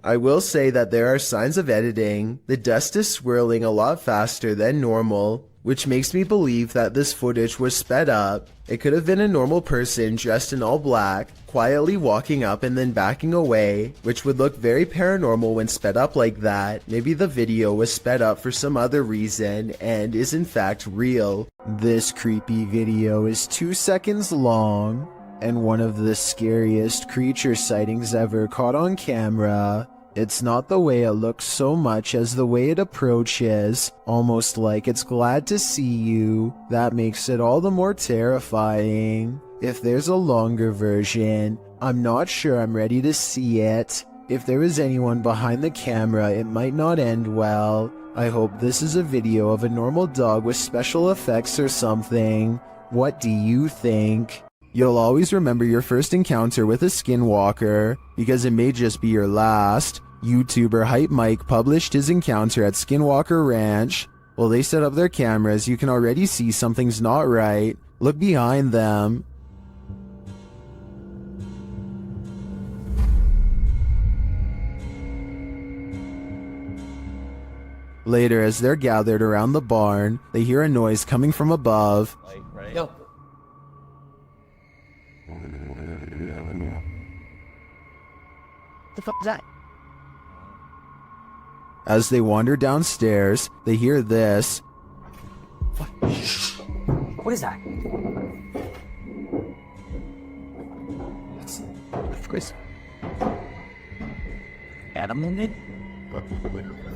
I will say that there are signs of editing. The dust is swirling a lot faster than normal, which makes me believe that this footage was sped up. It could have been a normal person dressed in all black, quietly walking up and then backing away, which would look very paranormal when sped up like that. Maybe the video was sped up for some other reason and is in fact real. This creepy video is 2 seconds long and one of the scariest creature sightings ever caught on camera. It's not the way it looks so much as the way it approaches, almost like it's glad to see you. That makes it all the more terrifying. If there's a longer version, I'm not sure I'm ready to see it. If there is anyone behind the camera, it might not end well. I hope this is a video of a normal dog with special effects or something. What do you think? You'll always remember your first encounter with a skinwalker, because it may just be your last. YouTuber Hype Mike published his encounter at Skinwalker Ranch. While they set up their cameras, you can already see something's not right. Look behind them. Later, as they're gathered around the barn, they hear a noise coming from above. Yo. The fuck is that? As they wander downstairs, they hear this. What is that? Of course. Animal in it?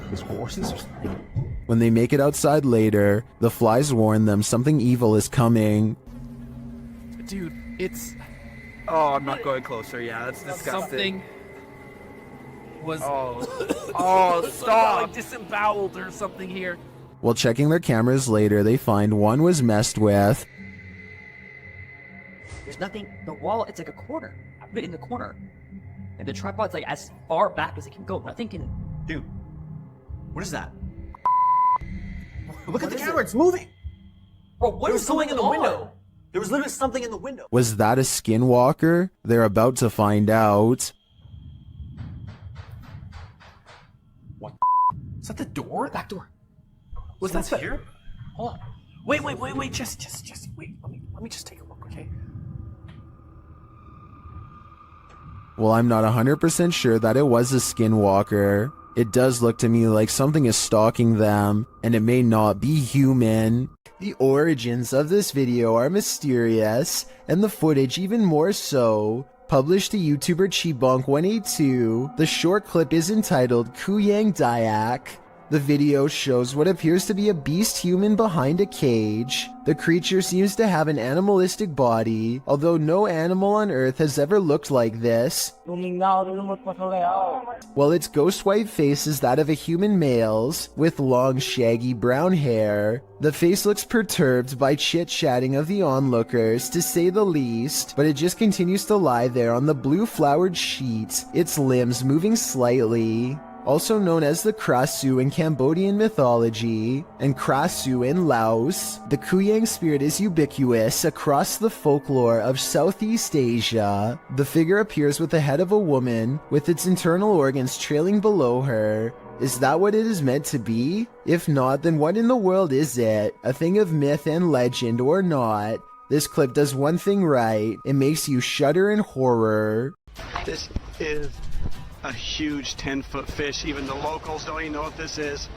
His horses or something? When they make it outside later, the flies warn them something evil is coming. Dude, it's... Oh, I'm not going closer. Yeah, that's disgusting. Something was stop! like disemboweled or something here. While checking their cameras later, they find one was messed with. There's nothing. The wall, it's like a corner. I put it in the corner. And the tripod's like as far back as it can go. Nothing can. Dude, what is that? Look at the camera, it's moving! Bro, what is going in the window? There was literally something in the window. Was that a skinwalker? They're about to find out. What? Is that the door? Back door. Was that here? Hold on. Wait. Just wait. Let me just take a look, okay? Well, I'm not 100% sure that it was a skinwalker. It does look to me like something is stalking them, and it may not be human. The origins of this video are mysterious, and the footage even more so. Published to YouTuber Chibonk182, the short clip is entitled Kuyang Dayak. The video shows what appears to be a beast human behind a cage. The creature seems to have an animalistic body, although no animal on Earth has ever looked like this. While its ghost white face is that of a human male's, with long shaggy brown hair. The face looks perturbed by chit-chatting of the onlookers, to say the least, but it just continues to lie there on the blue flowered sheet, its limbs moving slightly. Also known as the Krasu in Cambodian mythology, and Krasu in Laos, the Kuyang spirit is ubiquitous across the folklore of Southeast Asia. The figure appears with the head of a woman, with its internal organs trailing below her. Is that what it is meant to be? If not, then what in the world is it? A thing of myth and legend or not? This clip does one thing right. It makes you shudder in horror. This is a huge 10-foot fish. Even the locals don't even know what this is.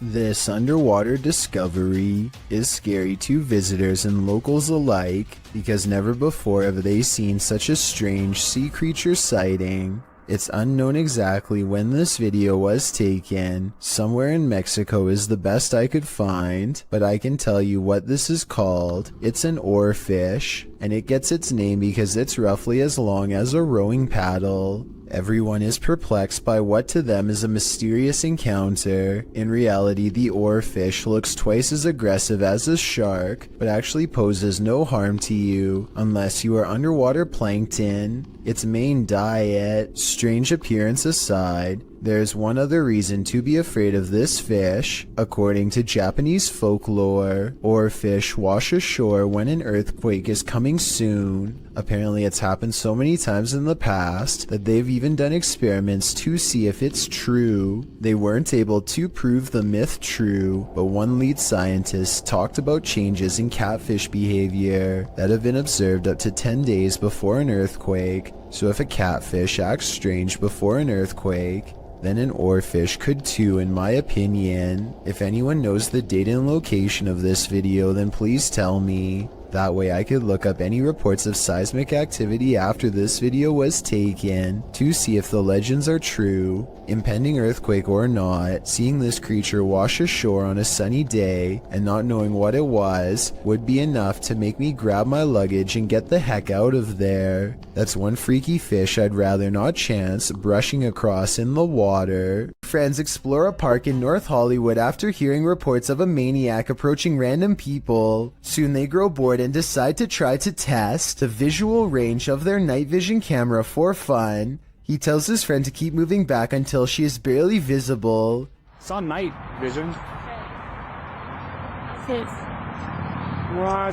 This underwater discovery is scary to visitors and locals alike because never before have they seen such a strange sea creature sighting. It's unknown exactly when this video was taken. Somewhere in Mexico is the best I could find, but I can tell you what this is called. It's an oarfish, and it gets its name because it's roughly as long as a rowing paddle. Everyone is perplexed by what to them is a mysterious encounter. In reality, the oarfish looks twice as aggressive as a shark, but actually poses no harm to you unless you are underwater plankton. Its main diet, strange appearance aside, there's one other reason to be afraid of this fish. According to Japanese folklore, oarfish wash ashore when an earthquake is coming soon. Apparently it's happened so many times in the past that they've even done experiments to see if it's true. They weren't able to prove the myth true, but one lead scientist talked about changes in catfish behavior that have been observed up to 10 days before an earthquake. So if a catfish acts strange before an earthquake, then an oarfish could too, in my opinion. If anyone knows the date and location of this video, then please tell me. That way I could look up any reports of seismic activity after this video was taken to see if the legends are true. Impending earthquake or not, seeing this creature wash ashore on a sunny day and not knowing what it was would be enough to make me grab my luggage and get the heck out of there. That's one freaky fish I'd rather not chance brushing across in the water. Friends explore a park in North Hollywood after hearing reports of a maniac approaching random people. Soon they grow bored and decide to try to test the visual range of their night vision camera for fun. He tells his friend to keep moving back until she is barely visible. It's on night vision.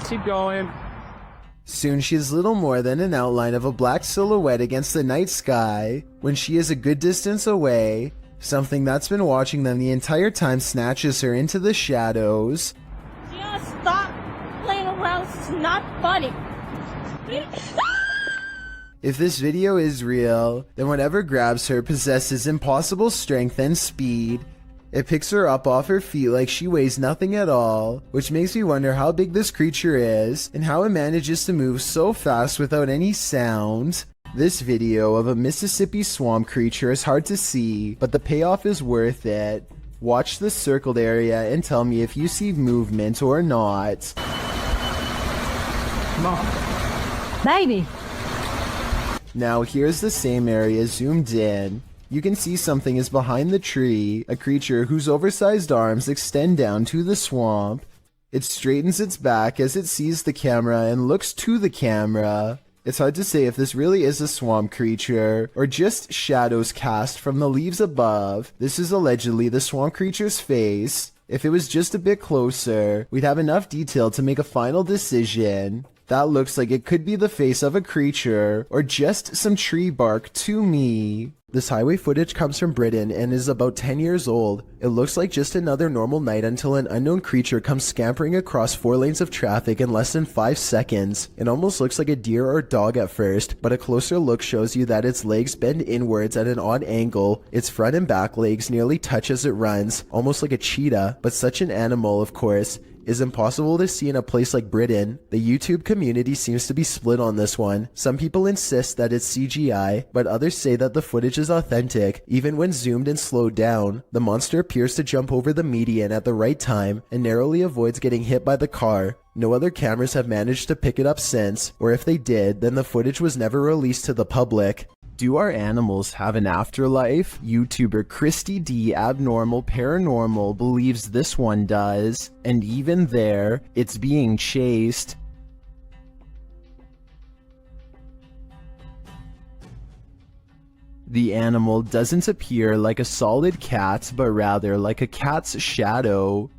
Keep going. Soon she is little more than an outline of a black silhouette against the night sky. When she is a good distance away, something that's been watching them the entire time snatches her into the shadows. Just stop playing around. It's not funny. If this video is real, then whatever grabs her possesses impossible strength and speed. It picks her up off her feet like she weighs nothing at all, which makes me wonder how big this creature is and how it manages to move so fast without any sound. This video of a Mississippi swamp creature is hard to see, but the payoff is worth it. Watch the circled area and tell me if you see movement or not. Come on. Baby. Now here's the same area zoomed in. You can see something is behind the tree, a creature whose oversized arms extend down to the swamp. It straightens its back as it sees the camera and looks to the camera. It's hard to say if this really is a swamp creature or just shadows cast from the leaves above. This is allegedly the swamp creature's face. If it was just a bit closer, we'd have enough detail to make a final decision. That looks like it could be the face of a creature or just some tree bark to me. This highway footage comes from Britain and is about 10 years old. It looks like just another normal night until an unknown creature comes scampering across 4 lanes of traffic in less than 5 seconds. It almost looks like a deer or dog at first, but a closer look shows you that its legs bend inwards at an odd angle. Its front and back legs nearly touch as it runs, almost like a cheetah, but such an animal, of course, is impossible to see in a place like Britain. The YouTube community seems to be split on this one. Some people insist that it's CGI, but others say that the footage is authentic. Even when zoomed and slowed down, the monster appears to jump over the median at the right time and narrowly avoids getting hit by the car. No other cameras have managed to pick it up since, or if they did, then the footage was never released to the public. Do our animals have an afterlife? YouTuber Christy D Abnormal Paranormal believes this one does, and even there, it's being chased. The animal doesn't appear like a solid cat, but rather like a cat's shadow.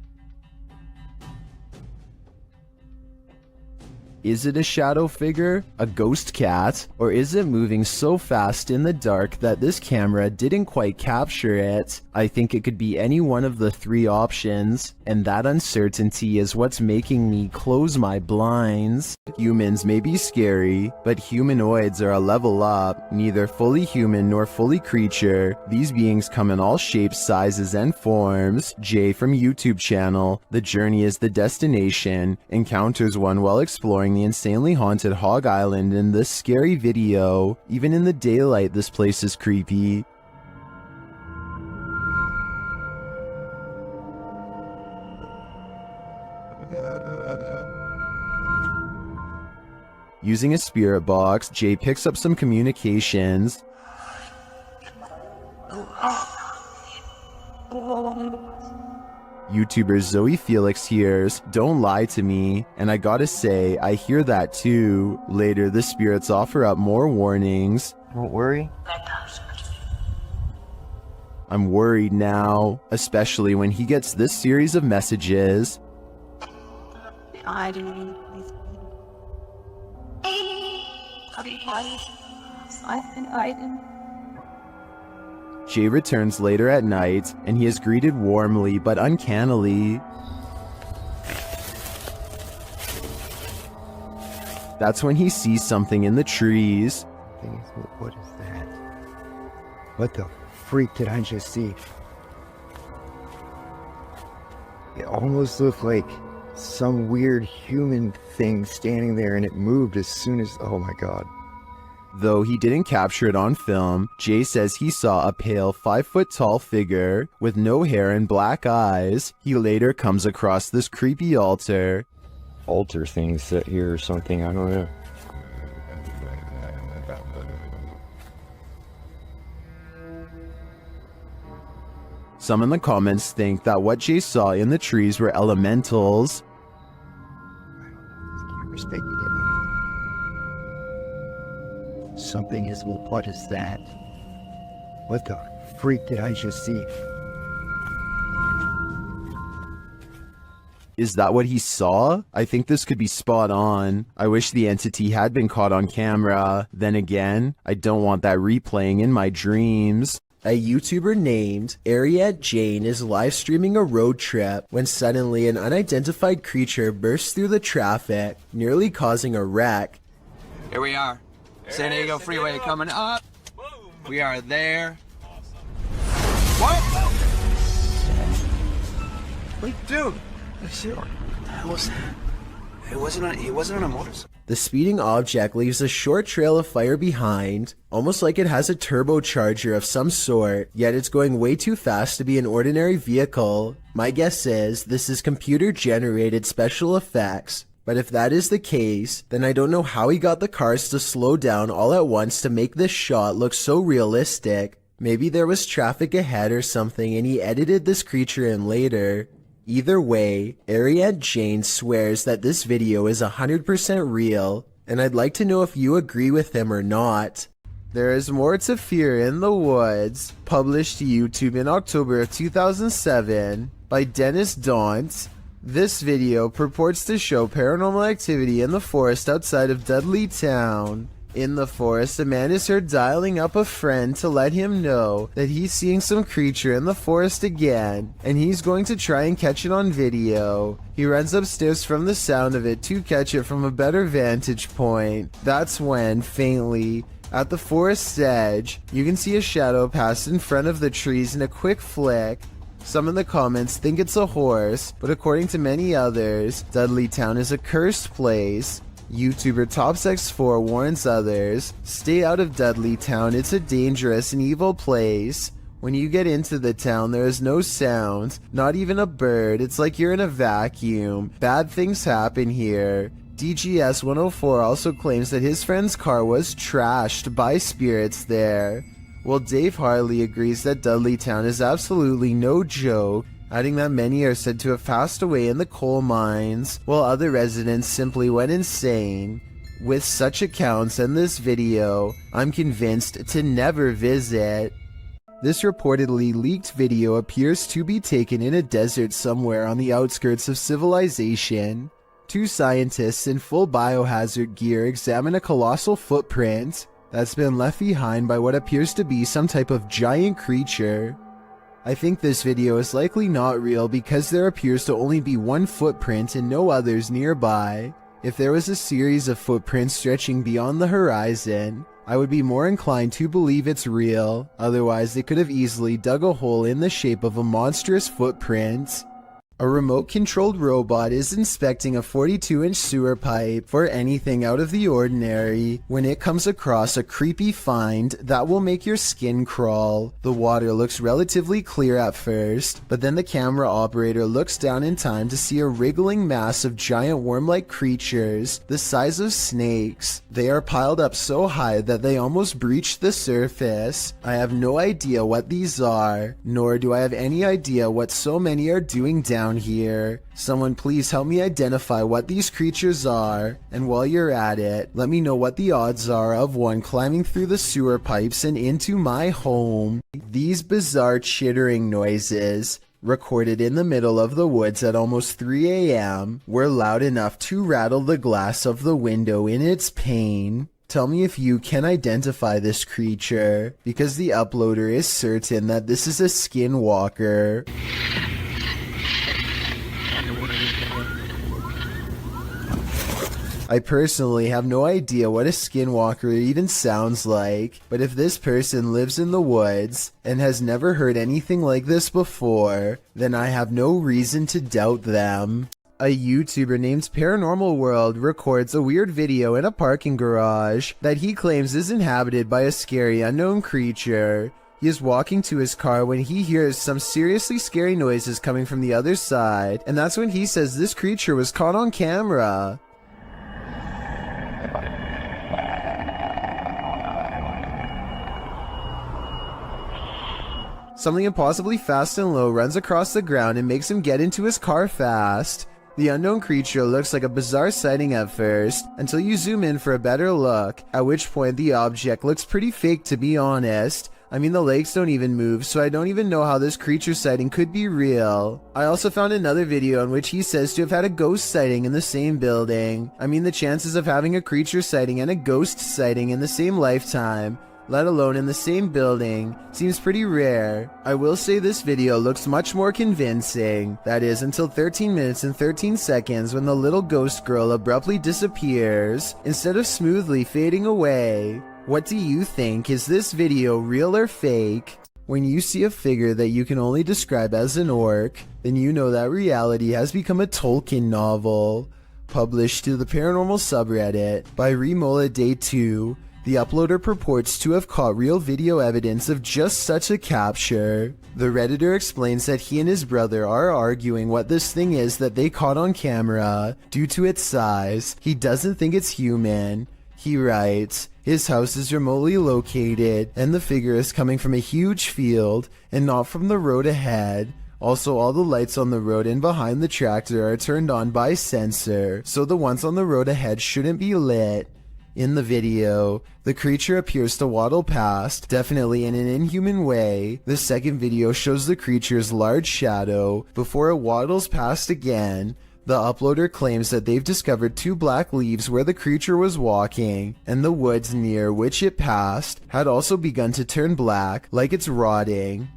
Is it a shadow figure, a ghost cat, or is it moving so fast in the dark that this camera didn't quite capture it? I think it could be any one of the three options, and that uncertainty is what's making me close my blinds. Humans may be scary, but humanoids are a level up, neither fully human nor fully creature. These beings come in all shapes, sizes, and forms. Jay from YouTube channel, The Journey is the Destination, encounters one while exploring the insanely haunted Hog Island in this scary video. Even in the daylight, this place is creepy. Using a spirit box, Jay picks up some communications. YouTuber Zoe Felix hears, "Don't lie to me," and I gotta say, I hear that too. Later, the spirits offer up more warnings. Don't worry. I'm worried now, especially when he gets this series of messages. I didn't. I didn't. Jay returns later at night, and he is greeted warmly but uncannily. That's when he sees something in the trees. What is that? What the freak did I just see? It almost looked like some weird human thing standing there, and it moved as soon as... oh my god. Though he didn't capture it on film, Jay says he saw a pale 5-foot-tall figure with no hair and black eyes. He later comes across this creepy altar. Altar thing set here or something, I don't know. Some in the comments think that what Jay saw in the trees were elementals. Something is... what is that? What the freak did I just see? Is that what he saw? I think this could be spot on. I wish the entity had been caught on camera. Then again, I don't want that replaying in my dreams. A YouTuber named Ariette Jane is live streaming a road trip when suddenly an unidentified creature bursts through the traffic, nearly causing a wreck. Here we are. San Diego Freeway coming up. We are there. What? Wait, dude. He wasn't on a motorcycle. The speeding object leaves a short trail of fire behind, almost like it has a turbocharger of some sort, yet it's going way too fast to be an ordinary vehicle. My guess is this is computer-generated special effects, but if that is the case, then I don't know how he got the cars to slow down all at once to make this shot look so realistic. Maybe there was traffic ahead or something and he edited this creature in later. Either way, Ariette Jane swears that this video is 100% real, and I'd like to know if you agree with him or not. There is More to Fear in the Woods, published to YouTube in October of 2007 by Dennis Daunt. This video purports to show paranormal activity in the forest outside of Dudley Town. In the forest, a man is heard dialing up a friend to let him know that he's seeing some creature in the forest again, and he's going to try and catch it on video. He runs upstairs from the sound of it to catch it from a better vantage point. That's when, faintly, at the forest's edge, you can see a shadow pass in front of the trees in a quick flick. Some in the comments think it's a horse, but according to many others, Dudley Town is a cursed place. YouTuber TopsX4 warns others, stay out of Dudley Town, it's a dangerous and evil place. When you get into the town, there is no sound, not even a bird, it's like you're in a vacuum. Bad things happen here. DGS 104 also claims that his friend's car was trashed by spirits there. Well, Dave Harley agrees that Dudley Town is absolutely no joke, adding that many are said to have passed away in the coal mines, while other residents simply went insane. With such accounts and this video, I'm convinced to never visit. This reportedly leaked video appears to be taken in a desert somewhere on the outskirts of civilization. Two scientists in full biohazard gear examine a colossal footprint that's been left behind by what appears to be some type of giant creature. I think this video is likely not real because there appears to only be one footprint and no others nearby. If there was a series of footprints stretching beyond the horizon, I would be more inclined to believe it's real. Otherwise, they could have easily dug a hole in the shape of a monstrous footprint. A remote-controlled robot is inspecting a 42-inch sewer pipe for anything out of the ordinary when it comes across a creepy find that will make your skin crawl. The water looks relatively clear at first, but then the camera operator looks down in time to see a wriggling mass of giant worm-like creatures the size of snakes. They are piled up so high that they almost breach the surface. I have no idea what these are, nor do I have any idea what so many are doing down here. Someone please help me identify what these creatures are, and while you're at it, let me know what the odds are of one climbing through the sewer pipes and into my home. These bizarre chittering noises, recorded in the middle of the woods at almost 3 a.m., were loud enough to rattle the glass of the window in its pain. Tell me if you can identify this creature, because the uploader is certain that this is a skinwalker. I personally have no idea what a skinwalker even sounds like, but if this person lives in the woods and has never heard anything like this before, then I have no reason to doubt them. A YouTuber named Paranormal World records a weird video in a parking garage that he claims is inhabited by a scary unknown creature. He is walking to his car when he hears some seriously scary noises coming from the other side, and that's when he says this creature was caught on camera. Something impossibly fast and low runs across the ground and makes him get into his car fast. The unknown creature looks like a bizarre sighting at first, until you zoom in for a better look, at which point the object looks pretty fake, to be honest. I mean, the legs don't even move, so I don't even know how this creature sighting could be real. I also found another video in which he says to have had a ghost sighting in the same building. I mean, the chances of having a creature sighting and a ghost sighting in the same lifetime, let alone in the same building, seems pretty rare. I will say this video looks much more convincing. That is, until 13 minutes and 13 seconds when the little ghost girl abruptly disappears, instead of smoothly fading away. What do you think? Is this video real or fake? When you see a figure that you can only describe as an orc, then you know that reality has become a Tolkien novel. Published to the paranormal subreddit by Remola Day 2, the uploader purports to have caught real video evidence of just such a capture. The Redditor explains that he and his brother are arguing what this thing is that they caught on camera. Due to its size, he doesn't think it's human. He writes, his house is remotely located, and the figure is coming from a huge field, and not from the road ahead. Also, all the lights on the road and behind the tractor are turned on by sensor, so the ones on the road ahead shouldn't be lit. In the video, the creature appears to waddle past, definitely in an inhuman way. The second video shows the creature's large shadow before it waddles past again. The uploader claims that they've discovered 2 black leaves where the creature was walking, and the woods near which it passed had also begun to turn black, like it's rotting.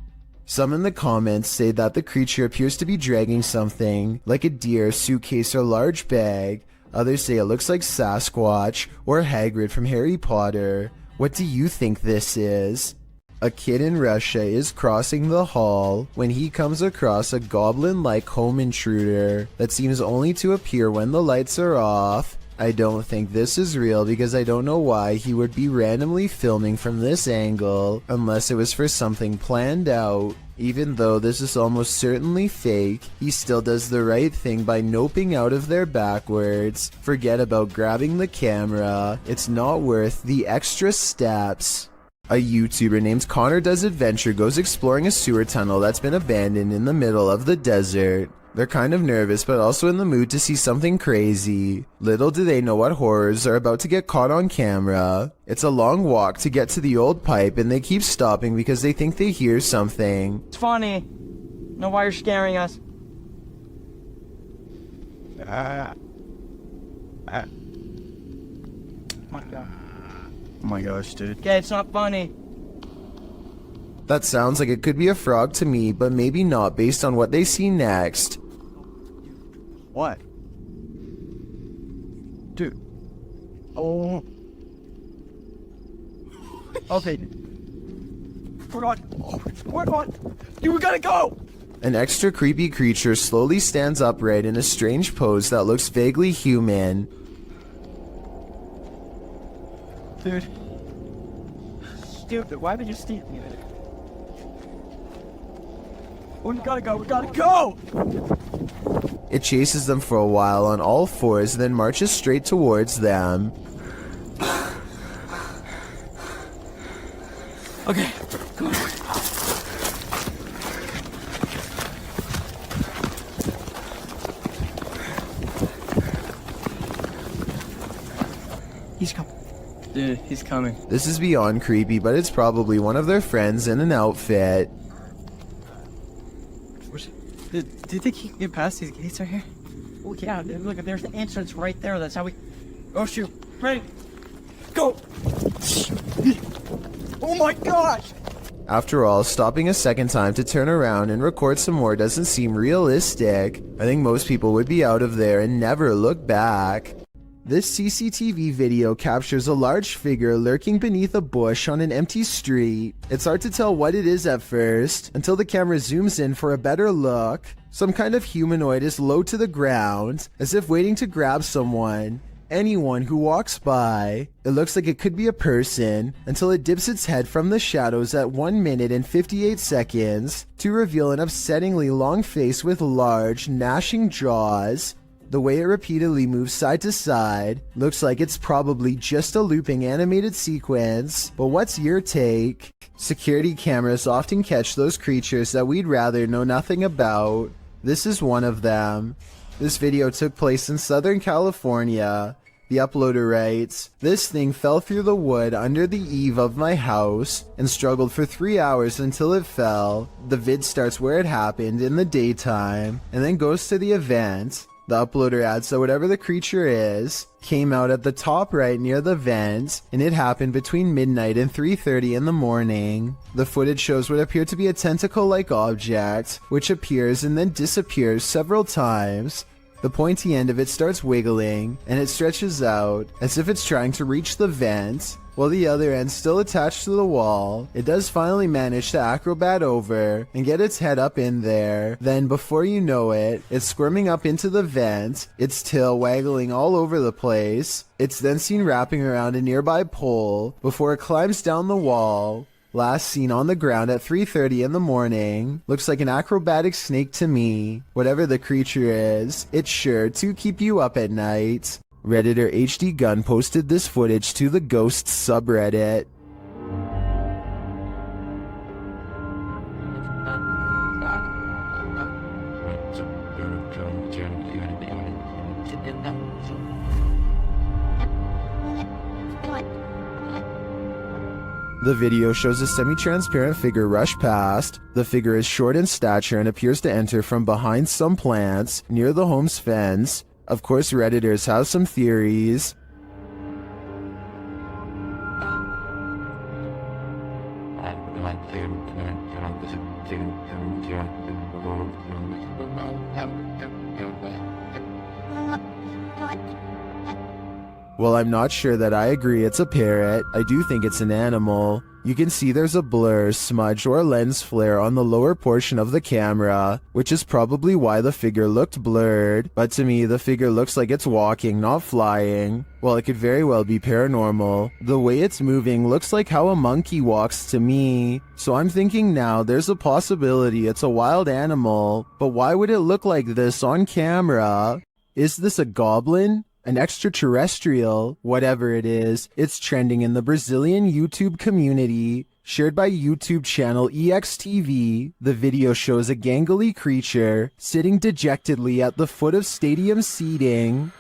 Some in the comments say that the creature appears to be dragging something, like a deer, suitcase, or large bag. Others say it looks like Sasquatch or Hagrid from Harry Potter. What do you think this is? A kid in Russia is crossing the hall when he comes across a goblin-like home intruder that seems only to appear when the lights are off. I don't think this is real because I don't know why he would be randomly filming from this angle unless it was for something planned out. Even though this is almost certainly fake, he still does the right thing by noping out of there backwards. Forget about grabbing the camera, it's not worth the extra steps. A YouTuber named Connor Does Adventure goes exploring a sewer tunnel that's been abandoned in the middle of the desert. They're kind of nervous but also in the mood to see something crazy. Little do they know what horrors are about to get caught on camera. It's a long walk to get to the old pipe and they keep stopping because they think they hear something. It's funny. Know why you're scaring us? My God. Oh my gosh, dude. Okay, it's not funny. That sounds like it could be a frog to me, but maybe not based on what they see next. What? Dude. Oh. Okay. We're on. We're on. Dude, we gotta go. An extra creepy creature slowly stands upright in a strange pose that looks vaguely human. Dude. Stupid. Why would you steal me? We gotta go. We gotta go. It chases them for a while on all fours, then marches straight towards them. Okay. Come on. He's coming. Dude, he's coming. This is beyond creepy, but it's probably one of their friends in an outfit. Do you think he can get past these gates right here? Oh yeah, dude, look, there's the entrance right there. That's how we... Oh shoot. Ready? Go! Oh my gosh! After all, stopping a second time to turn around and record some more doesn't seem realistic. I think most people would be out of there and never look back. This CCTV video captures a large figure lurking beneath a bush on an empty street. It's hard to tell what it is at first, until the camera zooms in for a better look. Some kind of humanoid is low to the ground, as if waiting to grab someone. Anyone who walks by. It looks like it could be a person, until it dips its head from the shadows at 1 minute and 58 seconds, to reveal an upsettingly long face with large, gnashing jaws. The way it repeatedly moves side to side looks like it's probably just a looping animated sequence, but what's your take? Security cameras often catch those creatures that we'd rather know nothing about. This is one of them. This video took place in Southern California. The uploader writes, "This thing fell through the wood under the eave of my house and struggled for 3 hours until it fell." The vid starts where it happened in the daytime and then goes to the event. The uploader adds that whatever the creature is, came out at the top right near the vent, and it happened between midnight and 3:30 in the morning. The footage shows what appeared to be a tentacle-like object, which appears and then disappears several times. The pointy end of it starts wiggling, and it stretches out, as if it's trying to reach the vent, while the other end still attached to the wall. It does finally manage to acrobat over and get its head up in there. Then, before you know it, it's squirming up into the vent, its tail waggling all over the place. It's then seen wrapping around a nearby pole before it climbs down the wall. Last seen on the ground at 3:30 in the morning. Looks like an acrobatic snake to me. Whatever the creature is, it's sure to keep you up at night. Redditor HD Gun posted this footage to the Ghosts subreddit. The video shows a semi-transparent figure rush past. The figure is short in stature and appears to enter from behind some plants near the home's fence. Of course, Redditors have some theories. Well, I'm not sure that I agree it's a parrot. I do think it's an animal. You can see there's a blur, smudge, or lens flare on the lower portion of the camera, which is probably why the figure looked blurred. But to me, the figure looks like it's walking, not flying. Well, it could very well be paranormal. The way it's moving looks like how a monkey walks to me. So I'm thinking now there's a possibility it's a wild animal. But why would it look like this on camera? Is this a goblin? An extraterrestrial? Whatever it is, it's trending in the Brazilian YouTube community. Shared by YouTube channel EXTV, the video shows a gangly creature sitting dejectedly at the foot of stadium seating.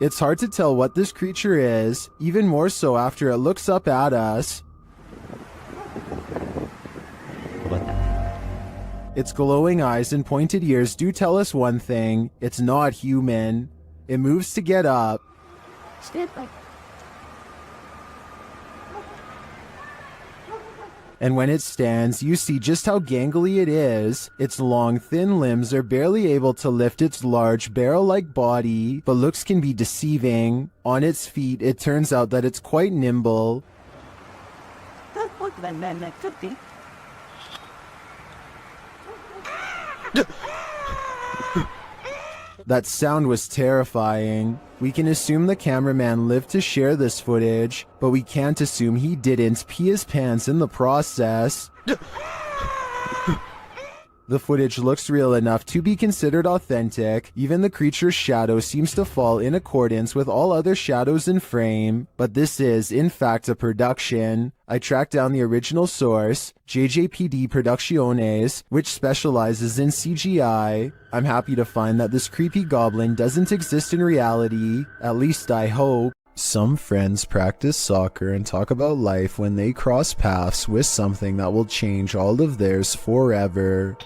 It's hard to tell what this creature is, even more so after it looks up at us. What the Its glowing eyes and pointed ears do tell us one thing: it's not human. It moves to get up. Stand by. And when it stands, you see just how gangly it is. Its long, thin limbs are barely able to lift its large, barrel-like body, but looks can be deceiving. On its feet, it turns out that it's quite nimble. That sound was terrifying. We can assume the cameraman lived to share this footage, but we can't assume he didn't pee his pants in the process. The footage looks real enough to be considered authentic. Even the creature's shadow seems to fall in accordance with all other shadows in frame, but this is, in fact, a production. I tracked down the original source, JJPD Producciones, which specializes in CGI. I'm happy to find that this creepy goblin doesn't exist in reality, at least I hope. Some friends practice soccer and talk about life when they cross paths with something that will change all of theirs forever.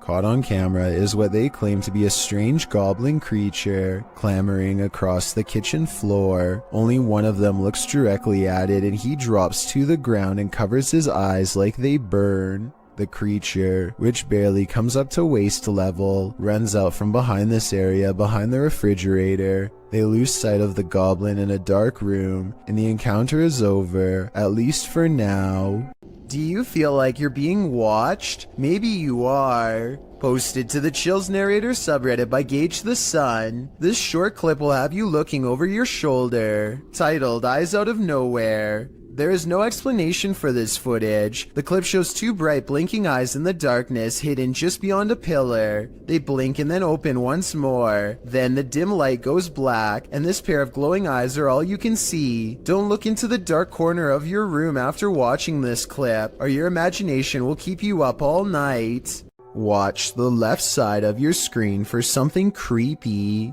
Caught on camera is what they claim to be a strange goblin creature clambering across the kitchen floor. Only one of them looks directly at it and he drops to the ground and covers his eyes like they burn. The creature, which barely comes up to waist level, runs out from behind this area behind the refrigerator. They lose sight of the goblin in a dark room, and the encounter is over, at least for now. Do you feel like you're being watched? Maybe you are. Posted to the Chills Narrator subreddit by Gage the Sun. This short clip will have you looking over your shoulder. Titled Eyes Out of Nowhere. There is no explanation for this footage. The clip shows two bright blinking eyes in the darkness hidden just beyond a pillar. They blink and then open once more. Then the dim light goes black and this pair of glowing eyes are all you can see. Don't look into the dark corner of your room after watching this clip, or your imagination will keep you up all night. Watch the left side of your screen for something creepy.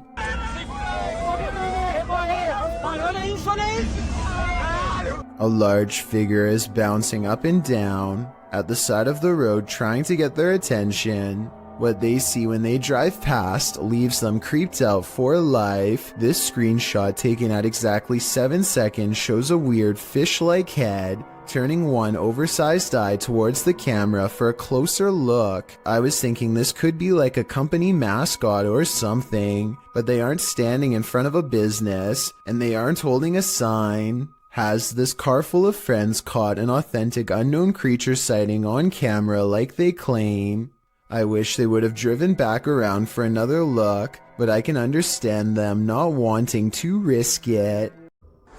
A large figure is bouncing up and down at the side of the road trying to get their attention. What they see when they drive past leaves them creeped out for life. This screenshot taken at exactly 7 seconds shows a weird fish-like head turning one oversized eye towards the camera for a closer look. I was thinking this could be like a company mascot or something, but they aren't standing in front of a business and they aren't holding a sign. Has this car full of friends caught an authentic unknown creature sighting on camera like they claim? I wish they would have driven back around for another look, but I can understand them not wanting to risk it.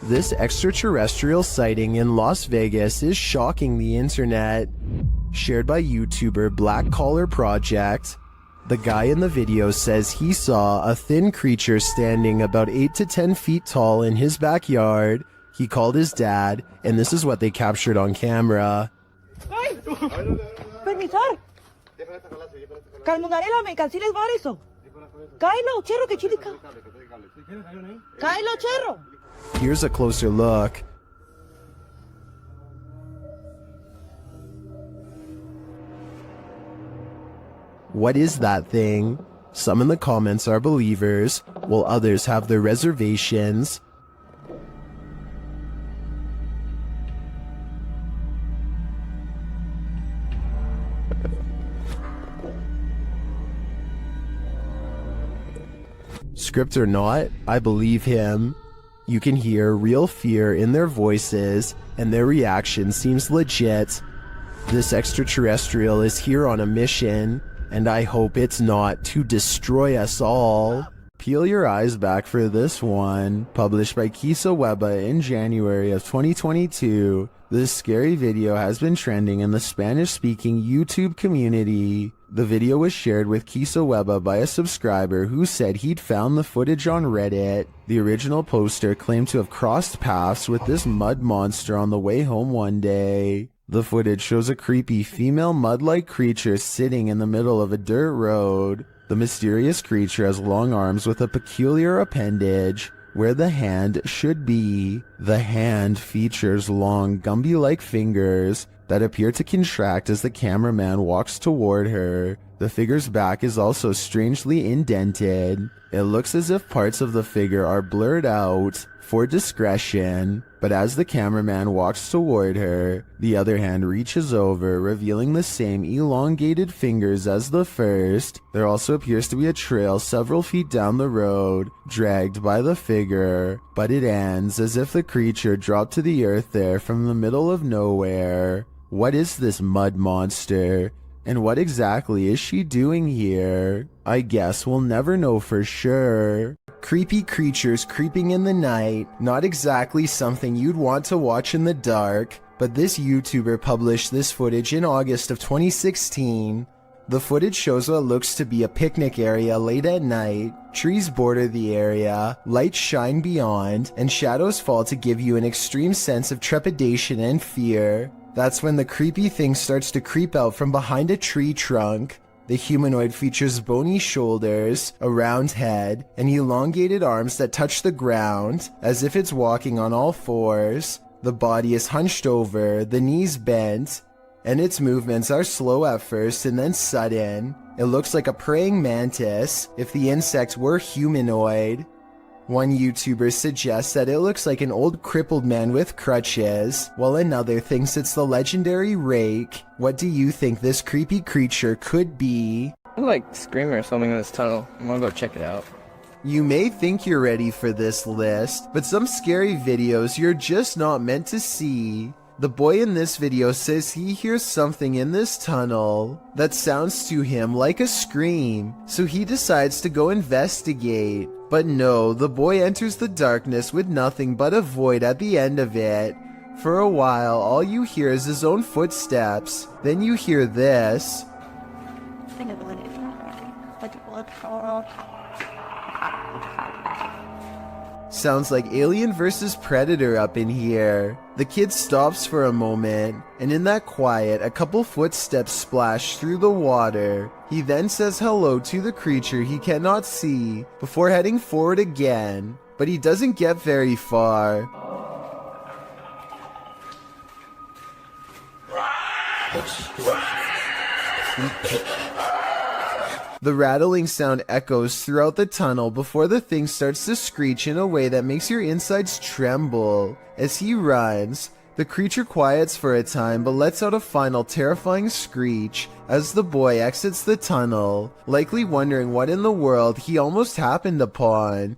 This extraterrestrial sighting in Las Vegas is shocking the internet. Shared by YouTuber Black Collar Project. The guy in the video says he saw a thin creature standing about 8 to 10 feet tall in his backyard. He called his dad, and this is what they captured on camera. Permisar. Calmugarela, me canceles variso. Kylo, cherro, que chilica. Kylo, cherro. Here's a closer look. What is that thing? Some in the comments are believers, while others have their reservations. Script or not, I believe him. You can hear real fear in their voices, and their reaction seems legit. This extraterrestrial is here on a mission, and I hope it's not to destroy us all. Peel your eyes back for this one. Published by Kisa Weba in January of 2022. This scary video has been trending in the Spanish-speaking YouTube community. The video was shared with Kisa Weba by a subscriber who said he'd found the footage on Reddit. The original poster claimed to have crossed paths with this mud monster on the way home one day. The footage shows a creepy female mud-like creature sitting in the middle of a dirt road. The mysterious creature has long arms with a peculiar appendage where the hand should be. The hand features long Gumby-like fingers that appear to contract as the cameraman walks toward her. The figure's back is also strangely indented. It looks as if parts of the figure are blurred out for discretion, but as the cameraman walks toward her, the other hand reaches over, revealing the same elongated fingers as the first. There also appears to be a trail several feet down the road, dragged by the figure, but it ends as if the creature dropped to the earth there from the middle of nowhere. What is this mud monster? And what exactly is she doing here? I guess we'll never know for sure. Creepy creatures creeping in the night, not exactly something you'd want to watch in the dark, but this YouTuber published this footage in August of 2016. The footage shows what looks to be a picnic area late at night. Trees border the area, lights shine beyond, and shadows fall to give you an extreme sense of trepidation and fear. That's when the creepy thing starts to creep out from behind a tree trunk. The humanoid features bony shoulders, a round head, and elongated arms that touch the ground, as if it's walking on all fours. The body is hunched over, the knees bent, and its movements are slow at first and then sudden. It looks like a praying mantis if the insect were humanoid. One YouTuber suggests that it looks like an old crippled man with crutches, while another thinks it's the legendary rake. What do you think this creepy creature could be? I like screaming or something in this tunnel. I'm gonna go check it out. You may think you're ready for this list, but some scary videos you're just not meant to see. The boy in this video says he hears something in this tunnel that sounds to him like a scream, so he decides to go investigate. But no, the boy enters the darkness with nothing but a void at the end of it. For a while, all you hear is his own footsteps. Then you hear this. Sounds like Alien vs. Predator up in here. The kid stops for a moment, and in that quiet, a couple footsteps splash through the water. He then says hello to the creature he cannot see, before heading forward again, but he doesn't get very far. The rattling sound echoes throughout the tunnel before the thing starts to screech in a way that makes your insides tremble. As he runs, the creature quiets for a time but lets out a final terrifying screech as the boy exits the tunnel, likely wondering what in the world he almost happened upon.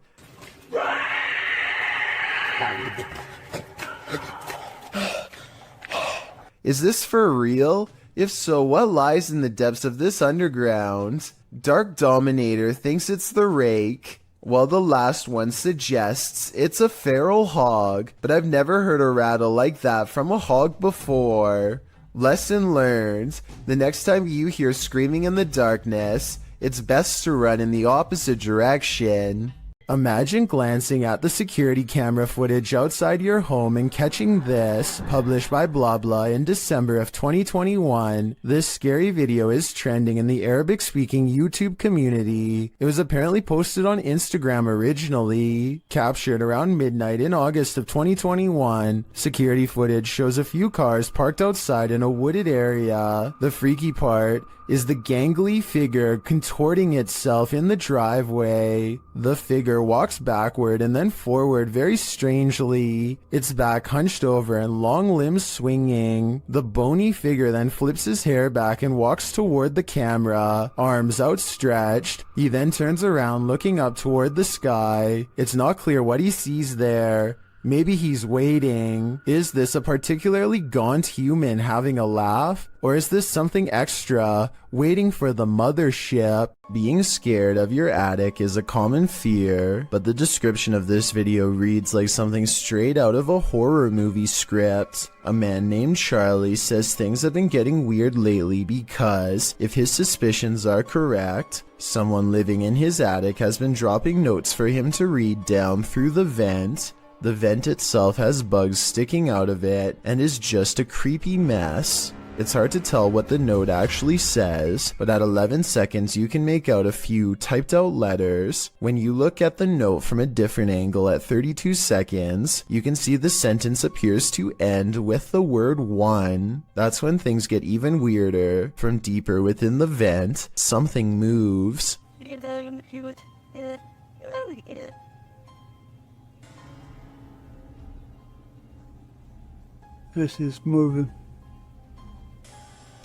Is this for real? If so, what lies in the depths of this underground? Dark Dominator thinks it's the rake, while the last one suggests it's a feral hog, but I've never heard a rattle like that from a hog before. Lesson learned: the next time you hear screaming in the darkness, it's best to run in the opposite direction. Imagine glancing at the security camera footage outside your home and catching this, published by Blah Blah in December of 2021. This scary video is trending in the Arabic-speaking YouTube community. It was apparently posted on Instagram originally, captured around midnight in August of 2021. Security footage shows a few cars parked outside in a wooded area. The freaky part is the gangly figure contorting itself in the driveway. The figure walks backward and then forward very strangely, its back hunched over and long limbs swinging. The bony figure then flips his hair back and walks toward the camera, arms outstretched. He then turns around looking up toward the sky. It's not clear what he sees there. Maybe he's waiting. Is this a particularly gaunt human having a laugh? Or is this something extra, waiting for the mothership? Being scared of your attic is a common fear, but the description of this video reads like something straight out of a horror movie script. A man named Charlie says things have been getting weird lately because, if his suspicions are correct, someone living in his attic has been dropping notes for him to read down through the vent. The vent itself has bugs sticking out of it and is just a creepy mess. It's hard to tell what the note actually says, but at 11 seconds you can make out a few typed out letters. When you look at the note from a different angle at 32 seconds, you can see the sentence appears to end with the word 1. That's when things get even weirder. From deeper within the vent, something moves. This is moving.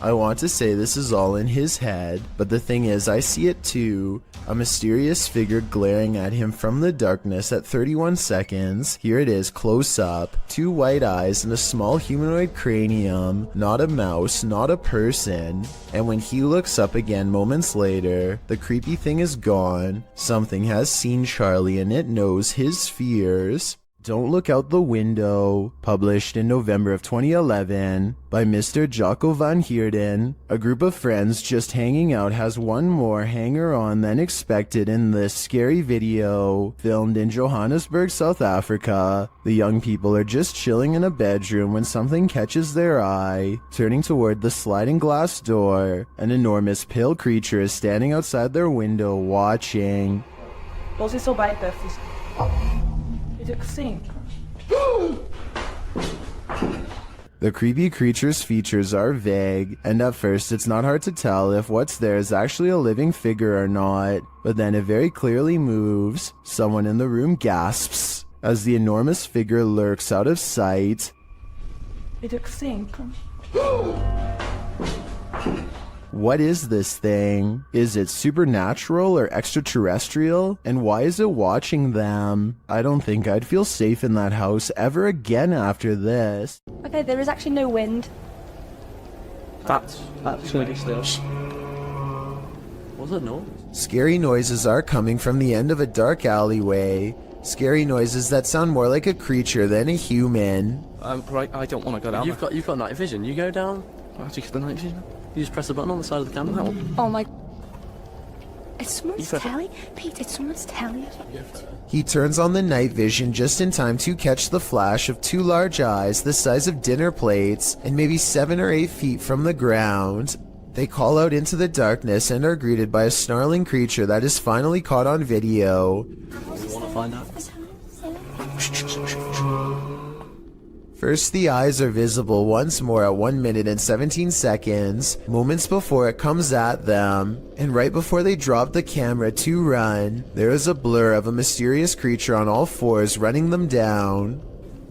I want to say this is all in his head, but the thing is I see it too. A mysterious figure glaring at him from the darkness at 31 seconds. Here it is close up. 2 white eyes and a small humanoid cranium. Not a mouse, not a person. And when he looks up again moments later, the creepy thing is gone. Something has seen Charlie and it knows his fears. Don't Look Out the Window, published in November of 2011 by Mr. Jocko van Heerden. A group of friends just hanging out has one more hanger-on than expected in this scary video, filmed in Johannesburg, South Africa. The young people are just chilling in a bedroom when something catches their eye. Turning toward the sliding glass door, an enormous pale creature is standing outside their window watching. Você só vai ter Sim. The creepy creature's features are vague, and at first it's not hard to tell if what's there is actually a living figure or not, but then it very clearly moves. Someone in the room gasps as the enormous figure lurks out of sight. What is this thing? Is it supernatural or extraterrestrial? And why is it watching them? I don't think I'd feel safe in that house ever again after this. Okay, there is actually no wind. That's really still. What's that noise? Scary noises are coming from the end of a dark alleyway. Scary noises that sound more like a creature than a human. Right, I don't want to go down. You've got night vision. You go down. How do you get the night vision? You just press the button on the side of the camera. Oh my... It's someone's telly? Pete, it's someone's telly. He turns on the night vision just in time to catch the flash of 2 large eyes the size of dinner plates and maybe 7 or 8 feet from the ground. They call out into the darkness and are greeted by a snarling creature that is finally caught on video. You want to find out? First, the eyes are visible once more at 1 minute and 17 seconds, moments before it comes at them. And right before they drop the camera to run, there is a blur of a mysterious creature on all 4s running them down.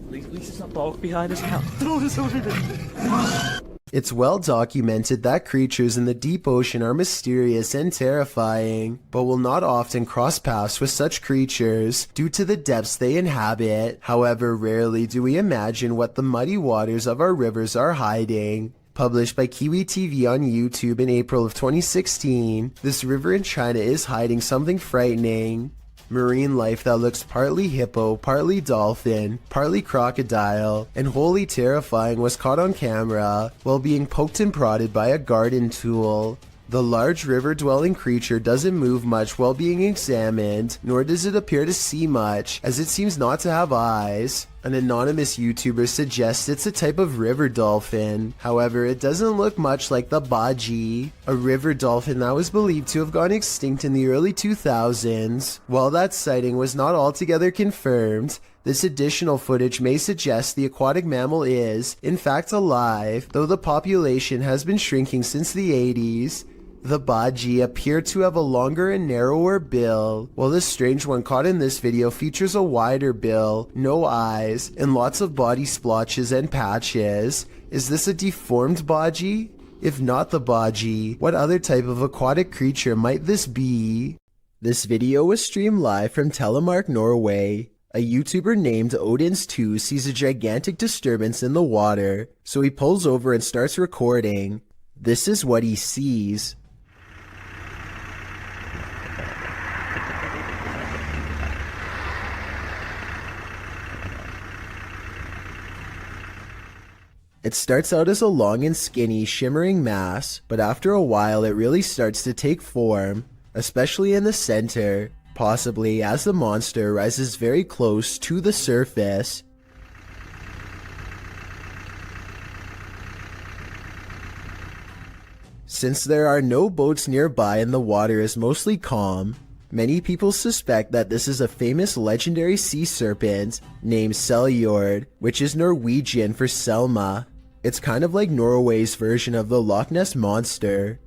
At least it's not dark behind us now. Throw this over there. It's well documented that creatures in the deep ocean are mysterious and terrifying, but will not often cross paths with such creatures due to the depths they inhabit. However, rarely do we imagine what the muddy waters of our rivers are hiding. Published by Kiwi TV on YouTube in April of 2016, this river in China is hiding something frightening. Marine life that looks partly hippo, partly dolphin, partly crocodile, and wholly terrifying was caught on camera while being poked and prodded by a garden tool. The large river-dwelling creature doesn't move much while being examined, nor does it appear to see much, as it seems not to have eyes. An anonymous YouTuber suggests it's a type of river dolphin. However, it doesn't look much like the baji, a river dolphin that was believed to have gone extinct in the early 2000s. While that sighting was not altogether confirmed, this additional footage may suggest the aquatic mammal is, in fact, alive, though the population has been shrinking since the 80s. The baji appear to have a longer and narrower bill, while this strange one caught in this video features a wider bill, no eyes, and lots of body splotches and patches. Is this a deformed baji? If not the baji, what other type of aquatic creature might this be? This video was streamed live from Telemark, Norway. A YouTuber named Odins2 sees a gigantic disturbance in the water, so he pulls over and starts recording. This is what he sees. It starts out as a long and skinny, shimmering mass, but after a while it really starts to take form, especially in the center, possibly as the monster rises very close to the surface. Since there are no boats nearby and the water is mostly calm, many people suspect that this is a famous legendary sea serpent named Seljord, which is Norwegian for Selma. It's kind of like Norway's version of the Loch Ness Monster.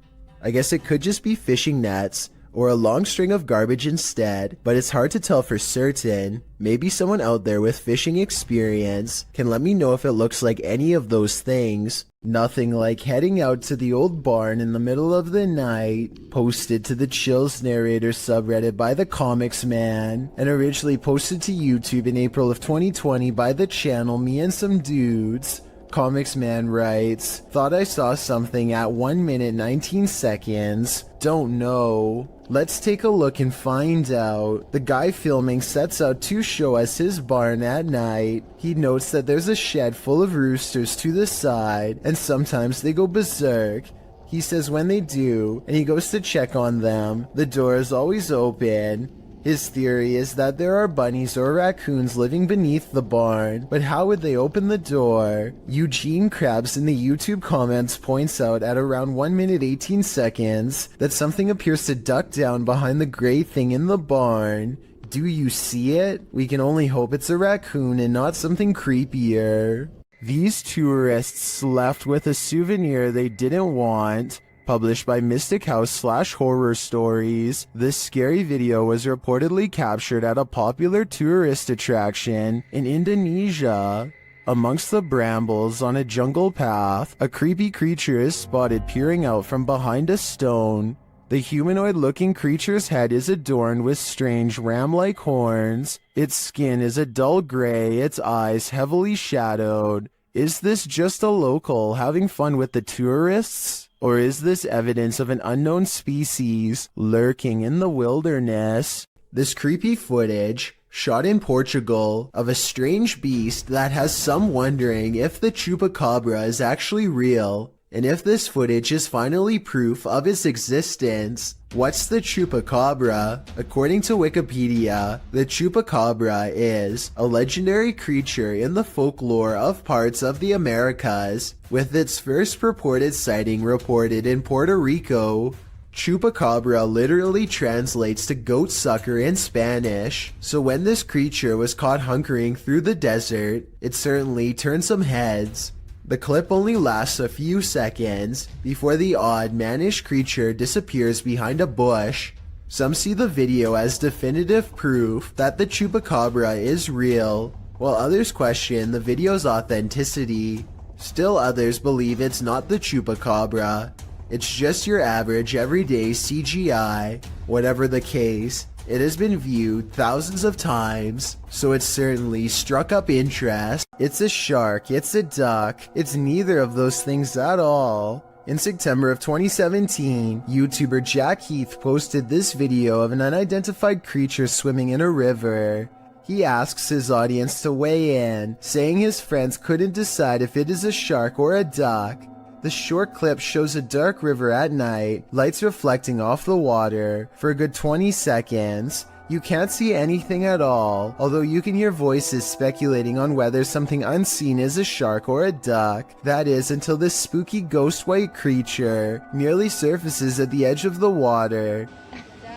I guess it could just be fishing nets, or a long string of garbage instead, but it's hard to tell for certain. Maybe someone out there with fishing experience can let me know if it looks like any of those things. Nothing like heading out to the old barn in the middle of the night. Posted to the Chills Narrator subreddit by the Comics Man, and originally posted to YouTube in April of 2020 by the channel Me and Some Dudes. Comics Man writes, thought I saw something at 1 minute 19 seconds. Don't know. Let's take a look and find out. The guy filming sets out to show us his barn at night. He notes that there's a shed full of roosters to the side, and sometimes they go berserk. He says when they do, and he goes to check on them, the door is always open. His theory is that there are bunnies or raccoons living beneath the barn, but how would they open the door? Eugene Krabs in the YouTube comments points out at around 1 minute 18 seconds that something appears to duck down behind the gray thing in the barn. Do you see it? We can only hope it's a raccoon and not something creepier. These tourists left with a souvenir they didn't want. Published by Mystic House / Horror Stories, this scary video was reportedly captured at a popular tourist attraction in Indonesia. Amongst the brambles on a jungle path, a creepy creature is spotted peering out from behind a stone. The humanoid-looking creature's head is adorned with strange ram-like horns. Its skin is a dull gray, its eyes heavily shadowed. Is this just a local having fun with the tourists? Or is this evidence of an unknown species lurking in the wilderness? This creepy footage, shot in Portugal, of a strange beast that has some wondering if the chupacabra is actually real, and if this footage is finally proof of its existence. What's the chupacabra? According to Wikipedia, the chupacabra is a legendary creature in the folklore of parts of the Americas, with its first purported sighting reported in Puerto Rico. Chupacabra literally translates to goat sucker in Spanish, so when this creature was caught hunkering through the desert, it certainly turned some heads. The clip only lasts a few seconds before the odd, mannish creature disappears behind a bush. Some see the video as definitive proof that the chupacabra is real, while others question the video's authenticity. Still others believe it's not the chupacabra. It's just your average everyday CGI. Whatever the case, it has been viewed thousands of times, so it's certainly struck up interest. It's a shark, it's a duck, it's neither of those things at all. In September of 2017, YouTuber Jack Heath posted this video of an unidentified creature swimming in a river. He asks his audience to weigh in, saying his friends couldn't decide if it is a shark or a duck. The short clip shows a dark river at night, lights reflecting off the water. For a good 20 seconds, you can't see anything at all, although you can hear voices speculating on whether something unseen is a shark or a duck. That is, until this spooky ghost white creature nearly surfaces at the edge of the water.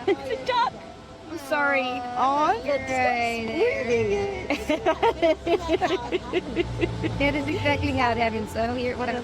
It's a duck! I'm sorry. Oh, That is exactly how it happened, so here, whatever.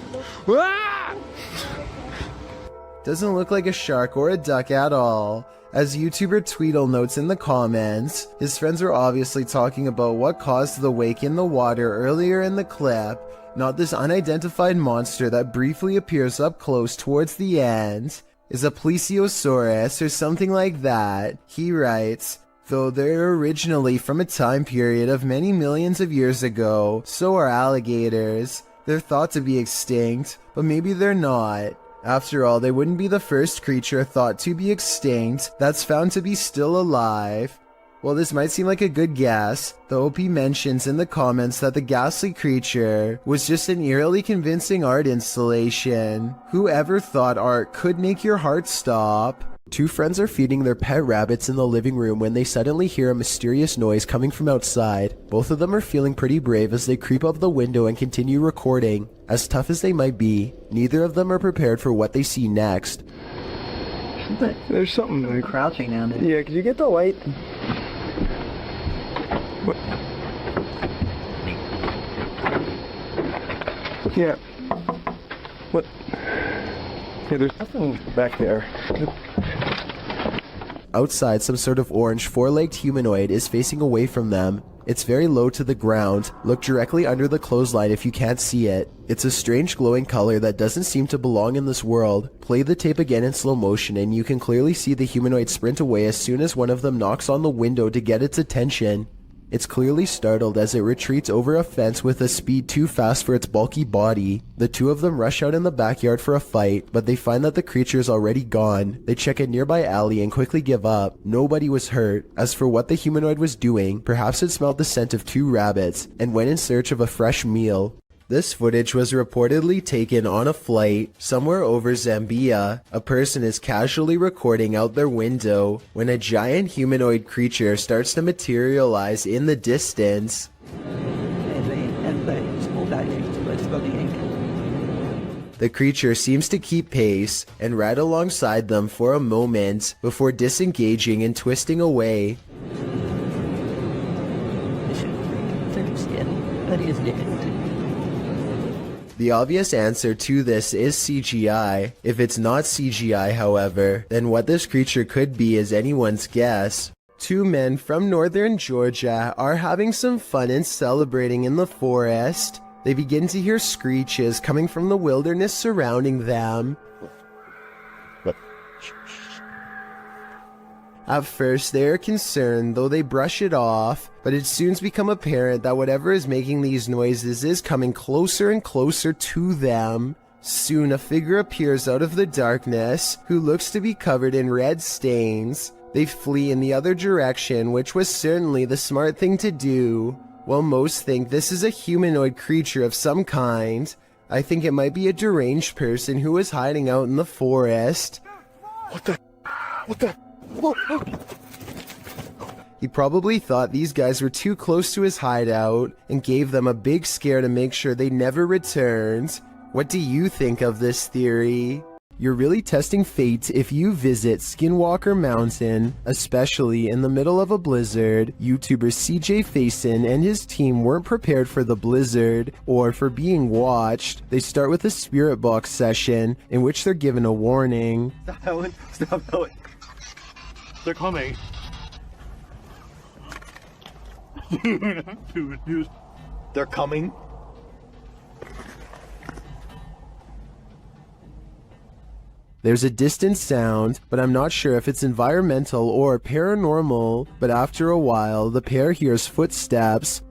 Doesn't look like a shark or a duck at all. As YouTuber Tweedle notes in the comments, his friends were obviously talking about what caused the wake in the water earlier in the clip, not this unidentified monster that briefly appears up close towards the end. Is a plesiosaurus or something like that. He writes, though they're originally from a time period of many millions of years ago, so are alligators. They're thought to be extinct, but maybe they're not. After all, they wouldn't be the first creature thought to be extinct that's found to be still alive. While this might seem like a good guess, the OP mentions in the comments that the ghastly creature was just an eerily convincing art installation. Whoever thought art could make your heart stop? Two friends are feeding their pet rabbits in the living room when they suddenly hear a mysterious noise coming from outside. Both of them are feeling pretty brave as they creep up the window and continue recording. As tough as they might be, neither of them are prepared for what they see next. There's something crouching down there. Yeah, could you get the light? What? Yeah. What? Yeah, there's nothing back there. Outside, some sort of orange, four-legged humanoid is facing away from them. It's very low to the ground. Look directly under the clothesline if you can't see it. It's a strange glowing color that doesn't seem to belong in this world. Play the tape again in slow motion and you can clearly see the humanoid sprint away as soon as one of them knocks on the window to get its attention. It's clearly startled as it retreats over a fence with a speed too fast for its bulky body. The two of them rush out in the backyard for a fight, but they find that the creature is already gone. They check a nearby alley and quickly give up. Nobody was hurt. As for what the humanoid was doing, perhaps it smelled the scent of 2 rabbits and went in search of a fresh meal. This footage was reportedly taken on a flight somewhere over Zambia. A person is casually recording out their window when a giant humanoid creature starts to materialize in the distance. The creature seems to keep pace and ride alongside them for a moment before disengaging and twisting away. The obvious answer to this is CGI. If it's not CGI, however, then what this creature could be is anyone's guess. 2 men from northern Georgia are having some fun and celebrating in the forest. They begin to hear screeches coming from the wilderness surrounding them. At first, they are concerned, though they brush it off, but it soon becomes apparent that whatever is making these noises is coming closer and closer to them. Soon, a figure appears out of the darkness, who looks to be covered in red stains. They flee in the other direction, which was certainly the smart thing to do. While most think this is a humanoid creature of some kind, I think it might be a deranged person who is hiding out in the forest. What the? He probably thought these guys were too close to his hideout and gave them a big scare to make sure they never returned. What do you think of this theory? You're really testing fate if you visit Skinwalker Mountain, especially in the middle of a blizzard. YouTuber CJ Faison and his team weren't prepared for the blizzard or for being watched. They start with a spirit box session in which they're given a warning. Stop going. Stop going. They're coming. They're coming. There's a distant sound, but I'm not sure if it's environmental or paranormal. But after a while, the pair hears footsteps.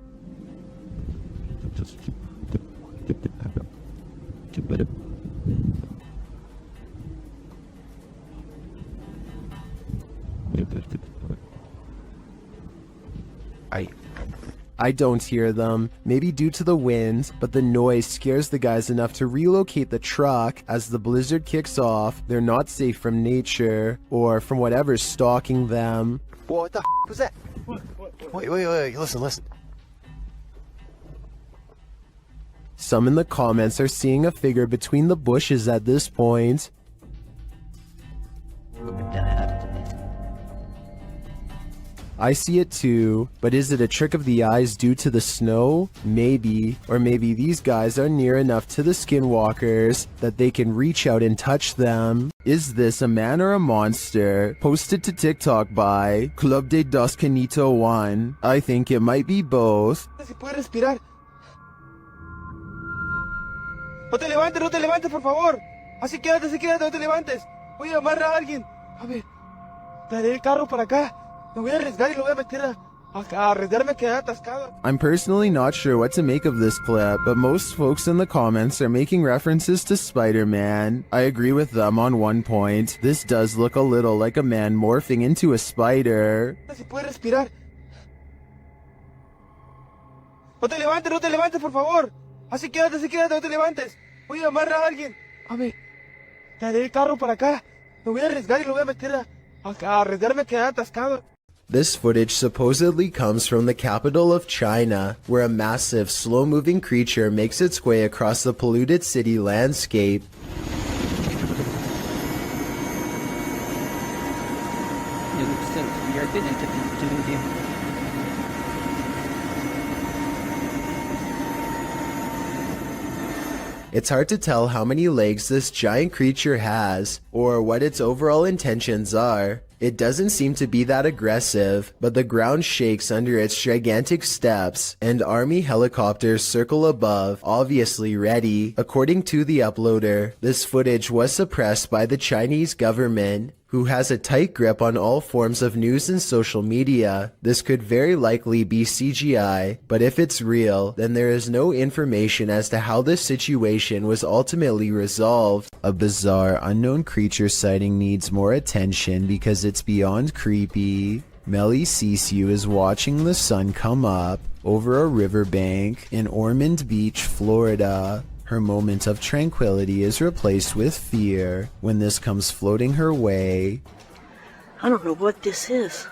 I don't hear them, maybe due to the wind, but the noise scares the guys enough to relocate the truck. As the blizzard kicks off, they're not safe from nature, or from whatever's stalking them. What the was that? Wait, listen. Some in the comments are seeing a figure between the bushes at this point. I see it too, but is it a trick of the eyes due to the snow? Maybe. Or maybe these guys are near enough to the skinwalkers that they can reach out and touch them. Is this a man or a monster? Posted to TikTok by Club de Dos Canito 1. I think it might be both. Se puede respirar. No te levantes, por favor. Así quédate, no te levantes. Voy a llamar a alguien. A ver, traeré el carro para acá. Me voy a arriesgar y lo voy a meter a arriesgarme a quedar atascado. I'm personally not sure what to make of this clip, but most folks in the comments are making references to Spider-Man. I agree with them on one point. This does look a little like a man morphing into a spider. Se puede respirar. No te levantes, por favor. Así quédate, no te levantes. Voy a llamar a alguien. A ver, traeré el carro para acá. Me voy a arriesgar y lo voy a meter a arriesgarme a quedar atascado. This footage supposedly comes from the capital of China, where a massive, slow-moving creature makes its way across the polluted city landscape. It's hard to tell how many legs this giant creature has, or what its overall intentions are. It doesn't seem to be that aggressive, but the ground shakes under its gigantic steps, and army helicopters circle above, obviously ready. According to the uploader, this footage was suppressed by the Chinese government, who has a tight grip on all forms of news and social media. This could very likely be CGI, but if it's real, then there is no information as to how this situation was ultimately resolved. A bizarre, unknown creature sighting needs more attention because it's beyond creepy. Melly Sisu is watching the sun come up over a riverbank in Ormond Beach, Florida. Her moment of tranquility is replaced with fear when this comes floating her way. I don't know what this is.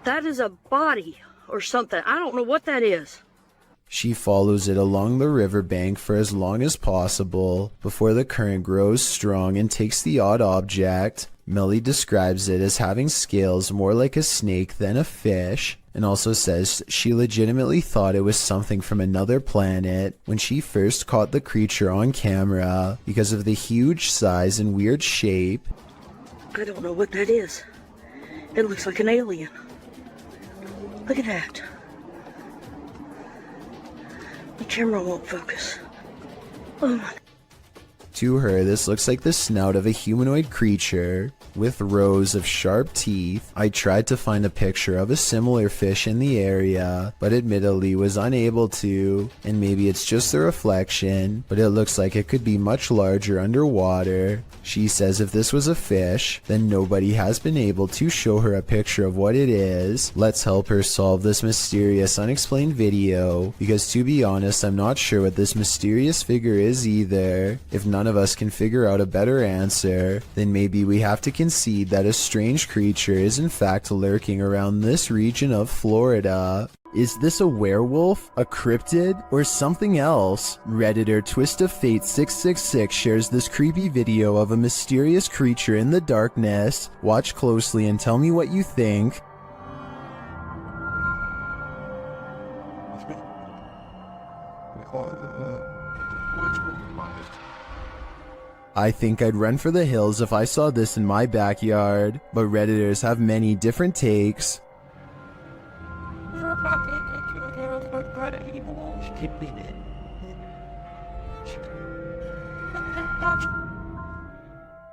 That is a body or something. I don't know what that is. She follows it along the riverbank for as long as possible before the current grows strong and takes the odd object. Melly describes it as having scales more like a snake than a fish, and also says she legitimately thought it was something from another planet when she first caught the creature on camera because of the huge size and weird shape. I don't know what that is. It looks like an alien. Look at that. The camera won't focus. Oh my. To her, this looks like the snout of a humanoid creature with rows of sharp teeth. I tried to find a picture of a similar fish in the area, but admittedly was unable to, and maybe it's just a reflection, but it looks like it could be much larger underwater. She says if this was a fish, then nobody has been able to show her a picture of what it is. Let's help her solve this mysterious unexplained video, because to be honest, I'm not sure what this mysterious figure is either. If none of us can figure out a better answer, then maybe we have to concede that a strange creature is in fact lurking around this region of Florida. Is this a werewolf, a cryptid, or something else? Redditor Twist of Fate 666 shares this creepy video of a mysterious creature in the darkness. Watch closely and tell me what you think. I think I'd run for the hills if I saw this in my backyard, but Redditors have many different takes.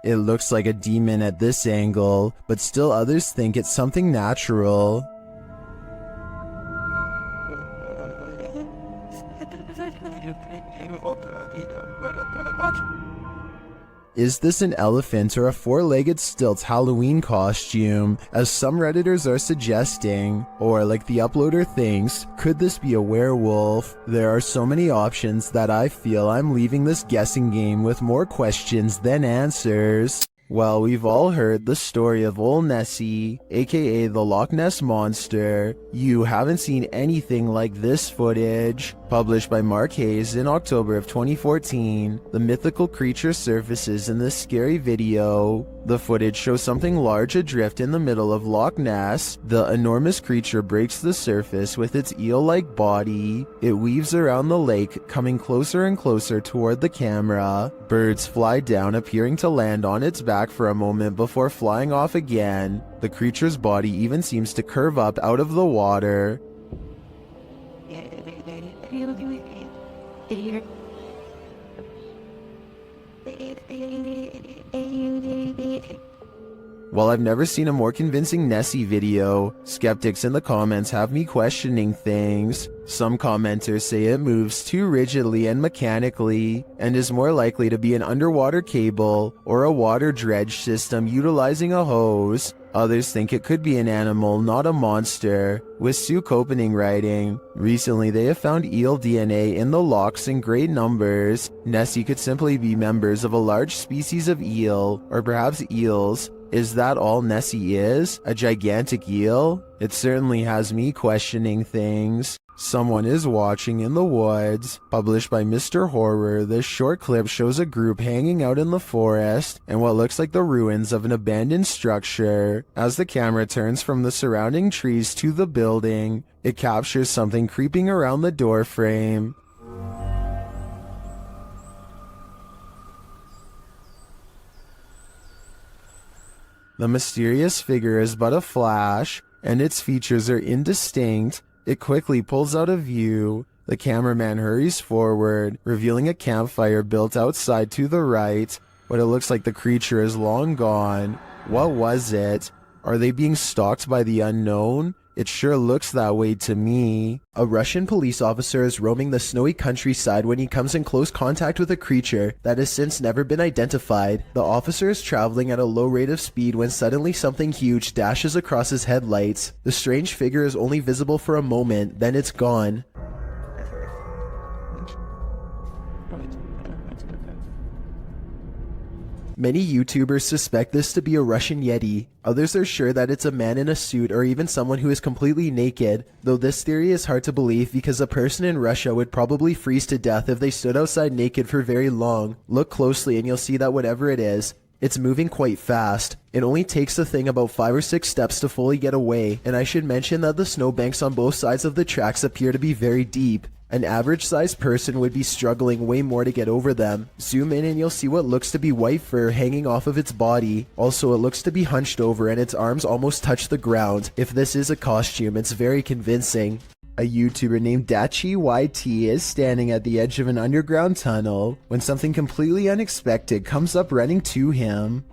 It looks like a demon at this angle, but still others think it's something natural. Is this an elephant or a four-legged stilt Halloween costume, as some Redditors are suggesting? Or, like the uploader thinks, could this be a werewolf? There are so many options that I feel I'm leaving this guessing game with more questions than answers. Well, we've all heard the story of Ol' Nessie, aka the Loch Ness Monster. You haven't seen anything like this footage. Published by Mark Hayes in October of 2014, the mythical creature surfaces in this scary video. The footage shows something large adrift in the middle of Loch Ness. The enormous creature breaks the surface with its eel-like body. It weaves around the lake, coming closer and closer toward the camera. Birds fly down, appearing to land on its back for a moment before flying off again. The creature's body even seems to curve up out of the water. While I've never seen a more convincing Nessie video, skeptics in the comments have me questioning things. Some commenters say it moves too rigidly and mechanically, and is more likely to be an underwater cable or a water dredge system utilizing a hose. Others think it could be an animal, not a monster, with Sue Copening writing, "Recently they have found eel DNA in the lochs in great numbers. Nessie could simply be members of a large species of eel, or perhaps eels, Is that all Nessie is? A gigantic eel? It certainly has me questioning things. Someone is watching in the woods. Published by Mr. Horror, this short clip shows a group hanging out in the forest and what looks like the ruins of an abandoned structure. As the camera turns from the surrounding trees to the building, it captures something creeping around the door frame. The mysterious figure is but a flash, and its features are indistinct. It quickly pulls out of view. The cameraman hurries forward, revealing a campfire built outside to the right, but it looks like the creature is long gone. What was it? Are they being stalked by the unknown? It sure looks that way to me. A Russian police officer is roaming the snowy countryside when he comes in close contact with a creature that has since never been identified. The officer is traveling at a low rate of speed when suddenly something huge dashes across his headlights. The strange figure is only visible for a moment, then it's gone. Many YouTubers suspect this to be a Russian Yeti. Others are sure that it's a man in a suit or even someone who is completely naked, though this theory is hard to believe because a person in Russia would probably freeze to death if they stood outside naked for very long. Look closely and you'll see that whatever it is, it's moving quite fast. It only takes the thing about 5 or 6 steps to fully get away, and I should mention that the snowbanks on both sides of the tracks appear to be very deep. An average-sized person would be struggling way more to get over them. Zoom in and you'll see what looks to be white fur hanging off of its body. Also, it looks to be hunched over and its arms almost touch the ground. If this is a costume, it's very convincing. A YouTuber named Dachi YT is standing at the edge of an underground tunnel when something completely unexpected comes up running to him.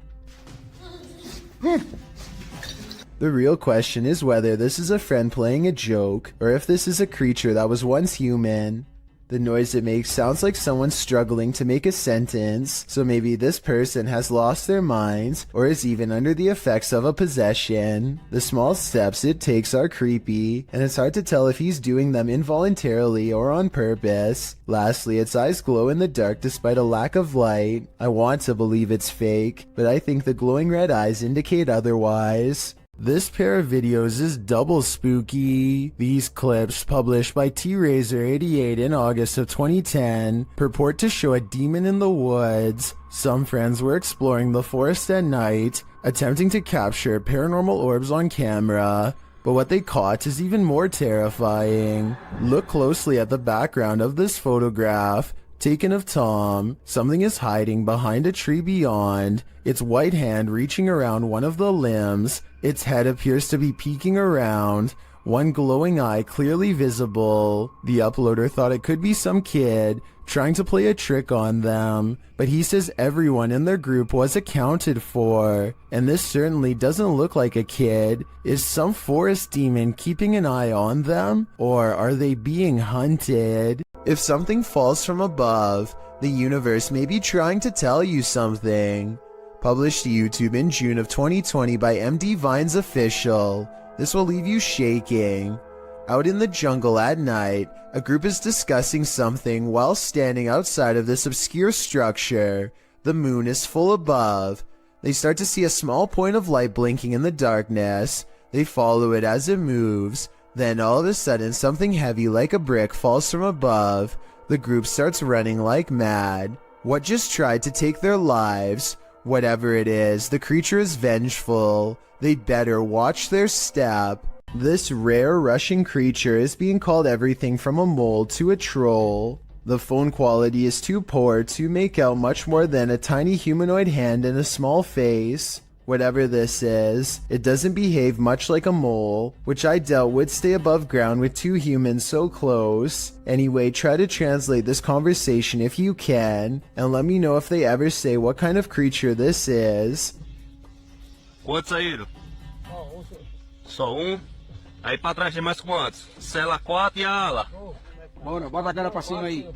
The real question is whether this is a friend playing a joke, or if this is a creature that was once human. The noise it makes sounds like someone struggling to make a sentence, so maybe this person has lost their minds, or is even under the effects of a possession. The small steps it takes are creepy, and it's hard to tell if he's doing them involuntarily or on purpose. Lastly, its eyes glow in the dark despite a lack of light. I want to believe it's fake, but I think the glowing red eyes indicate otherwise. This pair of videos is double spooky. These clips, published by TRazor88 in August of 2010, purport to show a demon in the woods. Some friends were exploring the forest at night, attempting to capture paranormal orbs on camera, but what they caught is even more terrifying. Look closely at the background of this photograph. Taken of Tom, something is hiding behind a tree beyond, its white hand reaching around one of the limbs, its head appears to be peeking around, one glowing eye clearly visible. The uploader thought it could be some kid trying to play a trick on them, but he says everyone in their group was accounted for, and this certainly doesn't look like a kid. Is some forest demon keeping an eye on them, or are they being hunted? If something falls from above, the universe may be trying to tell you something. Published to YouTube in June of 2020 by MD Vines Official. This will leave you shaking. Out in the jungle at night, a group is discussing something while standing outside of this obscure structure. The moon is full above. They start to see a small point of light blinking in the darkness. They follow it as it moves. Then all of a sudden something heavy like a brick falls from above. The group starts running like mad. What just tried to take their lives? Whatever it is, the creature is vengeful. They'd better watch their step. This rare Russian creature is being called everything from a mole to a troll. The phone quality is too poor to make out much more than a tiny humanoid hand and a small face. Whatever this is, it doesn't behave much like a mole, which I doubt would stay above ground with two humans so close. Anyway, try to translate this conversation if you can, and let me know if they ever say what kind of creature this is. Quantos saíram? Só Aí pra trás tem mais quantos? Cela 4 e a ala. Bora, bota a cara pra cima aí.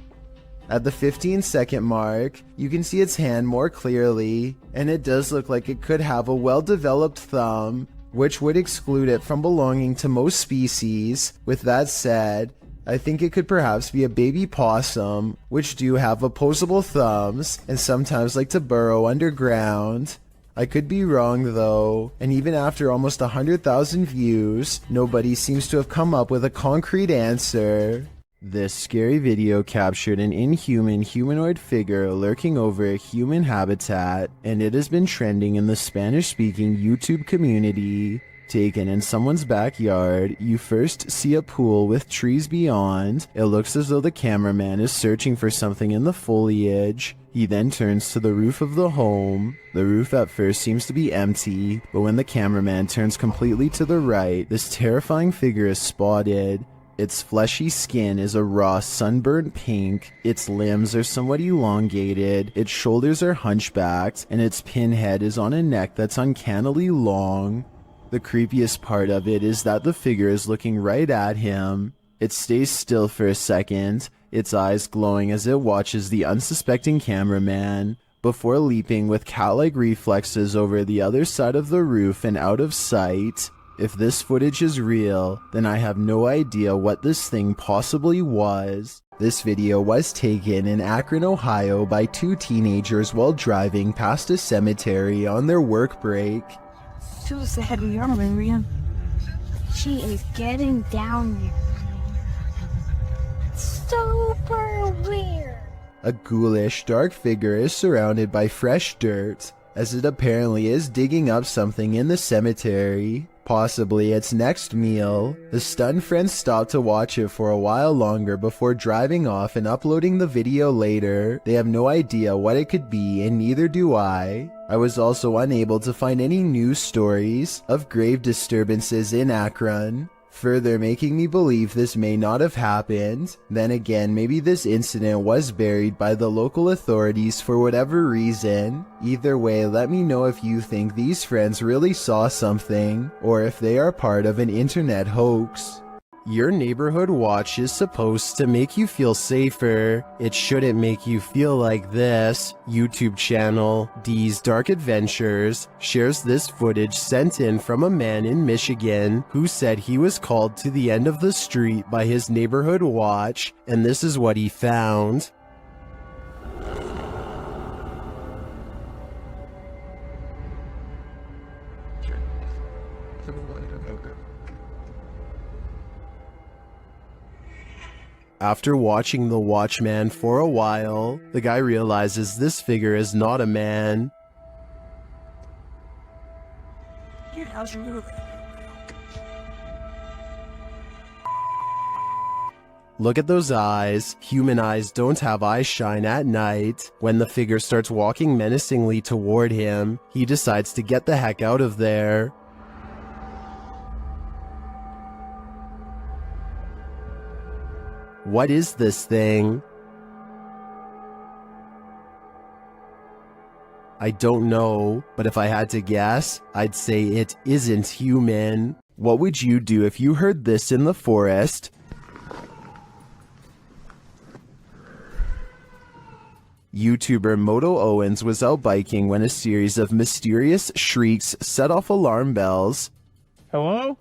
At the 15-second mark, you can see its hand more clearly, and it does look like it could have a well-developed thumb, which would exclude it from belonging to most species. With that said, I think it could perhaps be a baby possum, which do have opposable thumbs and sometimes like to burrow underground. I could be wrong though, and even after almost 100,000 views, nobody seems to have come up with a concrete answer. This scary video captured an inhuman humanoid figure lurking over a human habitat, and it has been trending in the Spanish-speaking YouTube community. Taken in someone's backyard, you first see a pool with trees beyond. It looks as though the cameraman is searching for something in the foliage. He then turns to the roof of the home. The roof at first seems to be empty, but when the cameraman turns completely to the right, this terrifying figure is spotted. Its fleshy skin is a raw sunburnt pink, its limbs are somewhat elongated, its shoulders are hunchbacked, and its pinhead is on a neck that's uncannily long. The creepiest part of it is that the figure is looking right at him. It stays still for a second, its eyes glowing as it watches the unsuspecting cameraman, before leaping with cat-like reflexes over the other side of the roof and out of sight. If this footage is real, then I have no idea what this thing possibly was. This video was taken in Akron, Ohio by two teenagers while driving past a cemetery on their work break. Too sad we are, Marian. She is getting down here. Super weird. A ghoulish, dark figure is surrounded by fresh dirt, as it apparently is digging up something in the cemetery. Possibly its next meal. The stunned friends stop to watch it for a while longer before driving off and uploading the video later. They have no idea what it could be, and neither do I. I was also unable to find any news stories of grave disturbances in Akron, further making me believe this may not have happened. Then again, maybe this incident was buried by the local authorities for whatever reason. Either way, let me know if you think these friends really saw something, or if they are part of an internet hoax. Your neighborhood watch is supposed to make you feel safer. It shouldn't make you feel like this. YouTube channel D's Dark Adventures shares this footage sent in from a man in Michigan who said he was called to the end of the street by his neighborhood watch, and this is what he found. After watching the Watchman for a while, the guy realizes this figure is not a man. Look at those eyes. Human eyes don't have eye shine at night. When the figure starts walking menacingly toward him, he decides to get the heck out of there. What is this thing? I don't know, but if I had to guess, I'd say it isn't human. What would you do if you heard this in the forest? YouTuber Moto Owens was out biking when a series of mysterious shrieks set off alarm bells. Hello?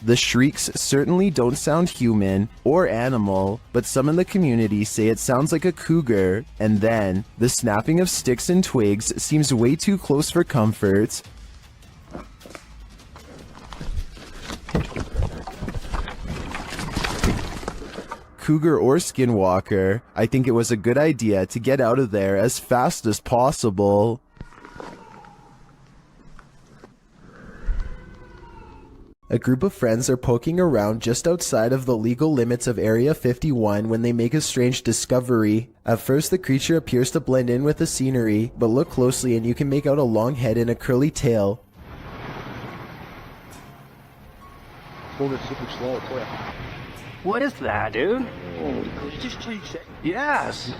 The shrieks certainly don't sound human or animal, but some in the community say it sounds like a cougar, and then the snapping of sticks and twigs seems way too close for comfort. Cougar or skinwalker, I think it was a good idea to get out of there as fast as possible. A group of friends are poking around just outside of the legal limits of Area 51 when they make a strange discovery. At first, the creature appears to blend in with the scenery, but look closely and you can make out a long head and a curly tail. What is that, dude? Yes.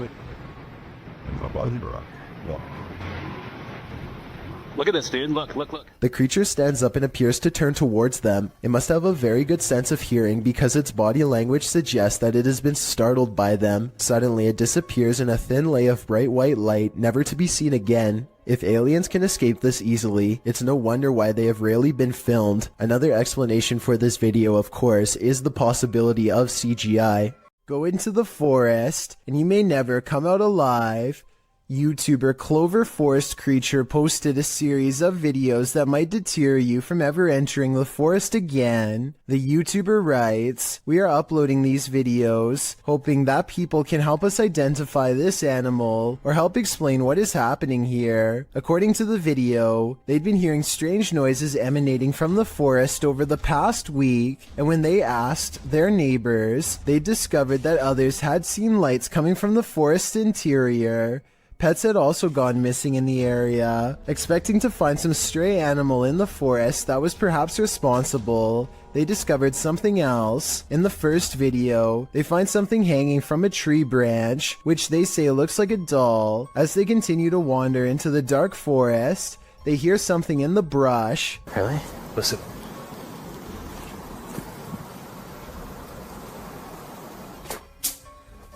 Look at this, dude. Look, look, look. The creature stands up and appears to turn towards them. It must have a very good sense of hearing because its body language suggests that it has been startled by them. Suddenly, it disappears in a thin lay of bright white light, never to be seen again. If aliens can escape this easily, it's no wonder why they have rarely been filmed. Another explanation for this video, of course, is the possibility of CGI. Go into the forest, and you may never come out alive. YouTuber Clover Forest Creature posted a series of videos that might deter you from ever entering the forest again. The YouTuber writes, "We are uploading these videos, hoping that people can help us identify this animal, or help explain what is happening here." According to the video, they'd been hearing strange noises emanating from the forest over the past week, and when they asked their neighbors, they discovered that others had seen lights coming from the forest interior. Pets had also gone missing in the area. Expecting to find some stray animal in the forest that was perhaps responsible, they discovered something else. In the first video, they find something hanging from a tree branch, which they say looks like a doll. As they continue to wander into the dark forest, they hear something in the brush. Really? Listen.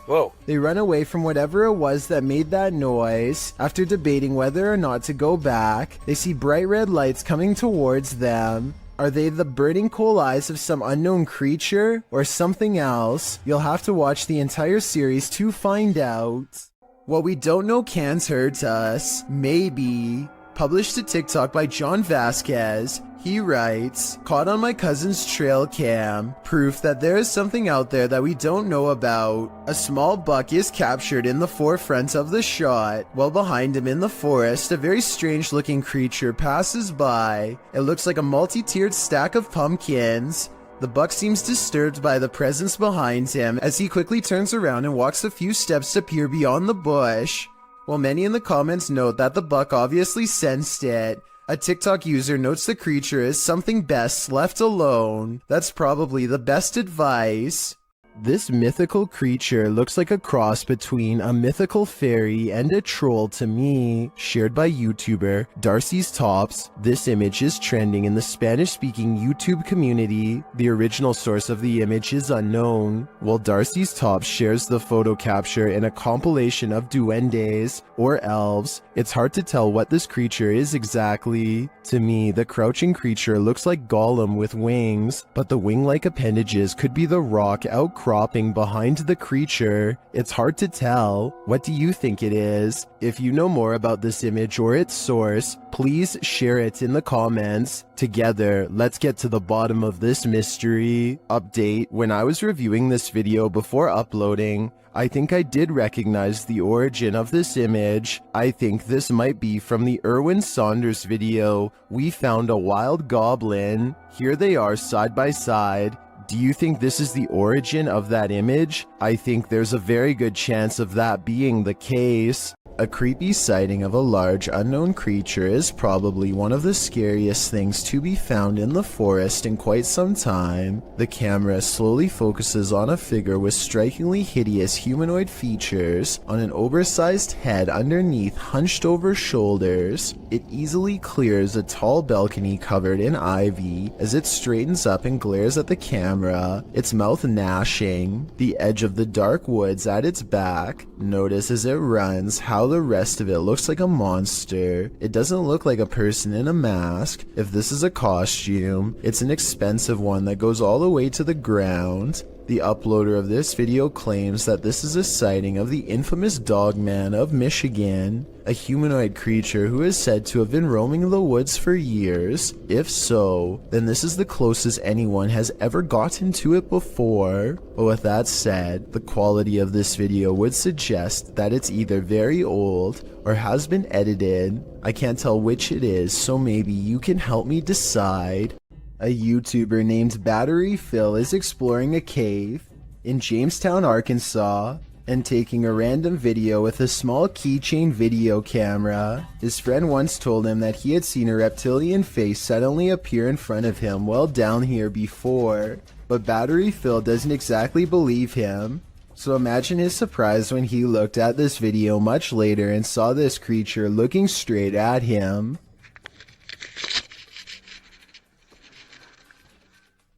Whoa. They run away from whatever it was that made that noise. After debating whether or not to go back, they see bright red lights coming towards them. Are they the burning coal eyes of some unknown creature or something else? You'll have to watch the entire series to find out. What we don't know can't hurt us. Maybe. Published to TikTok by John Vasquez. He writes, "Caught on my cousin's trail cam. Proof that there is something out there that we don't know about. A small buck is captured in the forefront of the shot. While behind him in the forest, a very strange looking creature passes by. It looks like a multi-tiered stack of pumpkins. The buck seems disturbed by the presence behind him as he quickly turns around and walks a few steps to peer beyond the bush." While many in the comments note that the buck obviously sensed it, a TikTok user notes the creature is something best left alone. That's probably the best advice. This mythical creature looks like a cross between a mythical fairy and a troll to me. Shared by YouTuber Darcy's Tops, this image is trending in the Spanish-speaking YouTube community. The original source of the image is unknown. While Darcy's Tops shares the photo capture in a compilation of duendes, or elves, it's hard to tell what this creature is exactly. To me, the crouching creature looks like Gollum with wings, but the wing-like appendages could be the rock outcropping behind the creature. It's hard to tell. What do you think it is? If you know more about this image or its source, please share it in the comments. Together, let's get to the bottom of this mystery. Update: when I was reviewing this video before uploading, I think I did recognize the origin of this image. I think this might be from the Erwin Saunders video, "We Found a Wild Goblin." Here they are side by side. Do you think this is the origin of that image? I think there's a very good chance of that being the case. A creepy sighting of a large unknown creature is probably one of the scariest things to be found in the forest in quite some time. The camera slowly focuses on a figure with strikingly hideous humanoid features on an oversized head underneath hunched over shoulders. It easily clears a tall balcony covered in ivy as it straightens up and glares at the camera, its mouth gnashing. The edge of the dark woods at its back. Notice as it runs how the rest of it looks like a monster. It doesn't look like a person in a mask. If this is a costume, it's an expensive one that goes all the way to the ground. The uploader of this video claims that this is a sighting of the infamous Dogman of Michigan, a humanoid creature who is said to have been roaming the woods for years. If so, then this is the closest anyone has ever gotten to it before. But with that said, the quality of this video would suggest that it's either very old or has been edited. I can't tell which it is, so maybe you can help me decide. A YouTuber named Battery Phil is exploring a cave in Jamestown, Arkansas, and taking a random video with a small keychain video camera. His friend once told him that he had seen a reptilian face suddenly appear in front of him while down here before, but Battery Phil doesn't exactly believe him. So imagine his surprise when he looked at this video much later and saw this creature looking straight at him.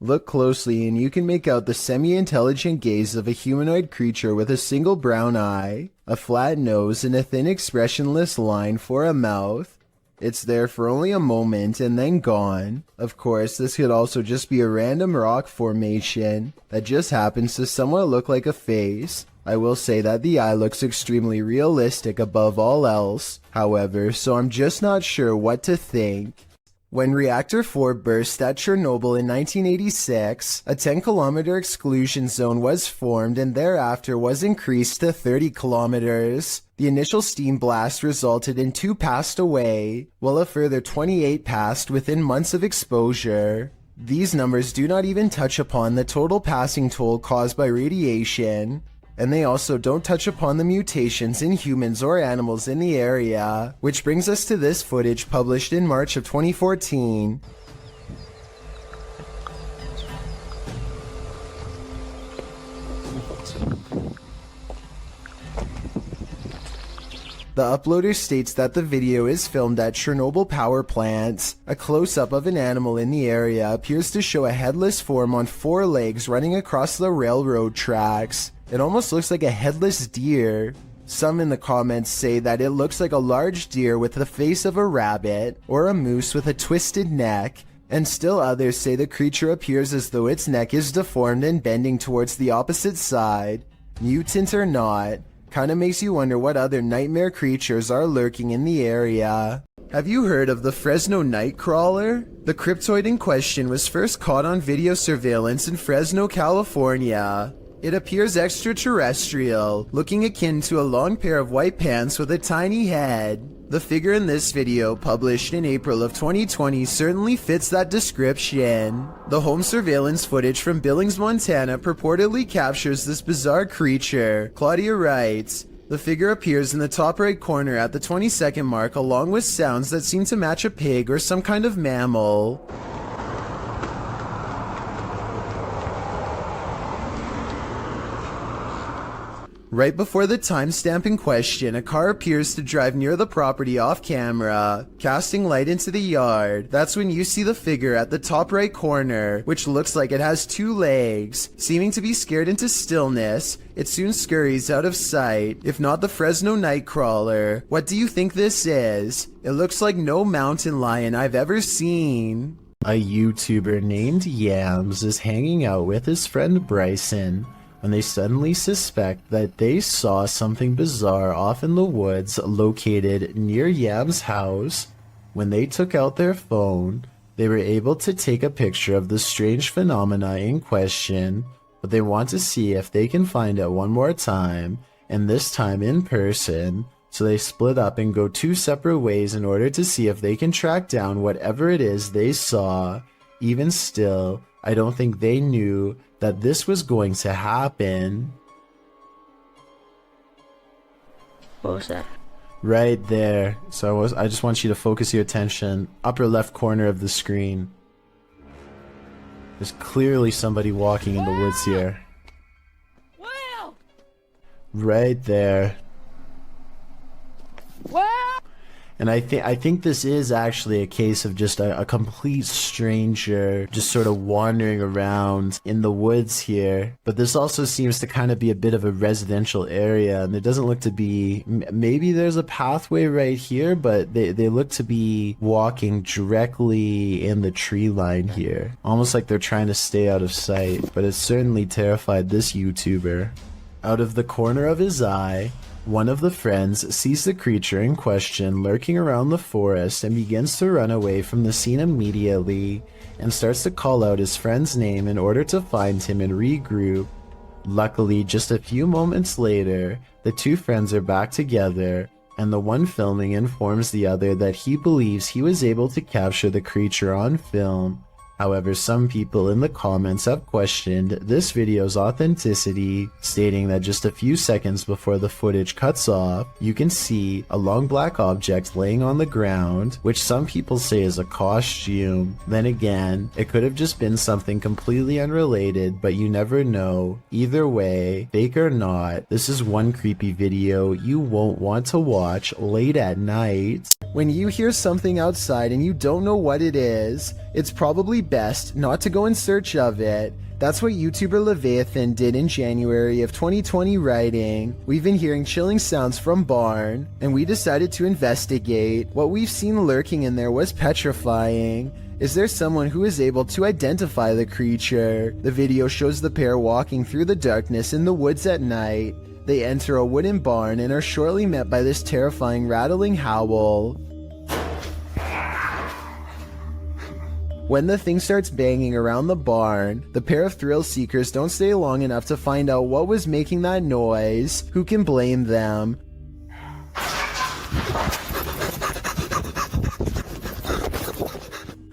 Look closely and you can make out the semi-intelligent gaze of a humanoid creature with a single brown eye, a flat nose, and a thin expressionless line for a mouth. It's there for only a moment and then gone. Of course, this could also just be a random rock formation that just happens to somewhat look like a face. I will say that the eye looks extremely realistic above all else, however, so I'm just not sure what to think. When Reactor 4 burst at Chernobyl in 1986, a 10-kilometer exclusion zone was formed and thereafter was increased to 30 kilometers. The initial steam blast resulted in 2 passed away, while a further 28 passed within months of exposure. These numbers do not even touch upon the total passing toll caused by radiation, and they also don't touch upon the mutations in humans or animals in the area, which brings us to this footage published in March of 2014. The uploader states that the video is filmed at Chernobyl power plant. A close-up of an animal in the area appears to show a headless form on 4 legs running across the railroad tracks. It almost looks like a headless deer. Some in the comments say that it looks like a large deer with the face of a rabbit, or a moose with a twisted neck, and still others say the creature appears as though its neck is deformed and bending towards the opposite side. Mutant or not, kinda makes you wonder what other nightmare creatures are lurking in the area. Have you heard of the Fresno Nightcrawler? The cryptoid in question was first caught on video surveillance in Fresno, California. It appears extraterrestrial, looking akin to a long pair of white pants with a tiny head. The figure in this video, published in April of 2020, certainly fits that description. The home surveillance footage from Billings, Montana purportedly captures this bizarre creature. Claudia writes, "The figure appears in the top right corner at the 20-second mark along with sounds that seem to match a pig or some kind of mammal." Right before the timestamp in question, a car appears to drive near the property off camera, casting light into the yard. That's when you see the figure at the top right corner, which looks like it has 2 legs. Seeming to be scared into stillness, it soon scurries out of sight. If not the Fresno Nightcrawler, what do you think this is? It looks like no mountain lion I've ever seen. A YouTuber named Yams is hanging out with his friend Bryson when they suddenly suspect that they saw something bizarre off in the woods located near Yam's house. When they took out their phone, they were able to take a picture of the strange phenomena in question, but they want to see if they can find it one more time, and this time in person. So they split up and go 2 separate ways in order to see if they can track down whatever it is they saw. Even still, I don't think they knew that this was going to happen. What was that? Right there. So I just want you to focus your attention. Upper left corner of the screen. There's clearly somebody walking in the woods here. Right there. And I think this is actually a case of just a complete stranger just sort of wandering around in the woods here. But this also seems to kind of be a bit of a residential area, and there doesn't look to be, maybe there's a pathway right here, but they look to be walking directly in the tree line here. Almost like they're trying to stay out of sight, but it certainly terrified this YouTuber. Out of the corner of his eye, one of the friends sees the creature in question lurking around the forest and begins to run away from the scene immediately and starts to call out his friend's name in order to find him and regroup. Luckily, just a few moments later, the 2 friends are back together, and the one filming informs the other that he believes he was able to capture the creature on film. However, some people in the comments have questioned this video's authenticity, stating that just a few seconds before the footage cuts off, you can see a long black object laying on the ground, which some people say is a costume. Then again, it could have just been something completely unrelated, but you never know. Either way, fake or not, this is one creepy video you won't want to watch late at night. When you hear something outside and you don't know what it is, it's probably best not to go in search of it. That's what YouTuber Leviathan did in January of 2020, writing, "We've been hearing chilling sounds from barn, and we decided to investigate. What we've seen lurking in there was petrifying. Is there someone who is able to identify the creature?" The video shows the pair walking through the darkness in the woods at night. They enter a wooden barn and are shortly met by this terrifying rattling howl. When the thing starts banging around the barn, the pair of thrill seekers don't stay long enough to find out what was making that noise. Who can blame them?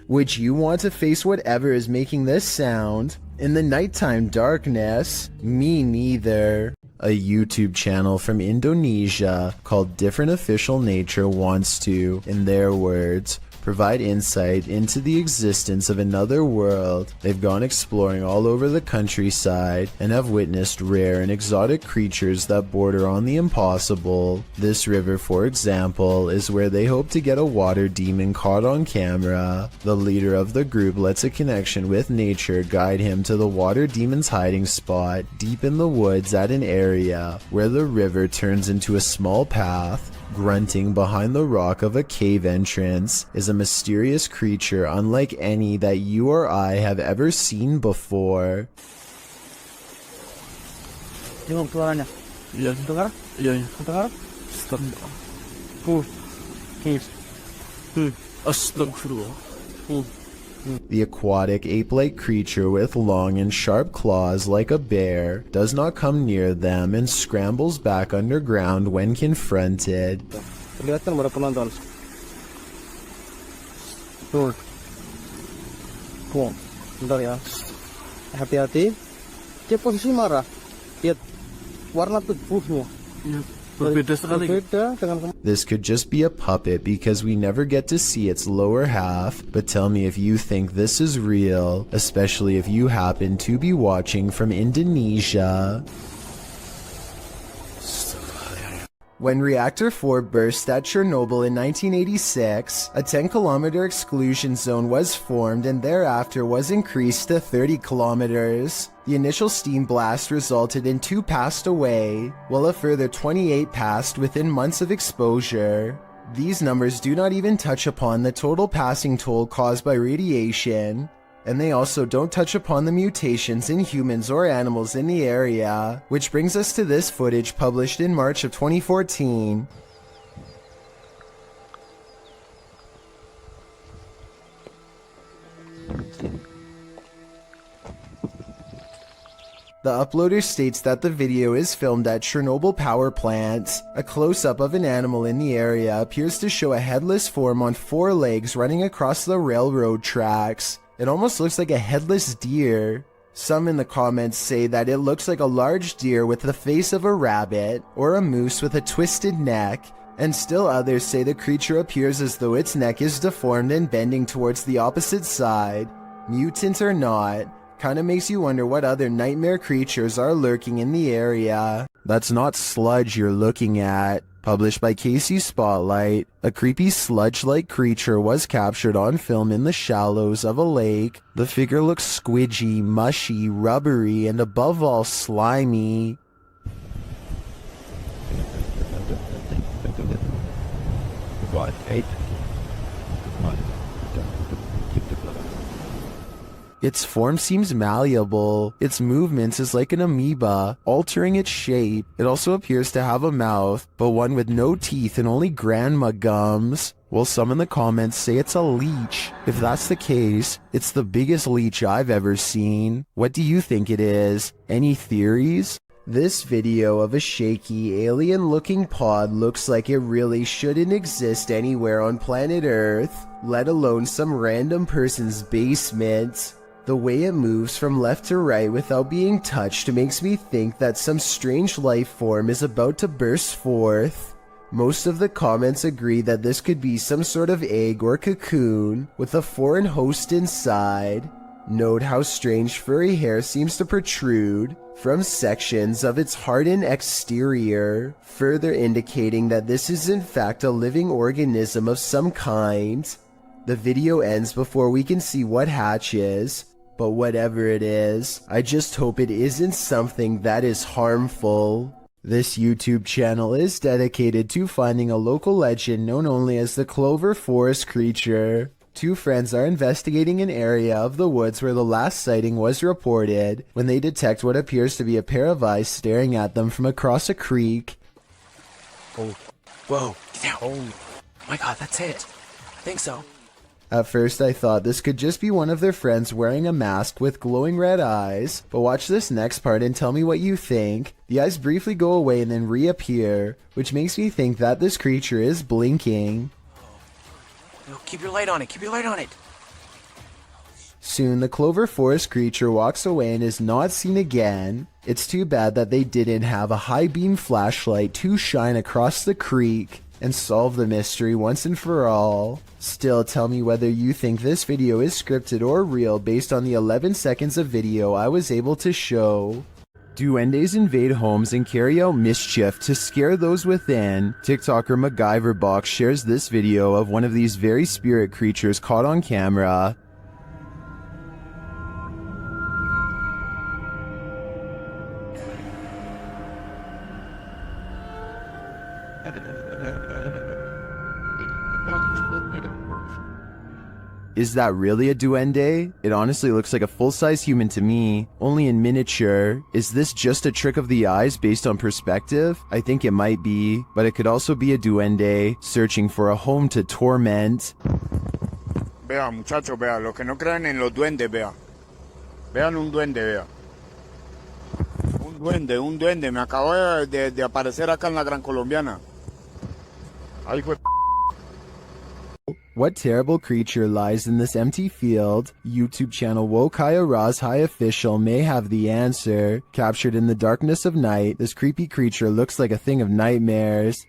Would you want to face whatever is making this sound in the nighttime darkness? Me neither. A YouTube channel from Indonesia called Different Official Nature wants to, in their words, provide insight into the existence of another world. They've gone exploring all over the countryside and have witnessed rare and exotic creatures that border on the impossible. This river, for example, is where they hope to get a water demon caught on camera. The leader of the group lets a connection with nature guide him to the water demon's hiding spot deep in the woods at an area where the river turns into a small path. Grunting behind the rock of a cave entrance is a mysterious creature unlike any that you or I have ever seen before. Tengok suaranya. Iya, dengar? Iya, dengar? Astagfirullah. The aquatic ape-like creature with long and sharp claws like a bear does not come near them and scrambles back underground when confronted. Kelihatan para penonton. Tuh. Bentar ya. Hati-hati. Dia posisi marah. Lihat warna tubuhnya. This could just be a puppet because we never get to see its lower half, but tell me if you think this is real, especially if you happen to be watching from Indonesia. When Reactor 4 burst at Chernobyl in 1986, a 10-kilometer exclusion zone was formed and thereafter was increased to 30 kilometers. The initial steam blast resulted in 2 passed away, while a further 28 passed within months of exposure. These numbers do not even touch upon the total passing toll caused by radiation, and they also don't touch upon the mutations in humans or animals in the area, which brings us to this footage published in March of 2014. The uploader states that the video is filmed at Chernobyl power plant. A close-up of an animal in the area appears to show a headless form on 4 legs running across the railroad tracks. It almost looks like a headless deer. Some in the comments say that it looks like a large deer with the face of a rabbit, or a moose with a twisted neck, and still others say the creature appears as though its neck is deformed and bending towards the opposite side. Mutant or not, kinda makes you wonder what other nightmare creatures are lurking in the area. That's not sludge you're looking at. Published by Casey Spotlight, a creepy sludge-like creature was captured on film in the shallows of a lake. The figure looks squidgy, mushy, rubbery, and above all slimy. Its form seems malleable. Its movements is like an amoeba, altering its shape. It also appears to have a mouth, but one with no teeth and only grandma gums. While some in the comments say it's a leech. If that's the case, it's the biggest leech I've ever seen. What do you think it is? Any theories? This video of a shaky, alien-looking pod looks like it really shouldn't exist anywhere on planet Earth, let alone some random person's basement. The way it moves from left to right without being touched makes me think that some strange life form is about to burst forth. Most of the comments agree that this could be some sort of egg or cocoon with a foreign host inside. Note how strange furry hair seems to protrude from sections of its hardened exterior, further indicating that this is in fact a living organism of some kind. The video ends before we can see what hatches, but whatever it is, I just hope it isn't something that is harmful. This YouTube channel is dedicated to finding a local legend known only as the Clover Forest creature. Two friends are investigating an area of the woods where the last sighting was reported when they detect what appears to be a pair of eyes staring at them from across a creek. Oh, whoa, get down. Oh my god, that's it. I think so. At first I thought this could just be one of their friends wearing a mask with glowing red eyes, but watch this next part and tell me what you think. The eyes briefly go away and then reappear, which makes me think that this creature is blinking. No, keep your light on it, keep your light on it. Soon the Clover Forest creature walks away and is not seen again. It's too bad that they didn't have a high beam flashlight to shine across the creek and solve the mystery once and for all. Still, tell me whether you think this video is scripted or real based on the 11 seconds of video I was able to show. Duendes invade homes and carry out mischief to scare those within. TikToker MacGyverBox shares this video of one of these very spirit creatures caught on camera. Is that really a duende? It honestly looks like a full-size human to me, only in miniature. Is this just a trick of the eyes based on perspective? I think it might be, but it could also be a duende searching for a home to torment. Vea, muchachos, vea, los que no crean en los duendes, vea. Vean un duende, vea. Un duende, me acabo de aparecer acá en la Gran Colombiana. Ahí fue. What terrible creature lies in this empty field? YouTube channel Wokaya Raz High Official may have the answer. Captured in the darkness of night, this creepy creature looks like a thing of nightmares.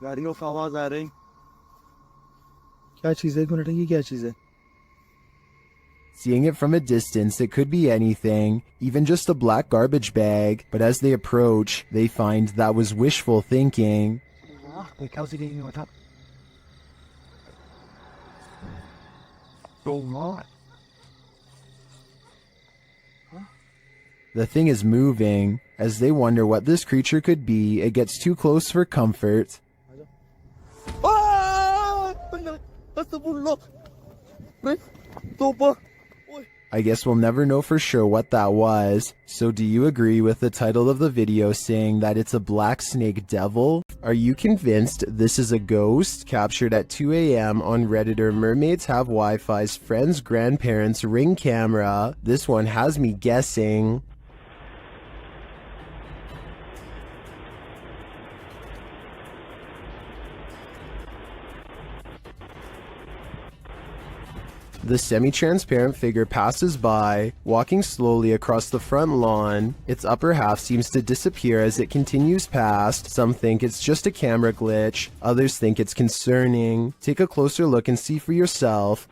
गाड़ियों का आवाज आ रही क्या चीज है एक minute ये क्या चीज है Seeing it from a distance, it could be anything, even just a black garbage bag, but as they approach, they find that was wishful thinking. The thing is moving. As they wonder what this creature could be, it gets too close for comfort. I guess we'll never know for sure what that was. So do you agree with the title of the video saying that it's a black snake devil? Are you convinced this is a ghost? Captured at 2 a.m. on Redditor Mermaids Have Wi-Fi's friend's grandparents' Ring camera. This one has me guessing. The semi-transparent figure passes by, walking slowly across the front lawn. Its upper half seems to disappear as it continues past. Some think it's just a camera glitch, others think it's concerning. Take a closer look and see for yourself.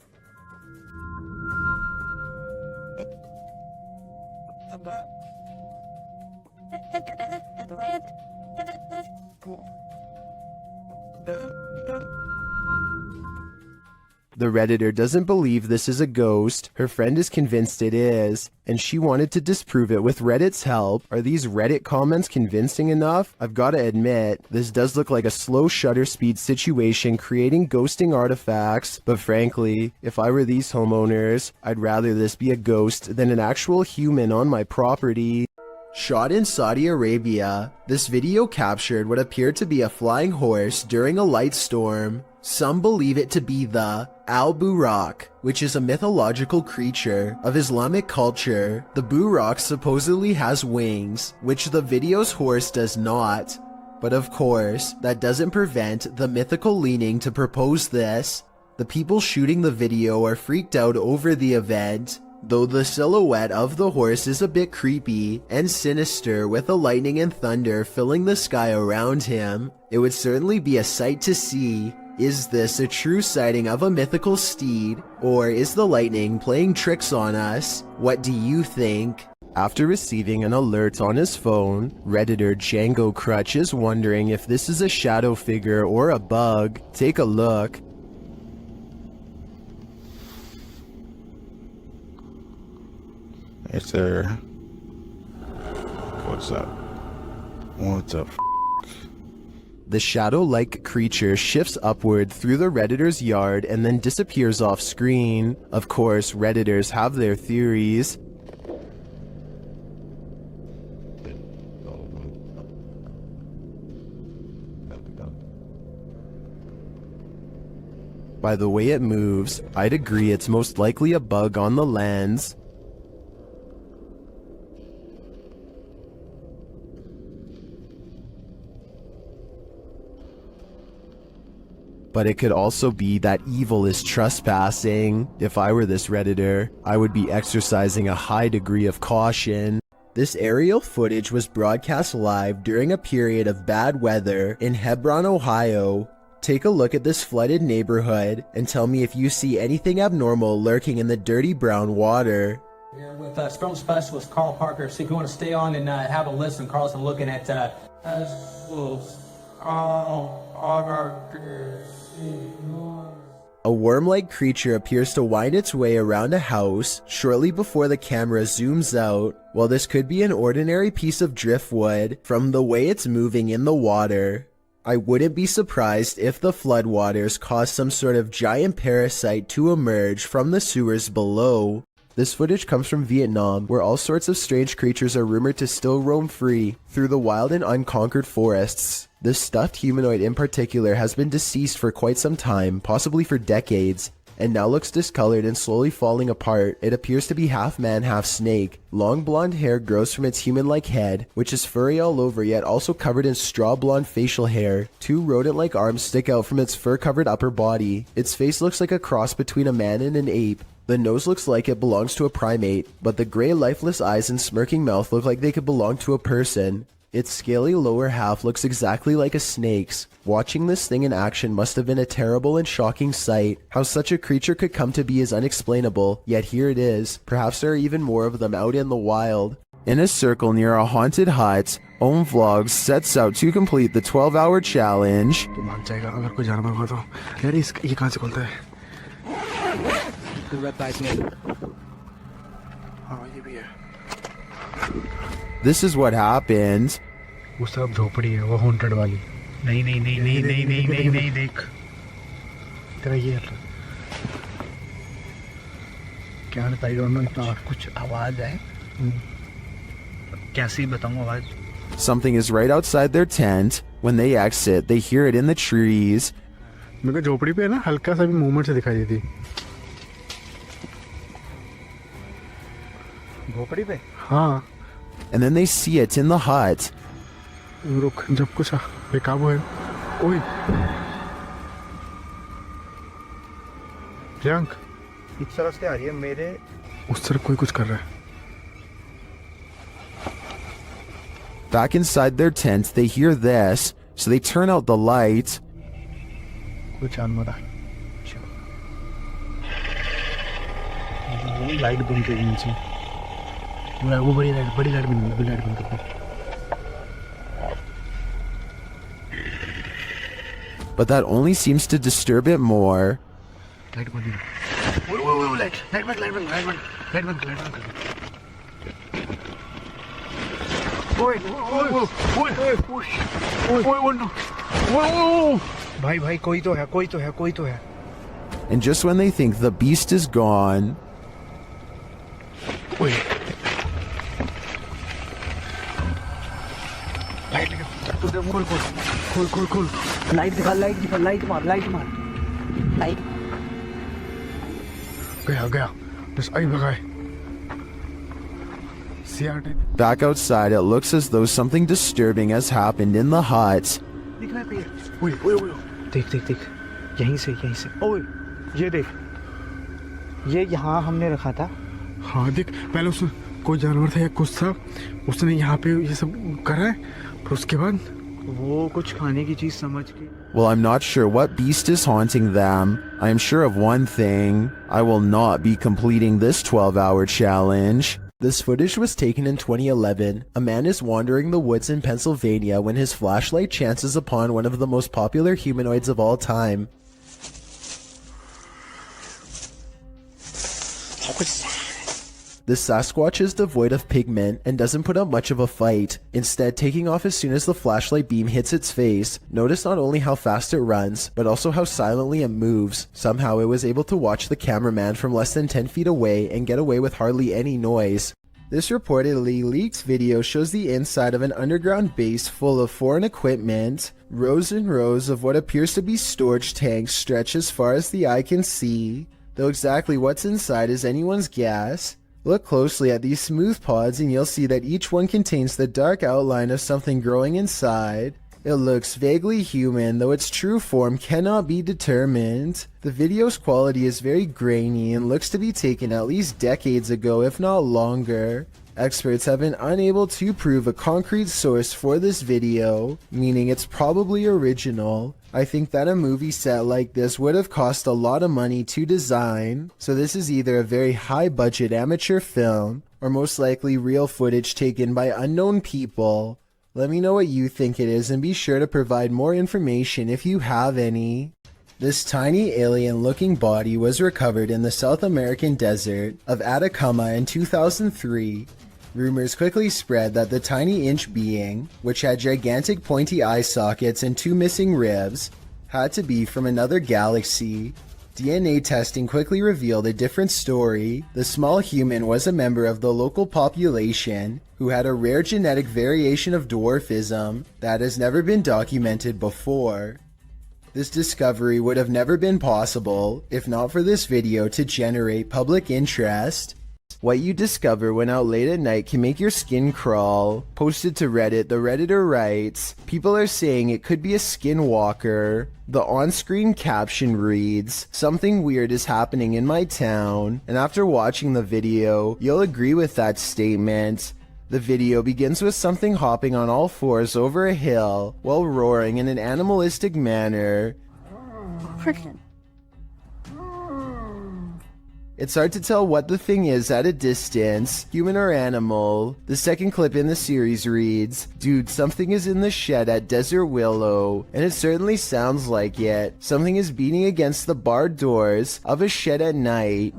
The Redditor doesn't believe this is a ghost. Her friend is convinced it is, and she wanted to disprove it with Reddit's help. Are these Reddit comments convincing enough? I've got to admit, this does look like a slow shutter speed situation creating ghosting artifacts, but frankly, if I were these homeowners, I'd rather this be a ghost than an actual human on my property. Shot in Saudi Arabia, this video captured what appeared to be a flying horse during a light storm. Some believe it to be the Al-Buraq, which is a mythological creature of Islamic culture. The Buraq supposedly has wings, which the video's horse does not. But of course, that doesn't prevent the mythical leaning to propose this. The people shooting the video are freaked out over the event, though the silhouette of the horse is a bit creepy and sinister with the lightning and thunder filling the sky around him. It would certainly be a sight to see. Is this a true sighting of a mythical steed, or is the lightning playing tricks on us? What do you think? After receiving an alert on his phone, Redditor Django Crutch is wondering if this is a shadow figure or a bug. Take a look. Yes, sir. What's up? What's up? The shadow-like creature shifts upward through the Redditor's yard and then disappears off screen. Of course, Redditors have their theories. By the way it moves, I'd agree it's most likely a bug on the lens. But it could also be that evil is trespassing. If I were this Redditor, I would be exercising a high degree of caution. This aerial footage was broadcast live during a period of bad weather in Hebron, Ohio. Take a look at this flooded neighborhood and tell me if you see anything abnormal lurking in the dirty brown water. Here with storm specialist Carl Parker. See if you want to stay on and have a listen. Carl's looking at A worm-like creature appears to wind its way around a house shortly before the camera zooms out. While this could be an ordinary piece of driftwood from the way it's moving in the water, I wouldn't be surprised if the floodwaters caused some sort of giant parasite to emerge from the sewers below. This footage comes from Vietnam, where all sorts of strange creatures are rumored to still roam free through the wild and unconquered forests. This stuffed humanoid in particular has been deceased for quite some time, possibly for decades, and now looks discolored and slowly falling apart. It appears to be half man, half snake. Long blonde hair grows from its human-like head, which is furry all over yet also covered in straw blonde facial hair. Two rodent-like arms stick out from its fur-covered upper body. Its face looks like a cross between a man and an ape. The nose looks like it belongs to a primate, but the gray lifeless eyes and smirking mouth look like they could belong to a person. Its scaly lower half looks exactly like a snake's. Watching this thing in action must have been a terrible and shocking sight. How such a creature could come to be is unexplainable, yet here it is. Perhaps there are even more of them out in the wild. In a circle near a haunted hut, Om Vlogs sets out to complete the 12-hour challenge. This is what happened. वो सब झोपड़ी है वो haunted वाली नहीं नहीं नहीं नहीं नहीं नहीं नहीं नहीं देख तेरा ये क्या है आई डोंट नो इतना कुछ आवाज है कैसी बताऊं आवाज. Something is right outside their tent. When they exit, they hear it in the trees. मेरे को झोपड़ी पे ना हल्का सा भी मूवमेंट से दिखाई देती. झोपड़ी पे हाँ. And then they see it in the hut. रुक जब कुछ बेकाबू है. ओए प्रियंक इस तरफ से आ रही है मेरे उस तरफ कोई कुछ कर रहा है. Back inside their tent, they hear this, so they turn out the light. कुछ जानवर है. लाइट बंद कर नीचे. वो बड़ी लाइट बंद कर. But that only seems to disturb it more. Light बंद. वो लाइट बंद. ओए भाई कोई तो है. And just when they think the beast is gone, खोल लाइट मार गया बस आई भगाए. back outside, it looks as though something disturbing has happened in the hut. देख यहीं से ओए ये देख ये यहाँ हमने रखा था. हाँ देख पहले उसने कोई जानवर था या कुछ था उसने यहाँ पे ये सब करा है फिर उसके बाद वो कुछ खाने की चीज समझ के. Well, I'm not sure what beast is haunting them. I am sure of one thing. I will not be completing this 12-hour challenge. This footage was taken in 2011. A man is wandering the woods in Pennsylvania when his flashlight chances upon one of the most popular humanoids of all time. The Sasquatch is devoid of pigment and doesn't put up much of a fight, instead taking off as soon as the flashlight beam hits its face. Notice not only how fast it runs, but also how silently it moves. Somehow it was able to watch the cameraman from less than 10 feet away and get away with hardly any noise. This reportedly leaked video shows the inside of an underground base full of foreign equipment. Rows and rows of what appears to be storage tanks stretch as far as the eye can see, though exactly what's inside is anyone's guess. Look closely at these smooth pods and you'll see that each one contains the dark outline of something growing inside. It looks vaguely human, though its true form cannot be determined. The video's quality is very grainy and looks to be taken at least decades ago, if not longer. Experts have been unable to prove a concrete source for this video, meaning it's probably original. I think that a movie set like this would have cost a lot of money to design, so this is either a very high budget amateur film, or most likely real footage taken by unknown people. Let me know what you think it is and be sure to provide more information if you have any. This tiny alien-looking body was recovered in the South American desert of Atacama in 2003. Rumors quickly spread that the tiny inch being, which had gigantic pointy eye sockets and 2 missing ribs, had to be from another galaxy. DNA testing quickly revealed a different story. The small human was a member of the local population who had a rare genetic variation of dwarfism that has never been documented before. This discovery would have never been possible if not for this video to generate public interest. What you discover when out late at night can make your skin crawl. Posted to Reddit, the Redditor writes, "People are saying it could be a skinwalker." The on-screen caption reads, "Something weird is happening in my town." And after watching the video, you'll agree with that statement. The video begins with something hopping on all fours over a hill while roaring in an animalistic manner. It's hard to tell what the thing is at a distance, human or animal. The second clip in the series reads, "Dude, something is in the shed at Desert Willow," and it certainly sounds like it. Something is beating against the barred doors of a shed at night.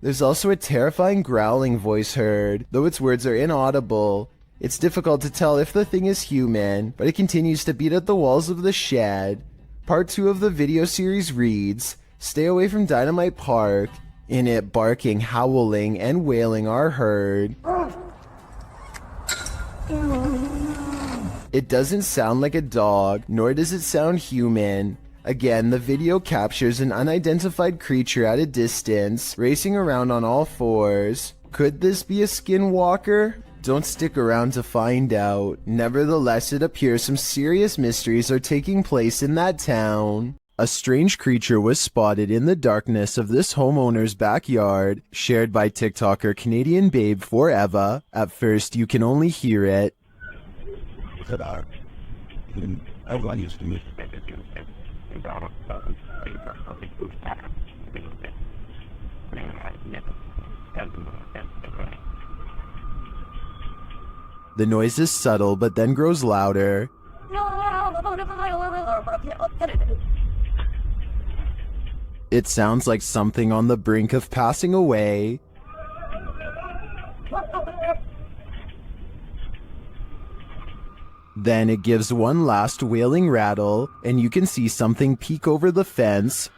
There's also a terrifying growling voice heard, though its words are inaudible. It's difficult to tell if the thing is human, but it continues to beat at the walls of the shed. Part 2 of the video series reads, "Stay away from Dynamite Park." In it, barking, howling, and wailing are heard. It doesn't sound like a dog, nor does it sound human. Again, the video captures an unidentified creature at a distance, racing around on all fours. Could this be a skinwalker? Don't stick around to find out. Nevertheless, it appears some serious mysteries are taking place in that town. A strange creature was spotted in the darkness of this homeowner's backyard, shared by TikToker Canadian Babe Forever. At first, you can only hear it. The noise is subtle but then grows louder. It sounds like something on the brink of passing away. Then it gives one last wailing rattle, and you can see something peek over the fence.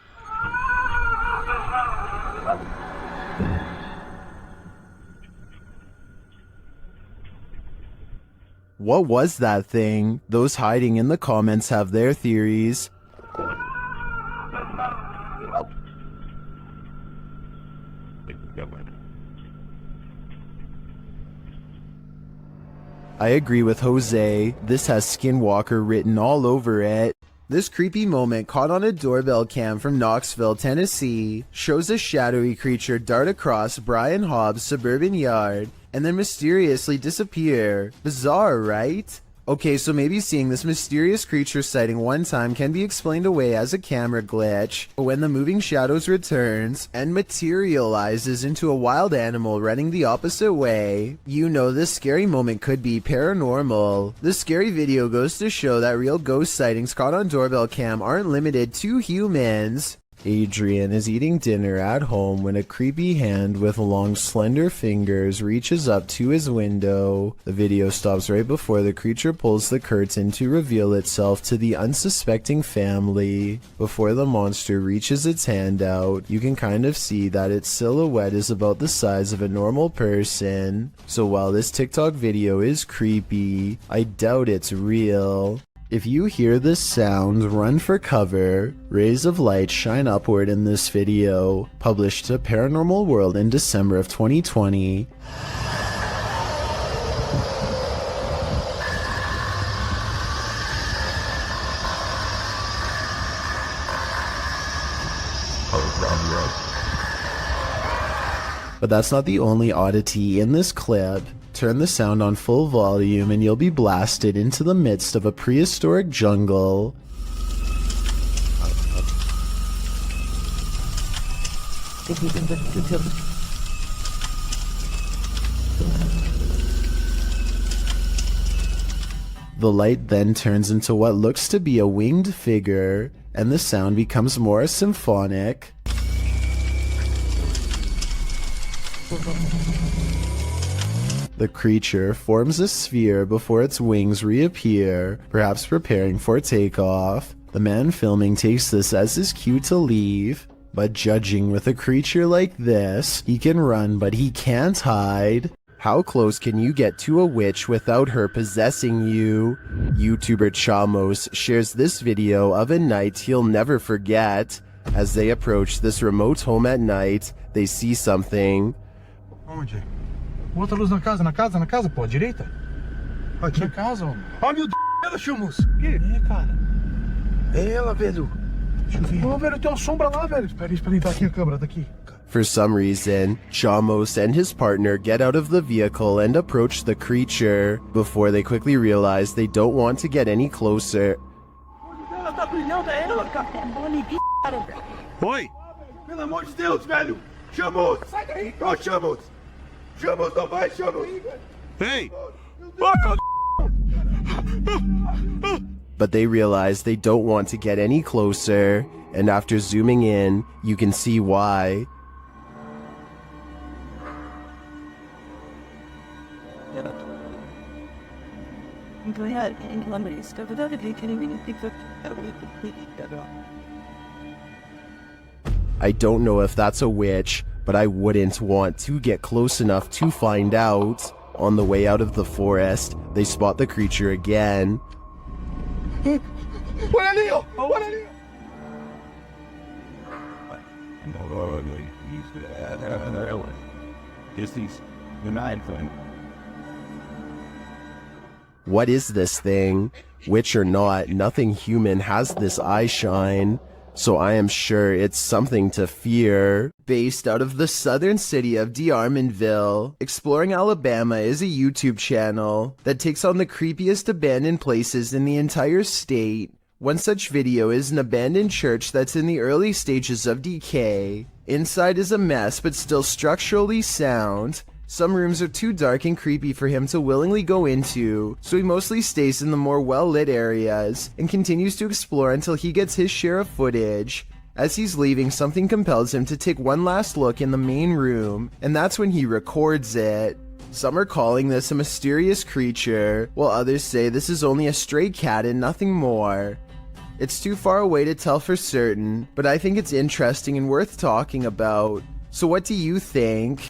What was that thing? Those hiding in the comments have their theories. I agree with Jose. This has Skinwalker written all over it. This creepy moment caught on a doorbell cam from Knoxville, Tennessee, shows a shadowy creature dart across Brian Hobbs' suburban yard and then mysteriously disappear. Bizarre, right? Okay, so maybe seeing this mysterious creature sighting one time can be explained away as a camera glitch, but when the moving shadows returns and materializes into a wild animal running the opposite way, you know this scary moment could be paranormal. This scary video goes to show that real ghost sightings caught on doorbell cam aren't limited to humans. Adrian is eating dinner at home when a creepy hand with long slender fingers reaches up to his window. The video stops right before the creature pulls the curtain to reveal itself to the unsuspecting family. Before the monster reaches its hand out, you can kind of see that its silhouette is about the size of a normal person. So while this TikTok video is creepy, I doubt it's real. If you hear this sound, run for cover. Rays of light shine upward in this video, published to Paranormal World in December of 2020. But that's not the only oddity in this clip. Turn the sound on full volume and you'll be blasted into the midst of a prehistoric jungle. The light then turns into what looks to be a winged figure, and the sound becomes more symphonic. The creature forms a sphere before its wings reappear, perhaps preparing for takeoff. The man filming takes this as his cue to leave, but judging with a creature like this, he can run but he can't hide. How close can you get to a witch without her possessing you? YouTuber Chamos shares this video of a night he'll never forget. As they approach this remote home at night, they see something. Onde? Outra luz na casa, pô, à direita? Aqui. Na casa, homem. Ó, meu Deus, ela, Chamos. O quê? É, cara. É ela, velho. Deixa eu ver. Ô, velho, tem uma sombra lá, velho. Espera aí, tá aqui a câmera, tá aqui. For some reason, Chamos and his partner get out of the vehicle and approach the creature, before they quickly realize they don't want to get any closer. Ela tá brilhando, é ela, cara. É bola de cara. Oi! Pelo amor de Deus, velho! Chamos! Sai daí! Ó, Chamos! Chamos, não vai, Chamos! Ei! But they realize they don't want to get any closer, and after zooming in, you can see why. I don't know if that's a witch, but I wouldn't want to get close enough to find out. On the way out of the forest, they spot the creature again. What is this thing? Witch or not, nothing human has this eye shine, so I am sure it's something to fear. Based out of the southern city of D'Armanville, Exploring Alabama is a YouTube channel that takes on the creepiest abandoned places in the entire state. One such video is an abandoned church that's in the early stages of decay. Inside is a mess but still structurally sound. Some rooms are too dark and creepy for him to willingly go into, so he mostly stays in the more well-lit areas and continues to explore until he gets his share of footage. As he's leaving, something compels him to take one last look in the main room, and that's when he records it. Some are calling this a mysterious creature, while others say this is only a stray cat and nothing more. It's too far away to tell for certain, but I think it's interesting and worth talking about. So what do you think?